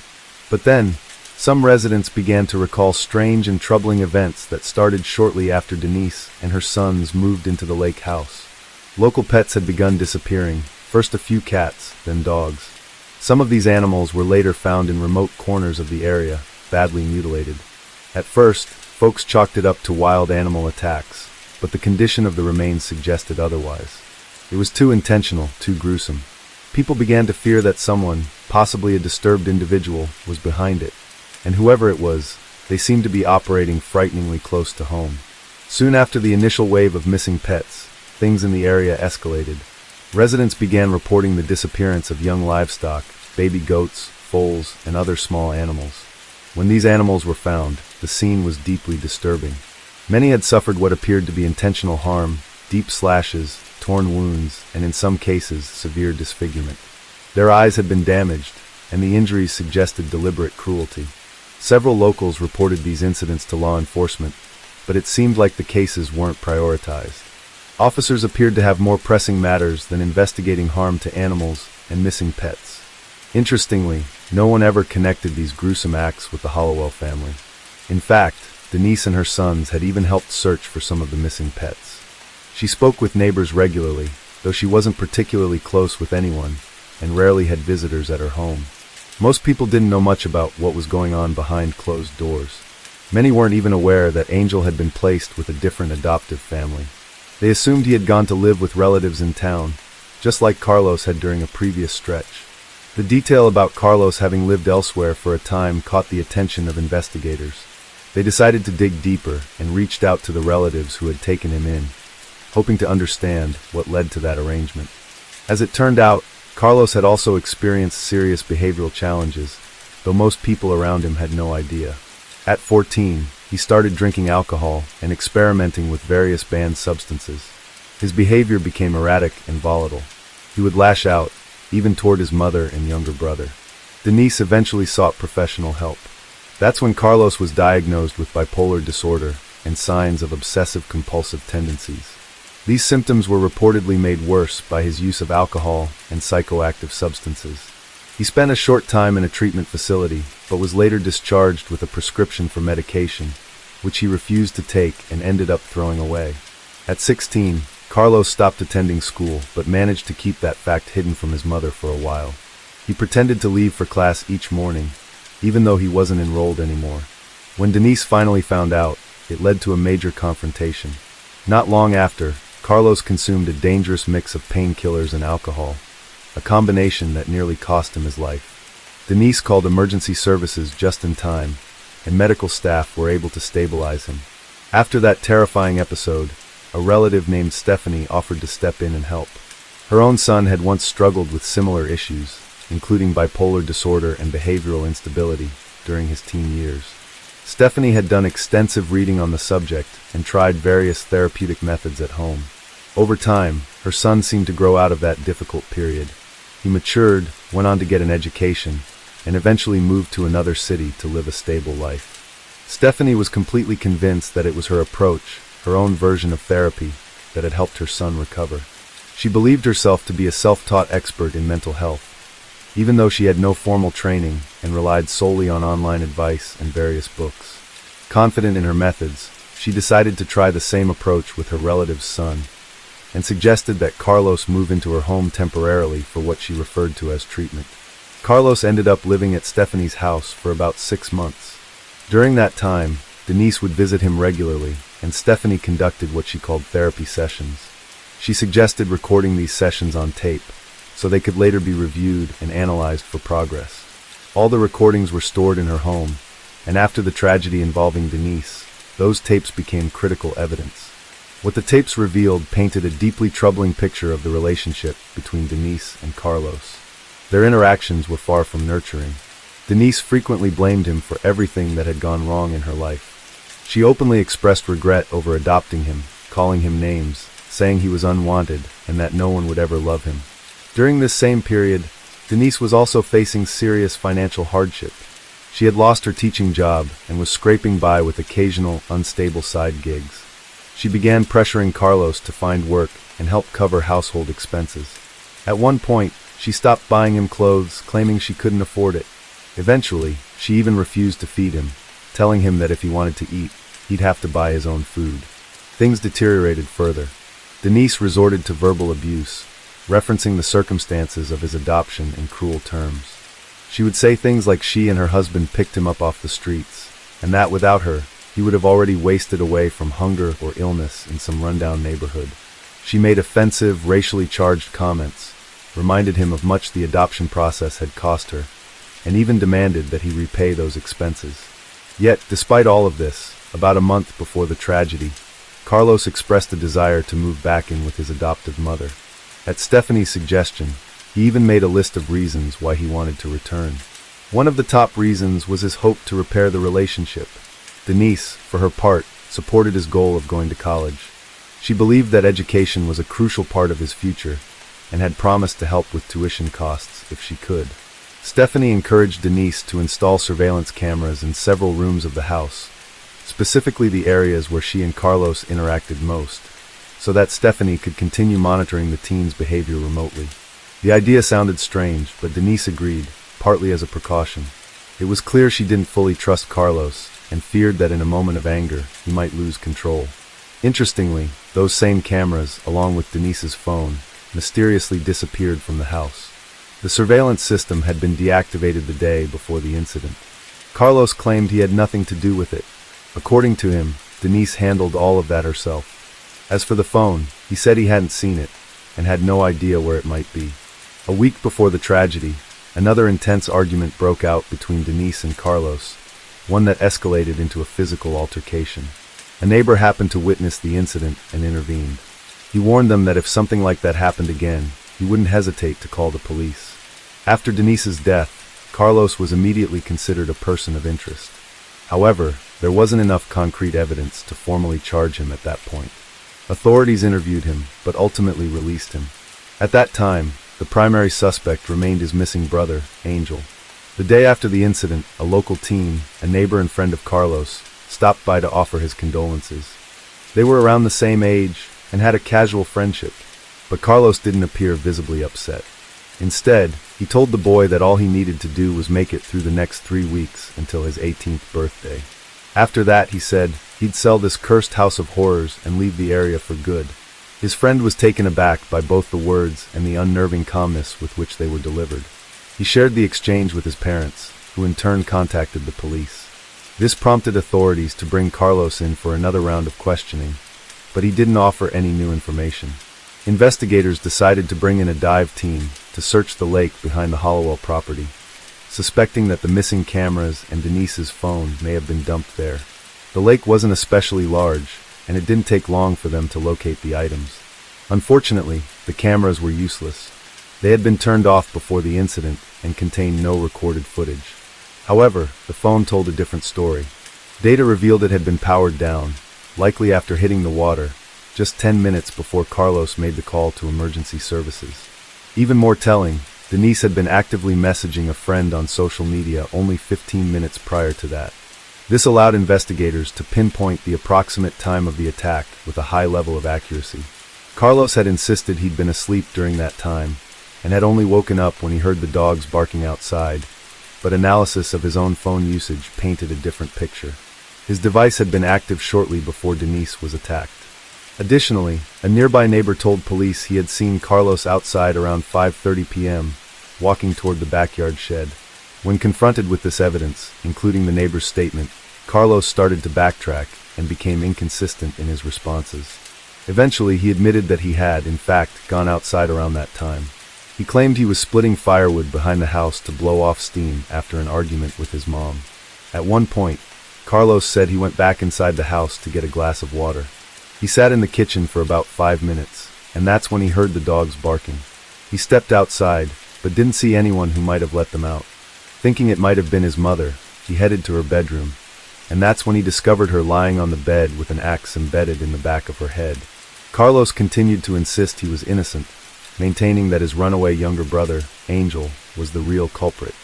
But then, some residents began to recall strange and troubling events that started shortly after Denise and her sons moved into the lake house. Local pets had begun disappearing, first a few cats, then dogs. Some of these animals were later found in remote corners of the area, badly mutilated. At first, folks chalked it up to wild animal attacks, but the condition of the remains suggested otherwise. It was too intentional, too gruesome. People began to fear that someone, possibly a disturbed individual, was behind it, and whoever it was, they seemed to be operating frighteningly close to home. Soon after the initial wave of missing pets, things in the area escalated. Residents began reporting the disappearance of young livestock, baby goats, foals, and other small animals. When these animals were found, the scene was deeply disturbing. Many had suffered what appeared to be intentional harm, deep slashes, torn wounds, and in some cases, severe disfigurement. Their eyes had been damaged, and the injuries suggested deliberate cruelty. Several locals reported these incidents to law enforcement, but it seemed like the cases weren't prioritized. Officers appeared to have more pressing matters than investigating harm to animals and missing pets. Interestingly, no one ever connected these gruesome acts with the Hollowell family. In fact, Denise and her sons had even helped search for some of the missing pets. She spoke with neighbors regularly, though she wasn't particularly close with anyone, and rarely had visitors at her home. Most people didn't know much about what was going on behind closed doors. Many weren't even aware that Angel had been placed with a different adoptive family. They assumed he had gone to live with relatives in town, just like Carlos had during a previous stretch. The detail about Carlos having lived elsewhere for a time caught the attention of investigators. They decided to dig deeper and reached out to the relatives who had taken him in, hoping to understand what led to that arrangement. As it turned out, Carlos had also experienced serious behavioral challenges, though most people around him had no idea. At 14, he started drinking alcohol and experimenting with various banned substances. His behavior became erratic and volatile. He would lash out, even toward his mother and younger brother. Denise eventually sought professional help. That's when Carlos was diagnosed with bipolar disorder and signs of obsessive-compulsive tendencies. These symptoms were reportedly made worse by his use of alcohol and psychoactive substances. He spent a short time in a treatment facility, but was later discharged with a prescription for medication, which he refused to take and ended up throwing away. At 16, Carlos stopped attending school, but managed to keep that fact hidden from his mother for a while. He pretended to leave for class each morning, even though he wasn't enrolled anymore. When Denise finally found out, it led to a major confrontation. Not long after, Carlos consumed a dangerous mix of painkillers and alcohol, a combination that nearly cost him his life. Denise called emergency services just in time, and medical staff were able to stabilize him. After that terrifying episode, a relative named Stephanie offered to step in and help. Her own son had once struggled with similar issues, including bipolar disorder and behavioral instability, during his teen years. Stephanie had done extensive reading on the subject and tried various therapeutic methods at home. Over time, her son seemed to grow out of that difficult period. He matured, went on to get an education, and eventually moved to another city to live a stable life. Stephanie was completely convinced that it was her approach, her own version of therapy, that had helped her son recover. She believed herself to be a self-taught expert in mental health, even though she had no formal training and relied solely on online advice and various books. Confident in her methods, she decided to try the same approach with her relative's son. and suggested that Carlos move into her home temporarily for what she referred to as treatment. Carlos ended up living at Stephanie's house for about 6 months. During that time, Denise would visit him regularly, and Stephanie conducted what she called therapy sessions. She suggested recording these sessions on tape, so they could later be reviewed and analyzed for progress. All the recordings were stored in her home, and after the tragedy involving Denise, those tapes became critical evidence. What the tapes revealed painted a deeply troubling picture of the relationship between Denise and Carlos. Their interactions were far from nurturing. Denise frequently blamed him for everything that had gone wrong in her life. She openly expressed regret over adopting him, calling him names, saying he was unwanted and that no one would ever love him. During this same period, Denise was also facing serious financial hardship. She had lost her teaching job and was scraping by with occasional, unstable side gigs. She began pressuring Carlos to find work and help cover household expenses. At one point, she stopped buying him clothes, claiming she couldn't afford it. Eventually, she even refused to feed him, telling him that if he wanted to eat, he'd have to buy his own food. Things deteriorated further. Denise resorted to verbal abuse, referencing the circumstances of his adoption in cruel terms. She would say things like she and her husband picked him up off the streets, and that without her, he would have already wasted away from hunger or illness in some rundown neighborhood. She made offensive, racially charged comments, reminded him of much the adoption process had cost her, and even demanded that he repay those expenses. Yet, despite all of this, about a month before the tragedy, Carlos expressed a desire to move back in with his adoptive mother. At Stephanie's suggestion, he even made a list of reasons why he wanted to return. One of the top reasons was his hope to repair the relationship. Denise, for her part, supported his goal of going to college. She believed that education was a crucial part of his future, and had promised to help with tuition costs if she could. Stephanie encouraged Denise to install surveillance cameras in several rooms of the house, specifically the areas where she and Carlos interacted most, so that Stephanie could continue monitoring the teen's behavior remotely. The idea sounded strange, but Denise agreed, partly as a precaution. It was clear she didn't fully trust Carlos, and feared that in a moment of anger, he might lose control. Interestingly, those same cameras, along with Denise's phone, mysteriously disappeared from the house. The surveillance system had been deactivated the day before the incident. Carlos claimed he had nothing to do with it. According to him, Denise handled all of that herself. As for the phone, he said he hadn't seen it, and had no idea where it might be. A week before the tragedy, another intense argument broke out between Denise and Carlos, one that escalated into a physical altercation. A neighbor happened to witness the incident and intervened. He warned them that if something like that happened again, he wouldn't hesitate to call the police. After Denise's death, Carlos was immediately considered a person of interest. However, there wasn't enough concrete evidence to formally charge him at that point. Authorities interviewed him, but ultimately released him. At that time, the primary suspect remained his missing brother, Angel. The day after the incident, a local teen, a neighbor and friend of Carlos, stopped by to offer his condolences. They were around the same age and had a casual friendship, but Carlos didn't appear visibly upset. Instead, he told the boy that all he needed to do was make it through the next 3 weeks until his 18th birthday. After that, he said, he'd sell this cursed house of horrors and leave the area for good. His friend was taken aback by both the words and the unnerving calmness with which they were delivered. He shared the exchange with his parents, who in turn contacted the police. This prompted authorities to bring Carlos in for another round of questioning, but he didn't offer any new information. Investigators decided to bring in a dive team to search the lake behind the Hollowell property, suspecting that the missing cameras and Denise's phone may have been dumped there. The lake wasn't especially large, and it didn't take long for them to locate the items. Unfortunately, the cameras were useless. They had been turned off before the incident and contained no recorded footage. However, the phone told a different story. Data revealed it had been powered down, likely after hitting the water, just 10 minutes before Carlos made the call to emergency services. Even more telling, Denise had been actively messaging a friend on social media only 15 minutes prior to that. This allowed investigators to pinpoint the approximate time of the attack with a high level of accuracy. Carlos had insisted he'd been asleep during that time, and had only woken up when he heard the dogs barking outside, but analysis of his own phone usage painted a different picture. His device had been active shortly before Denise was attacked. Additionally, a nearby neighbor told police he had seen Carlos outside around 5:30 p.m., walking toward the backyard shed. When confronted with this evidence, including the neighbor's statement, Carlos started to backtrack and became inconsistent in his responses. Eventually, he admitted that he had, in fact, gone outside around that time. He claimed he was splitting firewood behind the house to blow off steam after an argument with his mom. At one point, Carlos said he went back inside the house to get a glass of water. He sat in the kitchen for about 5 minutes, and that's when he heard the dogs barking. He stepped outside, but didn't see anyone who might have let them out. Thinking it might have been his mother, he headed to her bedroom, and that's when he discovered her lying on the bed with an axe embedded in the back of her head. Carlos continued to insist he was innocent, maintaining that his runaway younger brother, Angel, was the real culprit.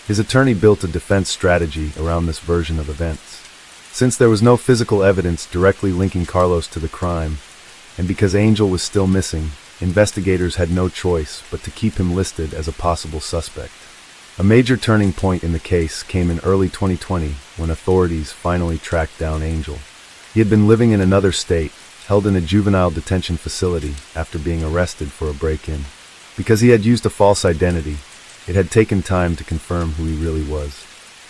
His attorney built a defense strategy around this version of events. Since there was no physical evidence directly linking Carlos to the crime, and because Angel was still missing, investigators had no choice but to keep him listed as a possible suspect. A major turning point in the case came in early 2020 when authorities finally tracked down Angel. He had been living in another state, held in a juvenile detention facility after being arrested for a break-in. Because he had used a false identity, it had taken time to confirm who he really was.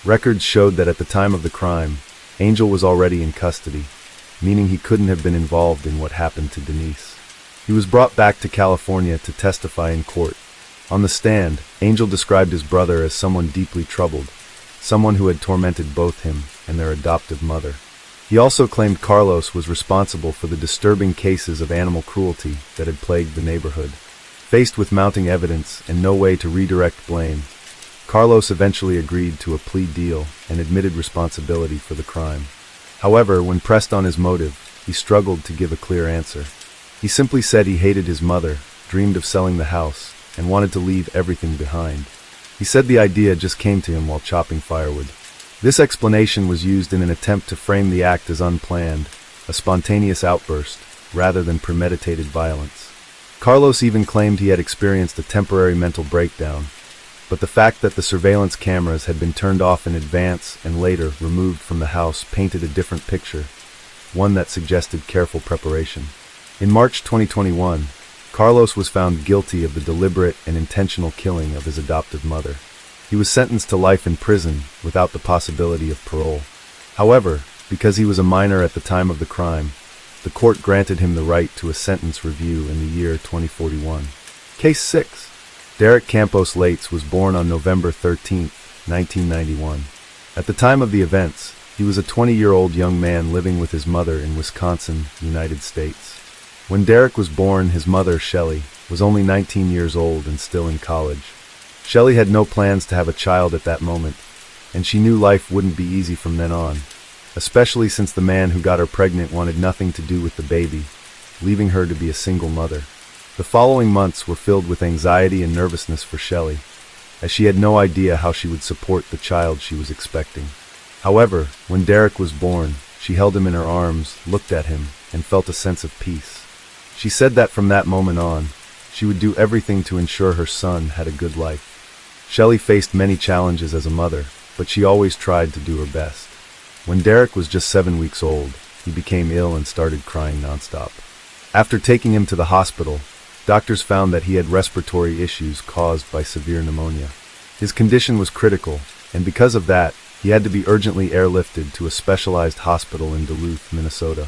Records showed that at the time of the crime, Angel was already in custody, meaning he couldn't have been involved in what happened to Denise. He was brought back to California to testify in court. On the stand, Angel described his brother as someone deeply troubled, someone who had tormented both him and their adoptive mother. He also claimed Carlos was responsible for the disturbing cases of animal cruelty that had plagued the neighborhood. Faced with mounting evidence and no way to redirect blame, Carlos eventually agreed to a plea deal and admitted responsibility for the crime. However, when pressed on his motive, he struggled to give a clear answer. He simply said he hated his mother, dreamed of selling the house, and wanted to leave everything behind. He said the idea just came to him while chopping firewood. This explanation was used in an attempt to frame the act as unplanned, a spontaneous outburst, rather than premeditated violence. Carlos even claimed he had experienced a temporary mental breakdown, but the fact that the surveillance cameras had been turned off in advance and later removed from the house painted a different picture, one that suggested careful preparation. In March 2021, Carlos was found guilty of the deliberate and intentional killing of his adoptive mother. He was sentenced to life in prison without the possibility of parole. However, because he was a minor at the time of the crime, the court granted him the right to a sentence review in the year 2041. Case 6. Derek Campos Lates was born on November 13, 1991. At the time of the events, he was a 20-year-old young man living with his mother in Wisconsin, United States. When Derek was born, his mother, Shelley, was only 19 years old and still in college. Shelley had no plans to have a child at that moment, and she knew life wouldn't be easy from then on, especially since the man who got her pregnant wanted nothing to do with the baby, leaving her to be a single mother. The following months were filled with anxiety and nervousness for Shelley, as she had no idea how she would support the child she was expecting. However, when Derek was born, she held him in her arms, looked at him, and felt a sense of peace. She said that from that moment on, she would do everything to ensure her son had a good life. Shelley faced many challenges as a mother, but she always tried to do her best. When Derek was just 7 weeks old, he became ill and started crying nonstop. After taking him to the hospital, doctors found that he had respiratory issues caused by severe pneumonia. His condition was critical, and because of that, he had to be urgently airlifted to a specialized hospital in Duluth, Minnesota.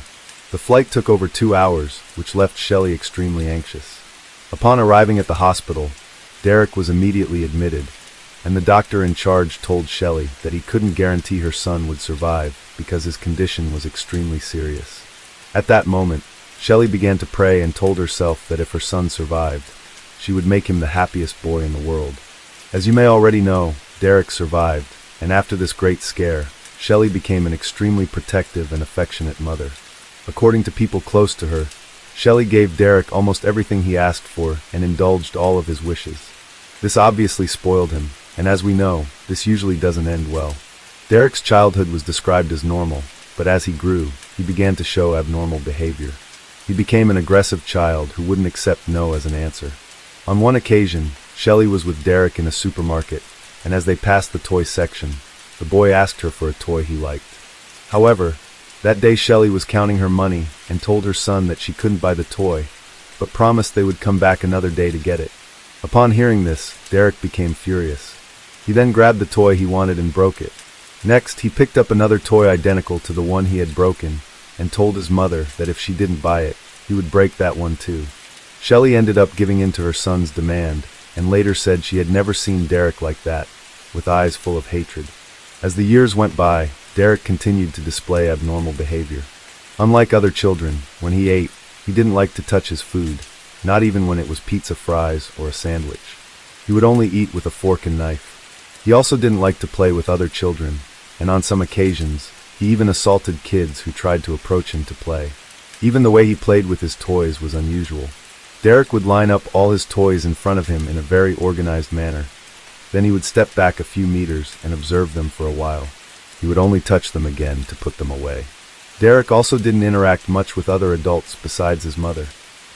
The flight took over 2 hours, which left Shelley extremely anxious. Upon arriving at the hospital, Derek was immediately admitted, and the doctor in charge told Shelley that he couldn't guarantee her son would survive because his condition was extremely serious. At that moment, Shelley began to pray and told herself that if her son survived, she would make him the happiest boy in the world. As you may already know, Derek survived, and after this great scare, Shelley became an extremely protective and affectionate mother. According to people close to her, Shelley gave Derek almost everything he asked for and indulged all of his wishes. This obviously spoiled him, and as we know, this usually doesn't end well. Derek's childhood was described as normal, but as he grew, he began to show abnormal behavior. He became an aggressive child who wouldn't accept no as an answer. On one occasion, Shelley was with Derek in a supermarket, and as they passed the toy section, the boy asked her for a toy he liked. However, That day Shelley was counting her money and told her son that she couldn't buy the toy, but promised they would come back another day to get it. Upon hearing this, Derek became furious. He then grabbed the toy he wanted and broke it. Next, he picked up another toy identical to the one he had broken and told his mother that if she didn't buy it, he would break that one too. Shelley ended up giving in to her son's demand and later said she had never seen Derek like that, with eyes full of hatred. As the years went by, Derek continued to display abnormal behavior. Unlike other children, when he ate, he didn't like to touch his food, not even when it was pizza fries or a sandwich. He would only eat with a fork and knife. He also didn't like to play with other children, and on some occasions, he even assaulted kids who tried to approach him to play. Even the way he played with his toys was unusual. Derek would line up all his toys in front of him in a very organized manner. Then he would step back a few meters and observe them for a while. He would only touch them again to put them away. Derek also didn't interact much with other adults besides his mother.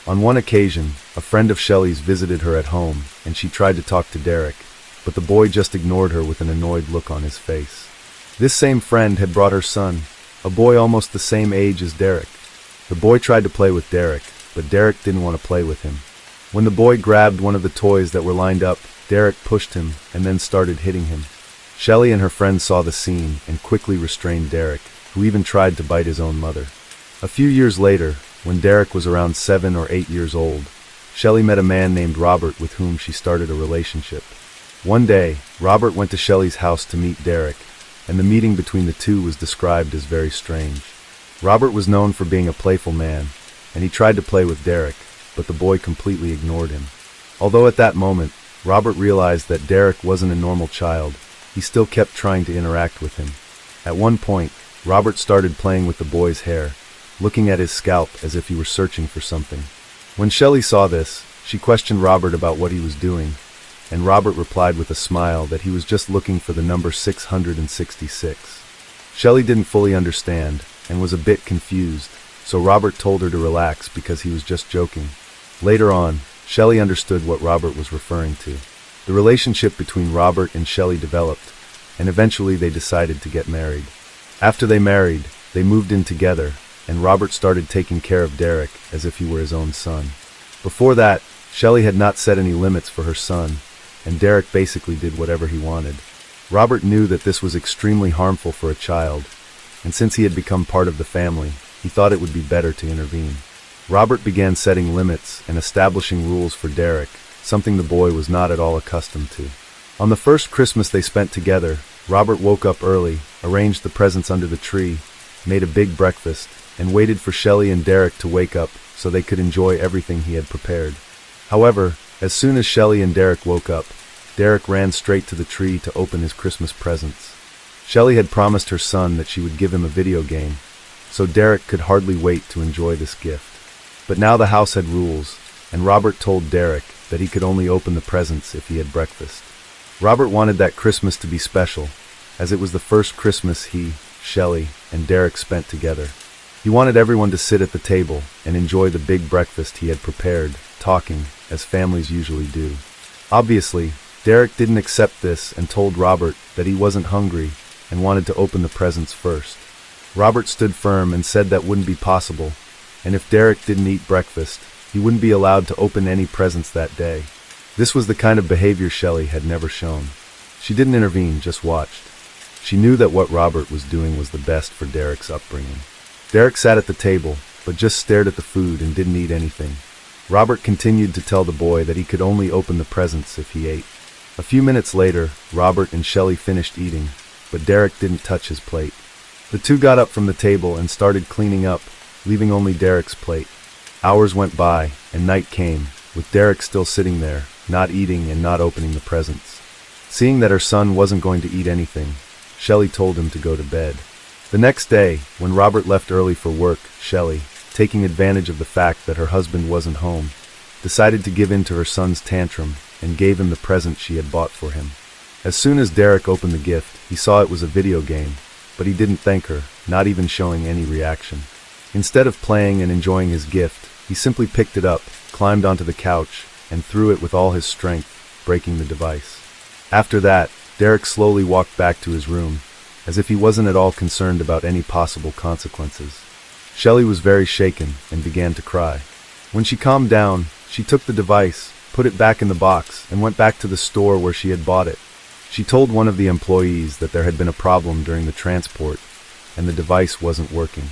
On one occasion, a friend of Shelley's visited her at home, and she tried to talk to Derek, but the boy just ignored her with an annoyed look on his face. This same friend had brought her son, a boy almost the same age as Derek. The boy tried to play with Derek, but Derek didn't want to play with him. When the boy grabbed one of the toys that were lined up, Derek pushed him and then started hitting him. Shelley and her friend saw the scene and quickly restrained Derek, who even tried to bite his own mother. A few years later, when Derek was around 7 or 8 years old, Shelley met a man named Robert with whom she started a relationship. One day, Robert went to Shelley's house to meet Derek, and the meeting between the two was described as very strange. Robert was known for being a playful man, and he tried to play with Derek, but the boy completely ignored him. Although at that moment, Robert realized that Derek wasn't a normal child, he still kept trying to interact with him. At one point, Robert started playing with the boy's hair, looking at his scalp as if he were searching for something. When Shelley saw this, she questioned Robert about what he was doing, and Robert replied with a smile that he was just looking for the number 666. Shelley didn't fully understand and was a bit confused, so Robert told her to relax because he was just joking. Later on, Shelley understood what Robert was referring to. The relationship between Robert and Shelley developed, and eventually they decided to get married. After they married, they moved in together, and Robert started taking care of Derek as if he were his own son. Before that, Shelley had not set any limits for her son, and Derek basically did whatever he wanted. Robert knew that this was extremely harmful for a child, and since he had become part of the family, he thought it would be better to intervene. Robert began setting limits and establishing rules for Derek, something the boy was not at all accustomed to. On the first Christmas they spent together, Robert woke up early, arranged the presents under the tree, made a big breakfast, and waited for Shelley and Derek to wake up so they could enjoy everything he had prepared. However, as soon as Shelley and Derek woke up, Derek ran straight to the tree to open his Christmas presents. Shelley had promised her son that she would give him a video game, so Derek could hardly wait to enjoy this gift. But now the house had rules, and Robert told Derek that he could only open the presents if he had breakfast. Robert wanted that Christmas to be special, as it was the first Christmas he, Shelley, and Derek spent together. He wanted everyone to sit at the table and enjoy the big breakfast he had prepared, talking, as families usually do. Obviously, Derek didn't accept this and told Robert that he wasn't hungry and wanted to open the presents first. Robert stood firm and said that wouldn't be possible, and if Derek didn't eat breakfast, he wouldn't be allowed to open any presents that day. This was the kind of behavior Shelley had never shown. She didn't intervene, just watched. She knew that what Robert was doing was the best for Derek's upbringing. Derek sat at the table, but just stared at the food and didn't eat anything. Robert continued to tell the boy that he could only open the presents if he ate. A few minutes later, Robert and Shelley finished eating, but Derek didn't touch his plate. The two got up from the table and started cleaning up, leaving only Derek's plate. Hours went by, and night came, with Derek still sitting there, not eating and not opening the presents. Seeing that her son wasn't going to eat anything, Shelley told him to go to bed. The next day, when Robert left early for work, Shelley, taking advantage of the fact that her husband wasn't home, decided to give in to her son's tantrum and gave him the present she had bought for him. As soon as Derek opened the gift, he saw it was a video game, but he didn't thank her, not even showing any reaction. Instead of playing and enjoying his gift, he simply picked it up, climbed onto the couch, and threw it with all his strength, breaking the device. After that, Derek slowly walked back to his room, as if he wasn't at all concerned about any possible consequences. Shelley was very shaken and began to cry. When she calmed down, she took the device, put it back in the box, and went back to the store where she had bought it. She told one of the employees that there had been a problem during the transport, and the device wasn't working.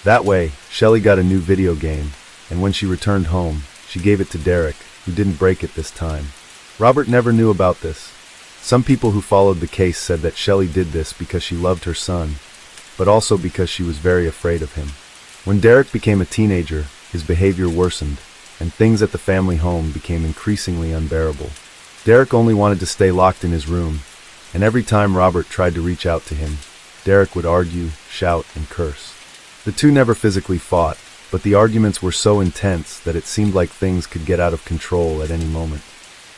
That way, Shelley got a new video game, and when she returned home, she gave it to Derek, who didn't break it this time. Robert never knew about this. Some people who followed the case said that Shelley did this because she loved her son, but also because she was very afraid of him. When Derek became a teenager, his behavior worsened, and things at the family home became increasingly unbearable. Derek only wanted to stay locked in his room, and every time Robert tried to reach out to him, Derek would argue, shout, and curse. The two never physically fought, but the arguments were so intense that it seemed like things could get out of control at any moment.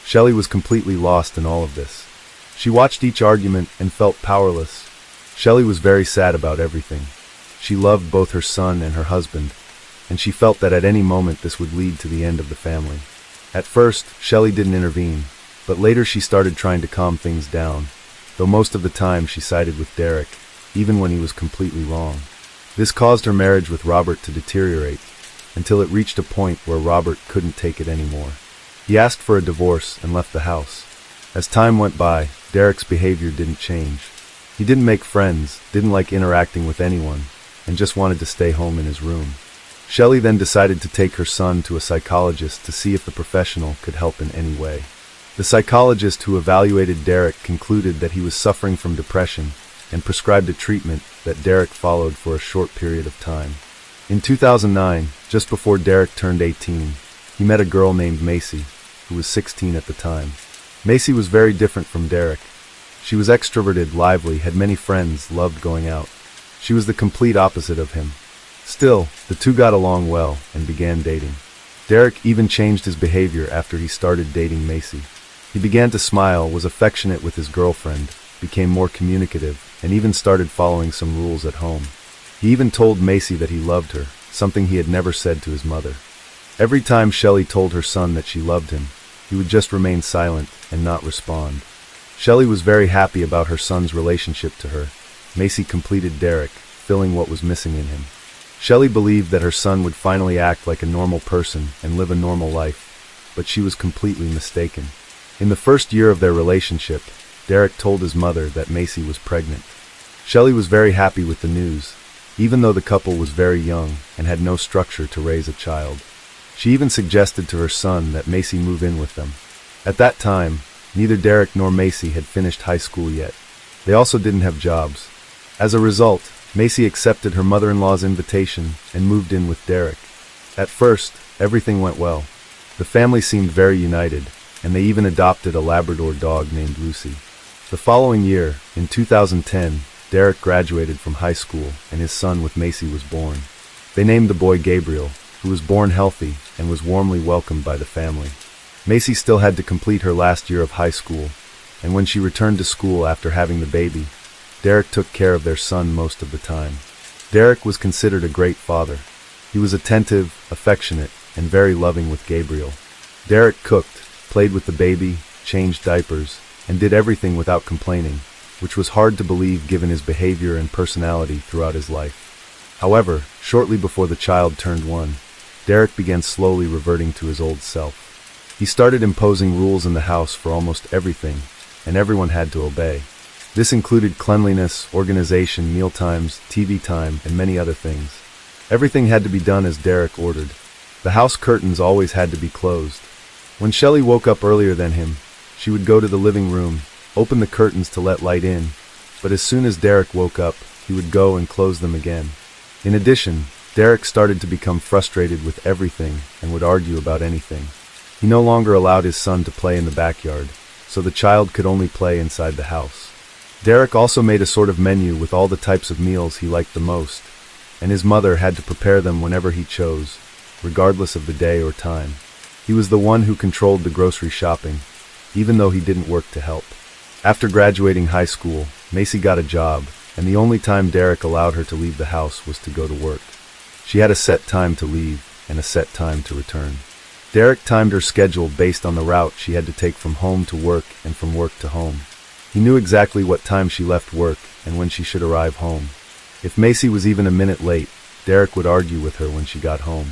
Shelley was completely lost in all of this. She watched each argument and felt powerless. Shelley was very sad about everything. She loved both her son and her husband, and she felt that at any moment this would lead to the end of the family. At first, Shelley didn't intervene, but later she started trying to calm things down, though most of the time she sided with Derek, even when he was completely wrong. This caused her marriage with Robert to deteriorate, until it reached a point where Robert couldn't take it anymore. He asked for a divorce and left the house. As time went by, Derek's behavior didn't change. He didn't make friends, didn't like interacting with anyone, and just wanted to stay home in his room. Shelley then decided to take her son to a psychologist to see if the professional could help in any way. The psychologist who evaluated Derek concluded that he was suffering from depression and prescribed a treatment that Derek followed for a short period of time. In 2009, just before Derek turned 18, he met a girl named Macy, who was 16 at the time. Macy was very different from Derek. She was extroverted, lively, had many friends, loved going out. She was the complete opposite of him. Still, the two got along well and began dating. Derek even changed his behavior after he started dating Macy. He began to smile, was affectionate with his girlfriend, became more communicative, and even started following some rules at home. He even told Macy that he loved her, something he had never said to his mother. Every time Shelley told her son that she loved him, he would just remain silent and not respond. Shelley was very happy about her son's relationship to her. Macy completed Derek, filling what was missing in him. Shelley believed that her son would finally act like a normal person and live a normal life, but she was completely mistaken. In the first year of their relationship, Derek told his mother that Macy was pregnant. Shelley was very happy with the news, even though the couple was very young and had no structure to raise a child. She even suggested to her son that Macy move in with them. At that time, neither Derek nor Macy had finished high school yet. They also didn't have jobs. As a result, Macy accepted her mother-in-law's invitation and moved in with Derek. At first, everything went well. The family seemed very united, and they even adopted a Labrador dog named Lucy. The following year, in 2010, Derek graduated from high school and his son with Macy was born. They named the boy Gabriel, who was born healthy and was warmly welcomed by the family. Macy still had to complete her last year of high school, and when she returned to school after having the baby, Derek took care of their son most of the time. Derek was considered a great father. He was attentive, affectionate, and very loving with Gabriel. Derek cooked, played with the baby, changed diapers, and did everything without complaining, which was hard to believe given his behavior and personality throughout his life. However, shortly before the child turned 1, Derek began slowly reverting to his old self. He started imposing rules in the house for almost everything, and everyone had to obey. This included cleanliness, organization, mealtimes, TV time, and many other things. Everything had to be done as Derek ordered. The house curtains always had to be closed. When Shelley woke up earlier than him, she would go to the living room, open the curtains to let light in, but as soon as Derek woke up, he would go and close them again. In addition, Derek started to become frustrated with everything and would argue about anything. He no longer allowed his son to play in the backyard, so the child could only play inside the house. Derek also made a sort of menu with all the types of meals he liked the most, and his mother had to prepare them whenever he chose, regardless of the day or time. He was the one who controlled the grocery shopping, even though he didn't work to help. After graduating high school, Macy got a job, and the only time Derek allowed her to leave the house was to go to work. She had a set time to leave and a set time to return. Derek timed her schedule based on the route she had to take from home to work and from work to home. He He knew exactly what time she left work and when she should arrive home. If Macy was even a minute late, Derek would argue with her when she got home.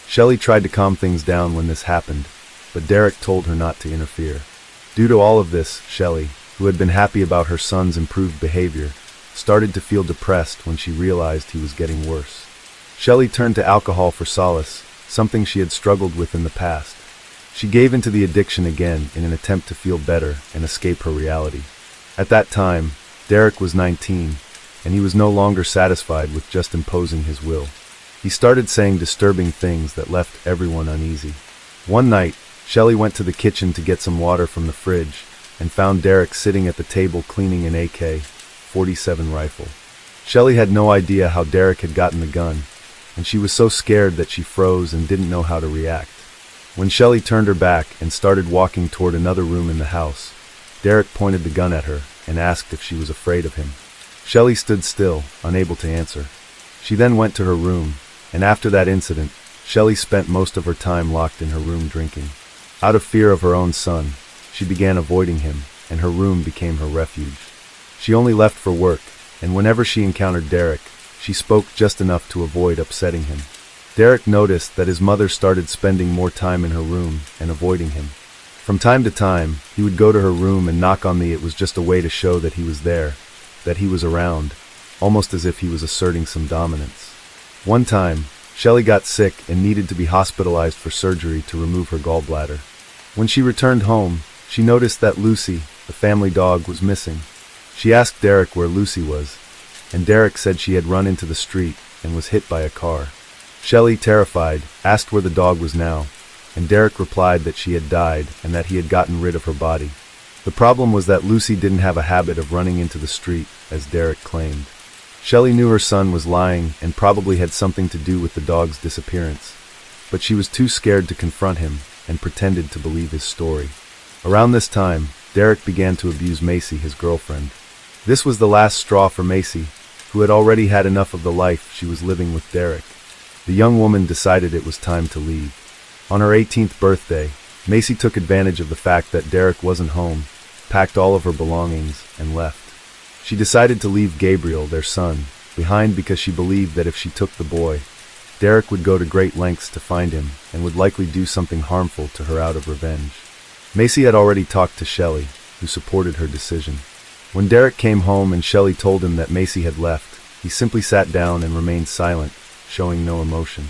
Shelley tried to calm things down when this happened, but Derek told her not to interfere. Due to all of this, Shelley, who had been happy about her son's improved behavior, started to feel depressed when she realized he was getting worse. Shelley turned to alcohol for solace, something she had struggled with in the past. She gave into the addiction again in an attempt to feel better and escape her reality. At that time, Derek was 19, and he was no longer satisfied with just imposing his will. He started saying disturbing things that left everyone uneasy. One night, Shelley went to the kitchen to get some water from the fridge and found Derek sitting at the table cleaning an AK-47 rifle. Shelley had no idea how Derek had gotten the gun, and she was so scared that she froze and didn't know how to react. When Shelley turned her back and started walking toward another room in the house, Derek pointed the gun at her and asked if she was afraid of him. Shelley stood still, unable to answer. She then went to her room, and after that incident, Shelley spent most of her time locked in her room drinking. Out of fear of her own son, she began avoiding him, and her room became her refuge. She only left for work, and whenever she encountered Derek, she spoke just enough to avoid upsetting him. Derek noticed that his mother started spending more time in her room and avoiding him. From time to time, he would go to her room and knock on the it was just a way to show that he was there, that he was around, almost as if he was asserting some dominance. One time, Shelley got sick and needed to be hospitalized for surgery to remove her gallbladder. When she returned home, she noticed that Lucy, the family dog, was missing. She asked Derek where Lucy was, and Derek said she had run into the street and was hit by a car. Shelley, terrified, asked where the dog was now, and Derek replied that she had died and that he had gotten rid of her body. The problem was that Lucy didn't have a habit of running into the street, as Derek claimed. Shelley knew her son was lying and probably had something to do with the dog's disappearance, but she was too scared to confront him and pretended to believe his story. Around this time, Derek began to abuse Macy, his girlfriend. This was the last straw for Macy, who had already had enough of the life she was living with Derek. The young woman decided it was time to leave. On her 18th birthday, Macy took advantage of the fact that Derek wasn't home, packed all of her belongings, and left. She decided to leave Gabriel, their son, behind because she believed that if she took the boy, Derek would go to great lengths to find him and would likely do something harmful to her out of revenge. Macy had already talked to Shelley, who supported her decision. When Derek came home and Shelley told him that Macy had left, he simply sat down and remained silent, showing no emotion.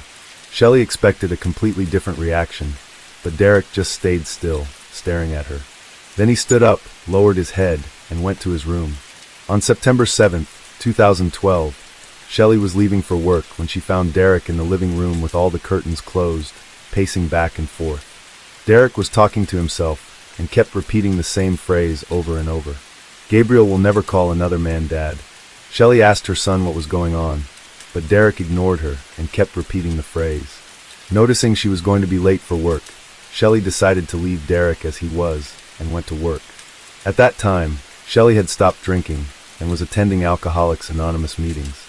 Shelley expected a completely different reaction, but Derek just stayed still, staring at her. Then he stood up, lowered his head, and went to his room. On September 7, 2012, Shelley was leaving for work when she found Derek in the living room with all the curtains closed, pacing back and forth. Derek was talking to himself and kept repeating the same phrase over and over. Gabriel will never call another man dad. Shelley asked her son what was going on, but Derek ignored her and kept repeating the phrase. Noticing she was going to be late for work, Shelley decided to leave Derek as he was and went to work. At that time, Shelley had stopped drinking and was attending Alcoholics Anonymous meetings.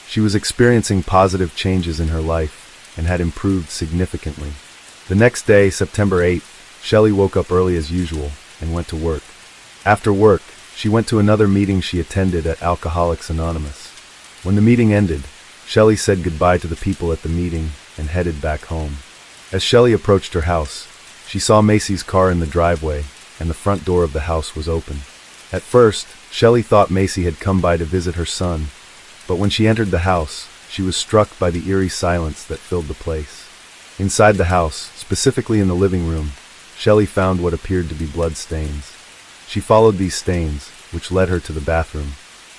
She was experiencing positive changes in her life and had improved significantly. The next day, September 8th, Shelley woke up early as usual and went to work. After work, she went to another meeting she attended at Alcoholics Anonymous. When the meeting ended, Shelley said goodbye to the people at the meeting and headed back home. As Shelley approached her house, she saw Macy's car in the driveway and the front door of the house was open. At first, Shelley thought Macy had come by to visit her son, but when she entered the house, she was struck by the eerie silence that filled the place. Inside the house, specifically in the living room, Shelley found what appeared to be blood stains. She followed these stains, which led her to the bathroom.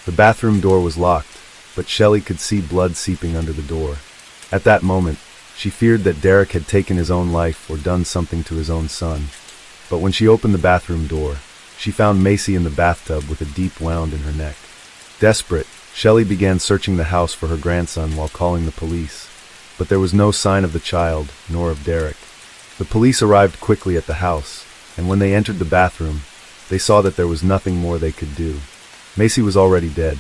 The bathroom door was locked, but Shelley could see blood seeping under the door. At that moment, she feared that Derek had taken his own life or done something to his own son. But when she opened the bathroom door, she found Macy in the bathtub with a deep wound in her neck. Desperate, Shelley began searching the house for her grandson while calling the police, but there was no sign of the child, nor of Derek. The police arrived quickly at the house, and when they entered the bathroom, they saw that there was nothing more they could do. Macy was already dead.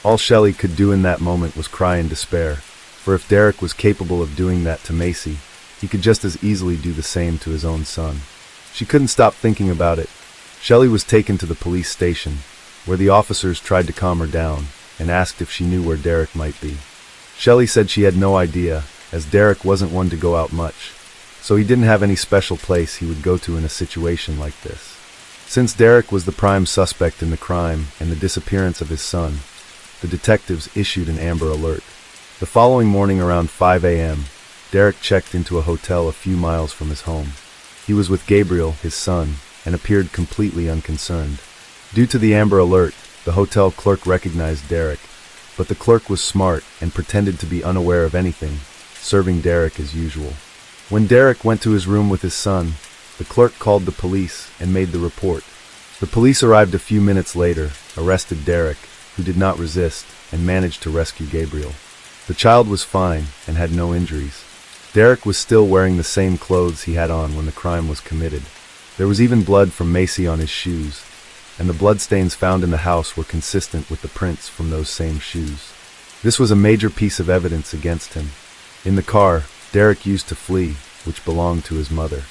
All Shelley could do in that moment was cry in despair, for if Derek was capable of doing that to Macy, he could just as easily do the same to his own son. She couldn't stop thinking about it. Shelley was taken to the police station, where the officers tried to calm her down and asked if she knew where Derek might be. Shelley said she had no idea, as Derek wasn't one to go out much, so he didn't have any special place he would go to in a situation like this. Since Derek was the prime suspect in the crime and the disappearance of his son, the detectives issued an Amber Alert. The following morning around 5 a.m., Derek checked into a hotel a few miles from his home. He was with Gabriel, his son, and appeared completely unconcerned. Due to the Amber Alert, the hotel clerk recognized Derek, but the clerk was smart and pretended to be unaware of anything, serving Derek as usual. When Derek went to his room with his son, the clerk called the police and made the report. The police arrived a few minutes later, arrested Derek, who did not resist, and managed to rescue Gabriel. The child was fine and had no injuries. Derek was still wearing the same clothes he had on when the crime was committed. There was even blood from Macy on his shoes, and the bloodstains found in the house were consistent with the prints from those same shoes. This was a major piece of evidence against him. In the car, Derek used to flee, which belonged to his mother.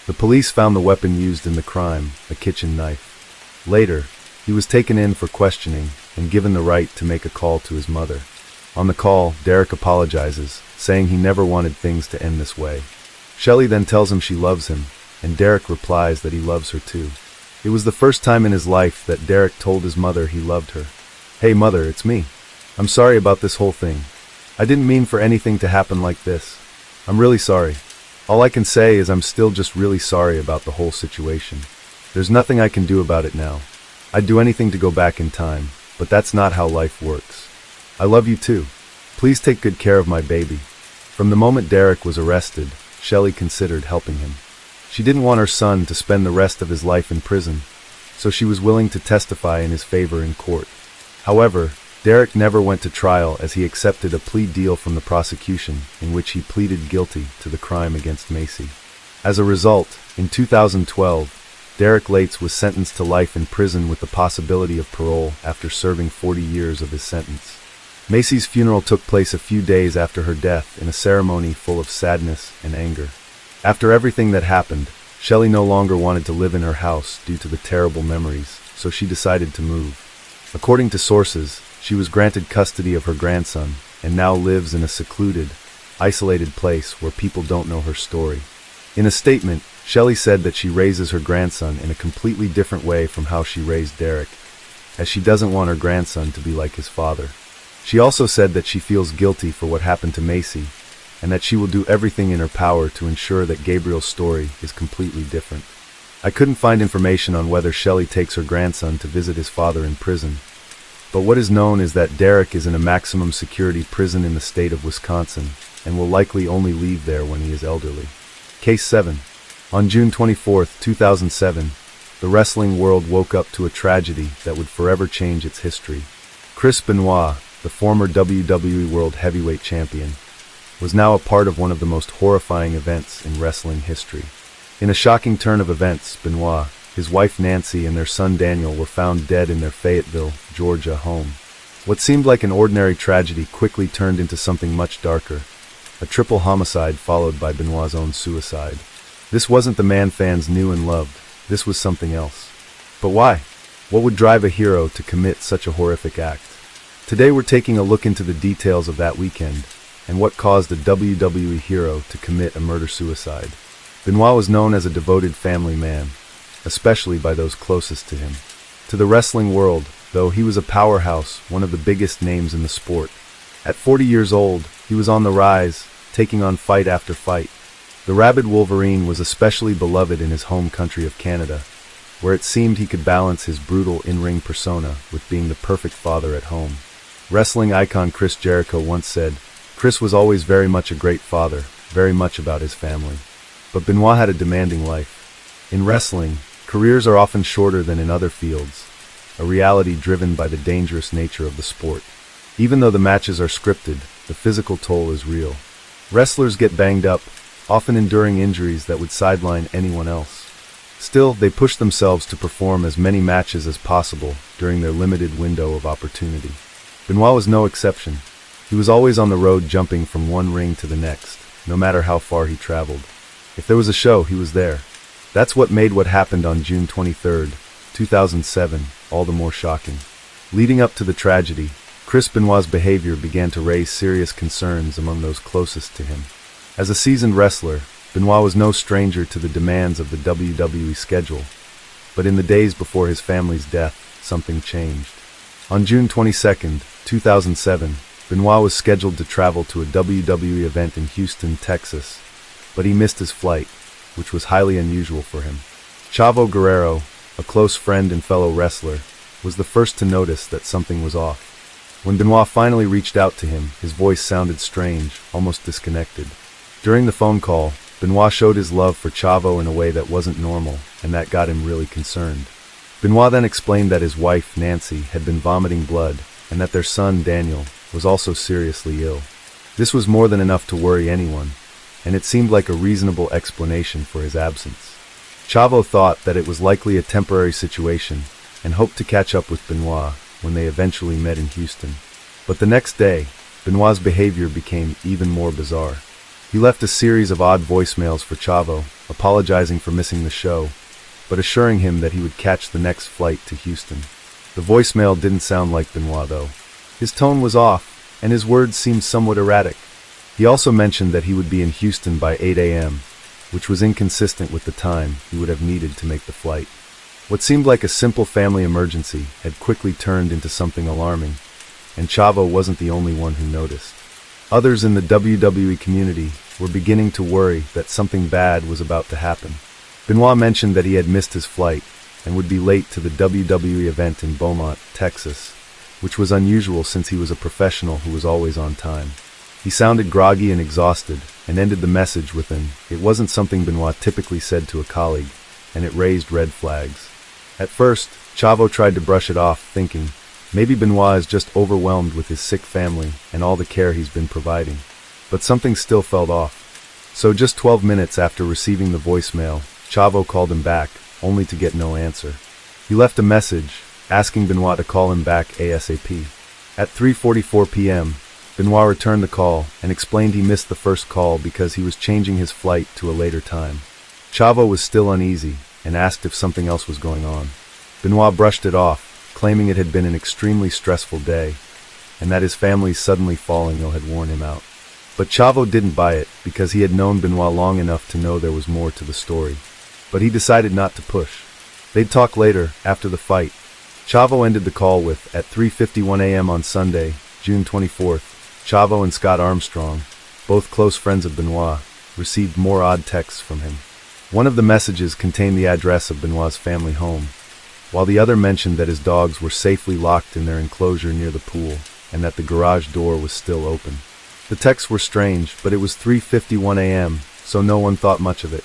The police found the weapon used in the crime, a kitchen knife. Later, he was taken in for questioning and given the right to make a call to his mother. On the call, Derek apologizes, saying he never wanted things to end this way. Shelley then tells him she loves him, and Derek replies that he loves her too. It was the first time in his life that Derek told his mother he loved her. "Hey mother, it's me. I'm sorry about this whole thing. I didn't mean for anything to happen like this. I'm really sorry. All I can say is I'm still just really sorry about the whole situation. There's nothing I can do about it now. I'd do anything to go back in time, but that's not how life works. I love you too. Please take good care of my baby." From the moment Derek was arrested, Shelley considered helping him. She didn't want her son to spend the rest of his life in prison, so she was willing to testify in his favor in court. However, Derek never went to trial as he accepted a plea deal from the prosecution in which he pleaded guilty to the crime against Macy. As a result, in 2012, Derek Lates was sentenced to life in prison with the possibility of parole after serving 40 years of his sentence. Macy's funeral took place a few days after her death in a ceremony full of sadness and anger. After everything that happened, Shelley no longer wanted to live in her house due to the terrible memories, so she decided to move. According to sources, she was granted custody of her grandson and now lives in a secluded, isolated place where people don't know her story. In a statement, Shelley said that she raises her grandson in a completely different way from how she raised Derek, as she doesn't want her grandson to be like his father. She also said that she feels guilty for what happened to Macy, and that she will do everything in her power to ensure that Gabriel's story is completely different. I couldn't find information on whether Shelley takes her grandson to visit his father in prison, but what is known is that Derek is in a maximum security prison in the state of Wisconsin, and will likely only leave there when he is elderly. Case 7. On June 24, 2007, the wrestling world woke up to a tragedy that would forever change its history. Chris Benoit, the former WWE World Heavyweight Champion, was now a part of one of the most horrifying events in wrestling history. In a shocking turn of events, Benoit, his wife Nancy, and their son Daniel were found dead in their Fayetteville, Georgia home. What seemed like an ordinary tragedy quickly turned into something much darker, a triple homicide followed by Benoit's own suicide. This wasn't the man fans knew and loved, this was something else. But why? What would drive a hero to commit such a horrific act? Today we're taking a look into the details of that weekend, and what caused a WWE hero to commit a murder-suicide. Benoit was known as a devoted family man, especially by those closest to him. To the wrestling world, though, he was a powerhouse, one of the biggest names in the sport. At 40 years old, he was on the rise, taking on fight after fight. The rabid Wolverine was especially beloved in his home country of Canada, where it seemed he could balance his brutal in-ring persona with being the perfect father at home. Wrestling icon Chris Jericho once said, "Chris was always very much a great father, very much about his family." But Benoit had a demanding life. In wrestling, careers are often shorter than in other fields, a reality driven by the dangerous nature of the sport. Even though the matches are scripted, the physical toll is real. Wrestlers get banged up, often enduring injuries that would sideline anyone else. Still, they push themselves to perform as many matches as possible during their limited window of opportunity. Benoit was no exception. He was always on the road, jumping from one ring to the next, no matter how far he traveled. If there was a show, he was there. That's what made what happened on June 23rd, 2007, all the more shocking. Leading up to the tragedy, Chris Benoit's behavior began to raise serious concerns among those closest to him. As a seasoned wrestler, Benoit was no stranger to the demands of the WWE schedule, but in the days before his family's death, something changed. On June 22, 2007, Benoit was scheduled to travel to a WWE event in Houston, Texas, but he missed his flight, which was highly unusual for him. Chavo Guerrero, a close friend and fellow wrestler, was the first to notice that something was off. When Benoit finally reached out to him, his voice sounded strange, almost disconnected. During the phone call, Benoit showed his love for Chavo in a way that wasn't normal, and that got him really concerned. Benoit then explained that his wife, Nancy, had been vomiting blood, and that their son, Daniel, was also seriously ill. This was more than enough to worry anyone, and it seemed like a reasonable explanation for his absence. Chavo thought that it was likely a temporary situation, and hoped to catch up with Benoit when they eventually met in Houston. But the next day, Benoit's behavior became even more bizarre. He left a series of odd voicemails for Chavo, apologizing for missing the show, but assuring him that he would catch the next flight to Houston. The voicemail didn't sound like Benoit, though. His tone was off, and his words seemed somewhat erratic. He also mentioned that he would be in Houston by 8 a.m., which was inconsistent with the time he would have needed to make the flight. What seemed like a simple family emergency had quickly turned into something alarming, and Chavo wasn't the only one who noticed. Others in the WWE community were beginning to worry that something bad was about to happen. Benoit mentioned that he had missed his flight and would be late to the WWE event in Beaumont, Texas, which was unusual since he was a professional who was always on time. He sounded groggy and exhausted, and ended the message with an, "It wasn't something Benoit typically said to a colleague," and it raised red flags. At first, Chavo tried to brush it off, thinking, maybe Benoit is just overwhelmed with his sick family and all the care he's been providing. But something still felt off. So just 12 minutes after receiving the voicemail, Chavo called him back, only to get no answer. He left a message, asking Benoit to call him back ASAP. At 3:44 p.m., Benoit returned the call and explained he missed the first call because he was changing his flight to a later time. Chavo was still uneasy and asked if something else was going on. Benoit brushed it off, claiming it had been an extremely stressful day, and that his family's suddenly falling ill had worn him out. But Chavo didn't buy it because he had known Benoit long enough to know there was more to the story. But he decided not to push. They'd talk later, after the fight. Chavo ended the call with, at 3:51 a.m. on Sunday, June 24th, Chavo and Scott Armstrong, both close friends of Benoit, received more odd texts from him. One of the messages contained the address of Benoit's family home, while the other mentioned that his dogs were safely locked in their enclosure near the pool, and that the garage door was still open. The texts were strange, but it was 3:51 a.m., so no one thought much of it.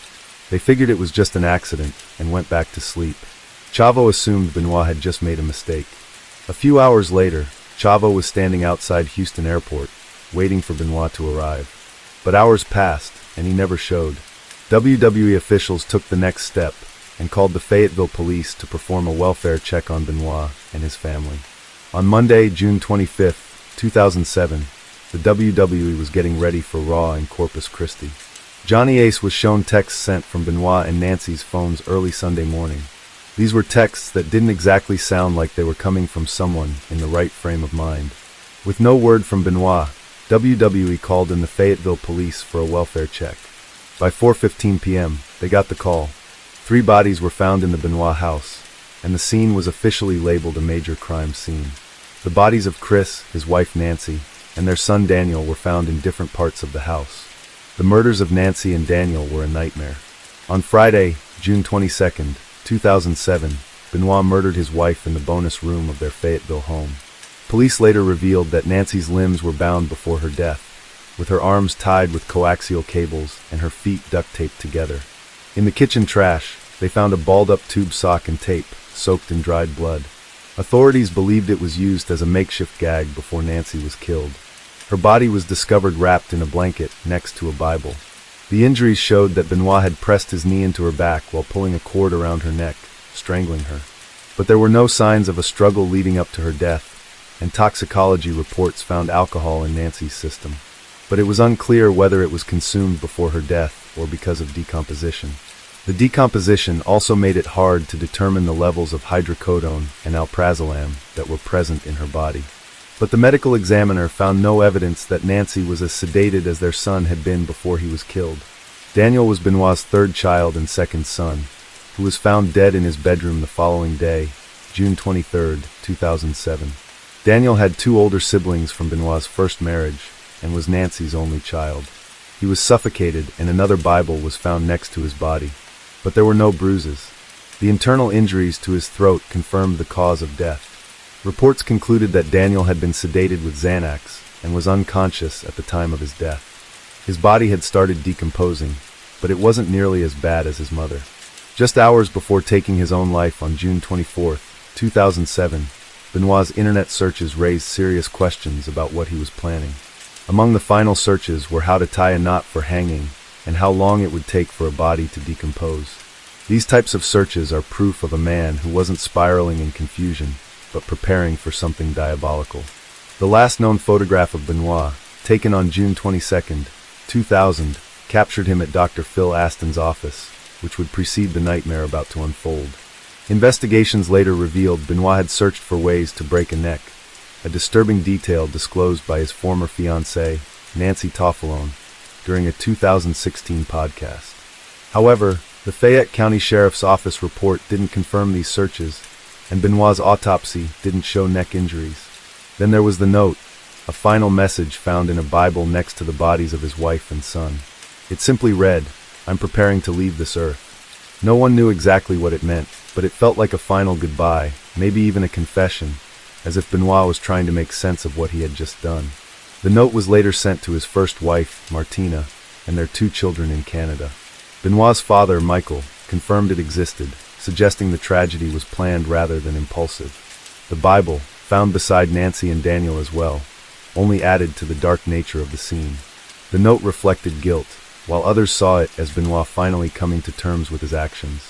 They figured it was just an accident, and went back to sleep. Chavo assumed Benoit had just made a mistake. A few hours later, Chavo was standing outside Houston Airport, waiting for Benoit to arrive. But hours passed, and he never showed. WWE officials took the next step, and called the Fayetteville police to perform a welfare check on Benoit and his family. On Monday, June 25, 2007, the WWE was getting ready for Raw in Corpus Christi. Johnny Ace was shown texts sent from Benoit and Nancy's phones early Sunday morning. These were texts that didn't exactly sound like they were coming from someone in the right frame of mind. With no word from Benoit, WWE called in the Fayetteville police for a welfare check. By 4:15 p.m., they got the call. 3 bodies were found in the Benoit house, and the scene was officially labeled a major crime scene. The bodies of Chris, his wife Nancy, and their son Daniel were found in different parts of the house. The murders of Nancy and Daniel were a nightmare. On Friday, June 22, 2007, Benoit murdered his wife in the bonus room of their Fayetteville home. Police later revealed that Nancy's limbs were bound before her death, with her arms tied with coaxial cables and her feet duct taped together. In the kitchen trash, they found a balled-up tube sock and tape, soaked in dried blood. Authorities believed it was used as a makeshift gag before Nancy was killed. Her body was discovered wrapped in a blanket next to a Bible. The injuries showed that Benoit had pressed his knee into her back while pulling a cord around her neck, strangling her. But there were no signs of a struggle leading up to her death, and toxicology reports found alcohol in Nancy's system. But it was unclear whether it was consumed before her death or because of decomposition. The decomposition also made it hard to determine the levels of hydrocodone and alprazolam that were present in her body. But the medical examiner found no evidence that Nancy was as sedated as their son had been before he was killed. Daniel was Benoit's third child and second son, who was found dead in his bedroom the following day, June 23, 2007. Daniel had two older siblings from Benoit's first marriage and was Nancy's only child. He was suffocated and another Bible was found next to his body. But there were no bruises. The internal injuries to his throat confirmed the cause of death. Reports concluded that Daniel had been sedated with Xanax and was unconscious at the time of his death. His body had started decomposing, but it wasn't nearly as bad as his mother. Just hours before taking his own life on June 24, 2007, Benoit's internet searches raised serious questions about what he was planning. Among the final searches were how to tie a knot for hanging and how long it would take for a body to decompose. These types of searches are proof of a man who wasn't spiraling in confusion, but preparing for something diabolical. The last known photograph of Benoit, taken on June 22, 2000, captured him at Dr. Phil Aston's office, which would precede the nightmare about to unfold. Investigations later revealed Benoit had searched for ways to break a neck, a disturbing detail disclosed by his former fiancée, Nancy Toffolone, during a 2016 podcast. However, the Fayette County Sheriff's Office report didn't confirm these searches, and Benoit's autopsy didn't show neck injuries. Then there was the note, a final message found in a Bible next to the bodies of his wife and son. It simply read, "I'm preparing to leave this earth." No one knew exactly what it meant, but it felt like a final goodbye, maybe even a confession, as if Benoit was trying to make sense of what he had just done. The note was later sent to his first wife, Martina, and their two children in Canada. Benoit's father, Michael, confirmed it existed, suggesting the tragedy was planned rather than impulsive. The Bible, found beside Nancy and Daniel as well, only added to the dark nature of the scene. The note reflected guilt, while others saw it as Benoit finally coming to terms with his actions.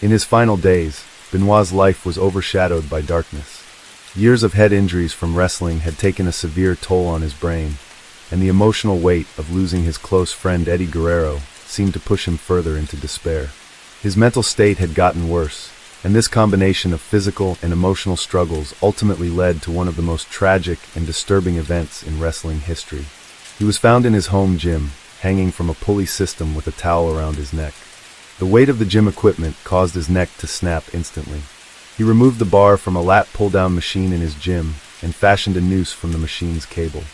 In his final days, Benoit's life was overshadowed by darkness. Years of head injuries from wrestling had taken a severe toll on his brain, and the emotional weight of losing his close friend Eddie Guerrero seemed to push him further into despair. His mental state had gotten worse, and this combination of physical and emotional struggles ultimately led to one of the most tragic and disturbing events in wrestling history. He was found in his home gym, hanging from a pulley system with a towel around his neck. The weight of the gym equipment caused his neck to snap instantly. He removed the bar from a lat pull-down machine in his gym and fashioned a noose from the machine's cable.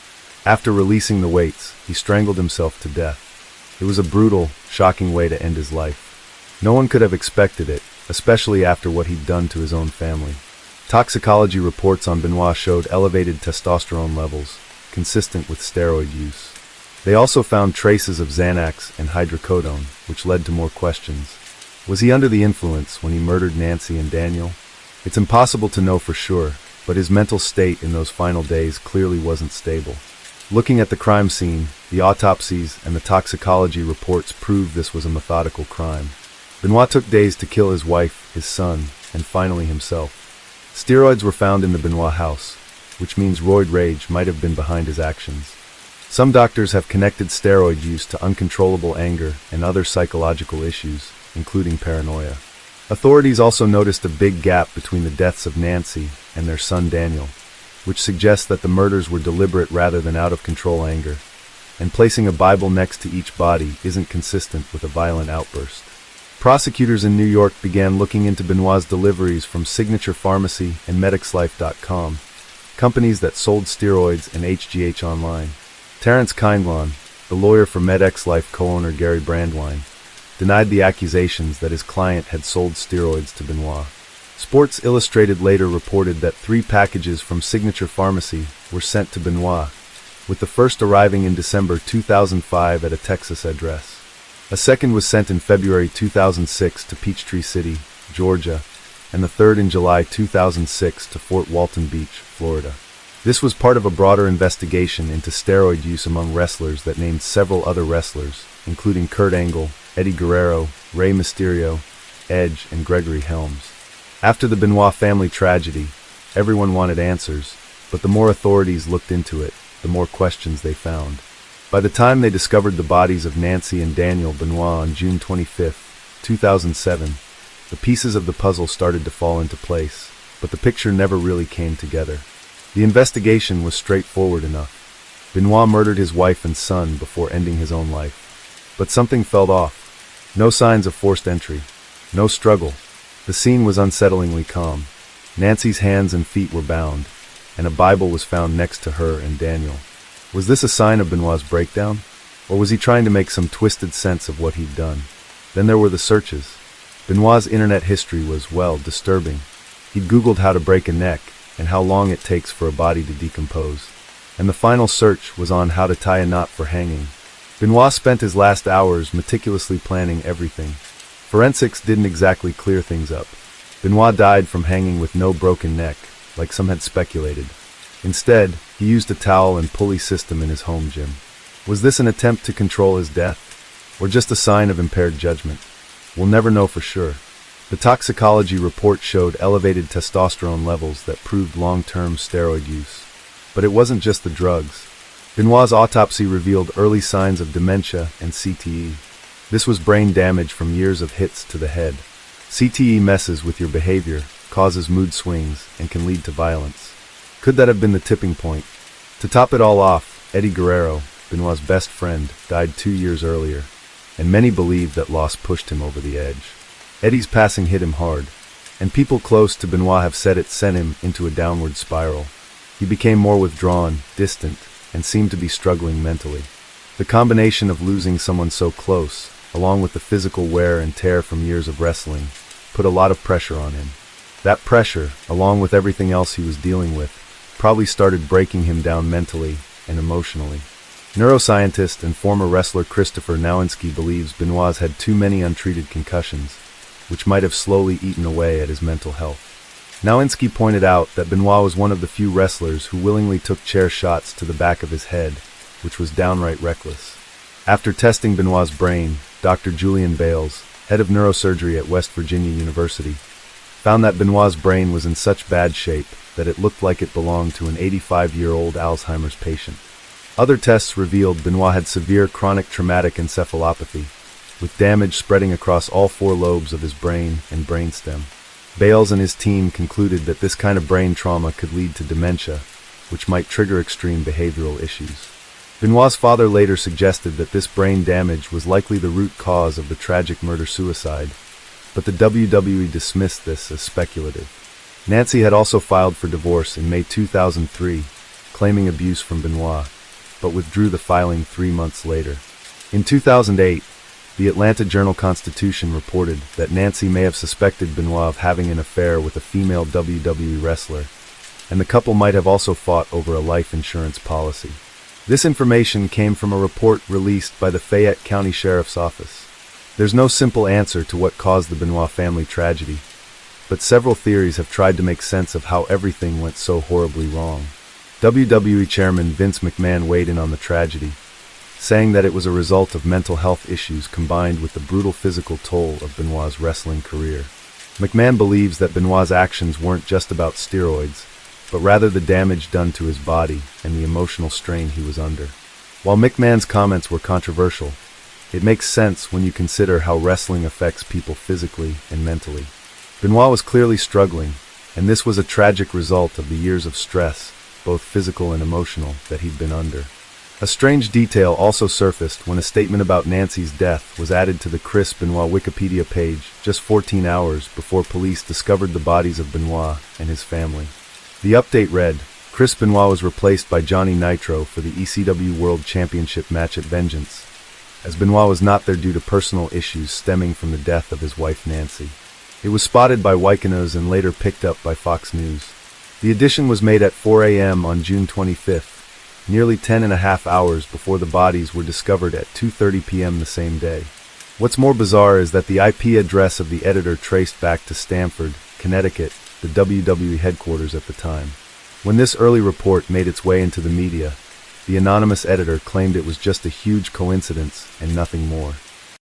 After releasing the weights, he strangled himself to death. It was a brutal, shocking way to end his life. No one could have expected it, especially after what he'd done to his own family. Toxicology reports on Benoit showed elevated testosterone levels, consistent with steroid use. They also found traces of Xanax and hydrocodone, which led to more questions. Was he under the influence when he murdered Nancy and Daniel? It's impossible to know for sure, but his mental state in those final days clearly wasn't stable. Looking at the crime scene, the autopsies, and the toxicology reports proved this was a methodical crime. Benoit took days to kill his wife, his son, and finally himself. Steroids were found in the Benoit house, which means roid rage might have been behind his actions. Some doctors have connected steroid use to uncontrollable anger and other psychological issues, including paranoia. Authorities also noticed a big gap between the deaths of Nancy and their son Daniel, which suggests that the murders were deliberate rather than out-of-control anger, and placing a Bible next to each body isn't consistent with a violent outburst. Prosecutors in New York began looking into Benoit's deliveries from Signature Pharmacy and MedicsLife.com, companies that sold steroids and HGH online. Terrence Kindlon, the lawyer for MedXLife co-owner Gary Brandwine, denied the accusations that his client had sold steroids to Benoit. Sports Illustrated later reported that 3 packages from Signature Pharmacy were sent to Benoit, with the first arriving in December 2005 at a Texas address. A second was sent in February 2006 to Peachtree City, Georgia, and the third in July 2006 to Fort Walton Beach, Florida. This was part of a broader investigation into steroid use among wrestlers that named several other wrestlers, including Kurt Angle, Eddie Guerrero, Rey Mysterio, Edge, and Gregory Helms. After the Benoit family tragedy, everyone wanted answers, but the more authorities looked into it, the more questions they found. By the time they discovered the bodies of Nancy and Daniel Benoit on June 25th, 2007, the pieces of the puzzle started to fall into place, but the picture never really came together. The investigation was straightforward enough. Benoit murdered his wife and son before ending his own life. But something felt off. No signs of forced entry. No struggle. The scene was unsettlingly calm. Nancy's hands and feet were bound, and a Bible was found next to her and Daniel. Was this a sign of Benoit's breakdown? Or was he trying to make some twisted sense of what he'd done? Then there were the searches. Benoit's internet history was, well, disturbing. He'd Googled how to break a neck and how long it takes for a body to decompose. And the final search was on how to tie a knot for hanging. Benoit spent his last hours meticulously planning everything. Forensics didn't exactly clear things up. Benoit died from hanging with no broken neck, like some had speculated. Instead, he used a towel and pulley system in his home gym. Was this an attempt to control his death? Or just a sign of impaired judgment? We'll never know for sure. The toxicology report showed elevated testosterone levels that proved long-term steroid use. But it wasn't just the drugs. Benoit's autopsy revealed early signs of dementia and CTE. This was brain damage from years of hits to the head. CTE messes with your behavior, causes mood swings, and can lead to violence. Could that have been the tipping point? To top it all off, Eddie Guerrero, Benoit's best friend, died 2 years earlier, and many believe that loss pushed him over the edge. Eddie's passing hit him hard, and people close to Benoit have said it sent him into a downward spiral. He became more withdrawn, distant, and seemed to be struggling mentally. The combination of losing someone so close, along with the physical wear and tear from years of wrestling, put a lot of pressure on him. That pressure, along with everything else he was dealing with, probably started breaking him down mentally and emotionally. Neuroscientist and former wrestler Christopher Nowinski believes Benoit's had too many untreated concussions, which might have slowly eaten away at his mental health. Nowinski pointed out that Benoit was one of the few wrestlers who willingly took chair shots to the back of his head, which was downright reckless. After testing Benoit's brain, Dr. Julian Bales, head of neurosurgery at West Virginia University, found that Benoit's brain was in such bad shape that it looked like it belonged to an 85-year-old Alzheimer's patient. Other tests revealed Benoit had severe chronic traumatic encephalopathy, with damage spreading across all 4 lobes of his brain and brainstem. Bales and his team concluded that this kind of brain trauma could lead to dementia, which might trigger extreme behavioral issues. Benoit's father later suggested that this brain damage was likely the root cause of the tragic murder-suicide, but the WWE dismissed this as speculative. Nancy had also filed for divorce in May 2003, claiming abuse from Benoit, but withdrew the filing 3 months later. In 2008, the Atlanta Journal-Constitution reported that Nancy may have suspected Benoit of having an affair with a female WWE wrestler, and the couple might have also fought over a life insurance policy. This information came from a report released by the Fayette County Sheriff's Office. There's no simple answer to what caused the Benoit family tragedy, but several theories have tried to make sense of how everything went so horribly wrong. WWE Chairman Vince McMahon weighed in on the tragedy, saying that it was a result of mental health issues combined with the brutal physical toll of Benoit's wrestling career. McMahon believes that Benoit's actions weren't just about steroids, but rather the damage done to his body and the emotional strain he was under. While McMahon's comments were controversial, it makes sense when you consider how wrestling affects people physically and mentally. Benoit was clearly struggling, and this was a tragic result of the years of stress, both physical and emotional, that he'd been under. A strange detail also surfaced when a statement about Nancy's death was added to the Chris Benoit Wikipedia page just 14 hours before police discovered the bodies of Benoit and his family. The update read, Chris Benoit was replaced by Johnny Nitro for the ECW World Championship match at Vengeance, as Benoit was not there due to personal issues stemming from the death of his wife Nancy. It was spotted by Wyconos and later picked up by Fox News. The addition was made at 4 a.m. on June 25th, nearly 10.5 hours before the bodies were discovered at 2:30 p.m. the same day. What's more bizarre is that the IP address of the editor traced back to Stamford, Connecticut, the WWE headquarters at the time. When this early report made its way into the media, the anonymous editor claimed it was just a huge coincidence and nothing more.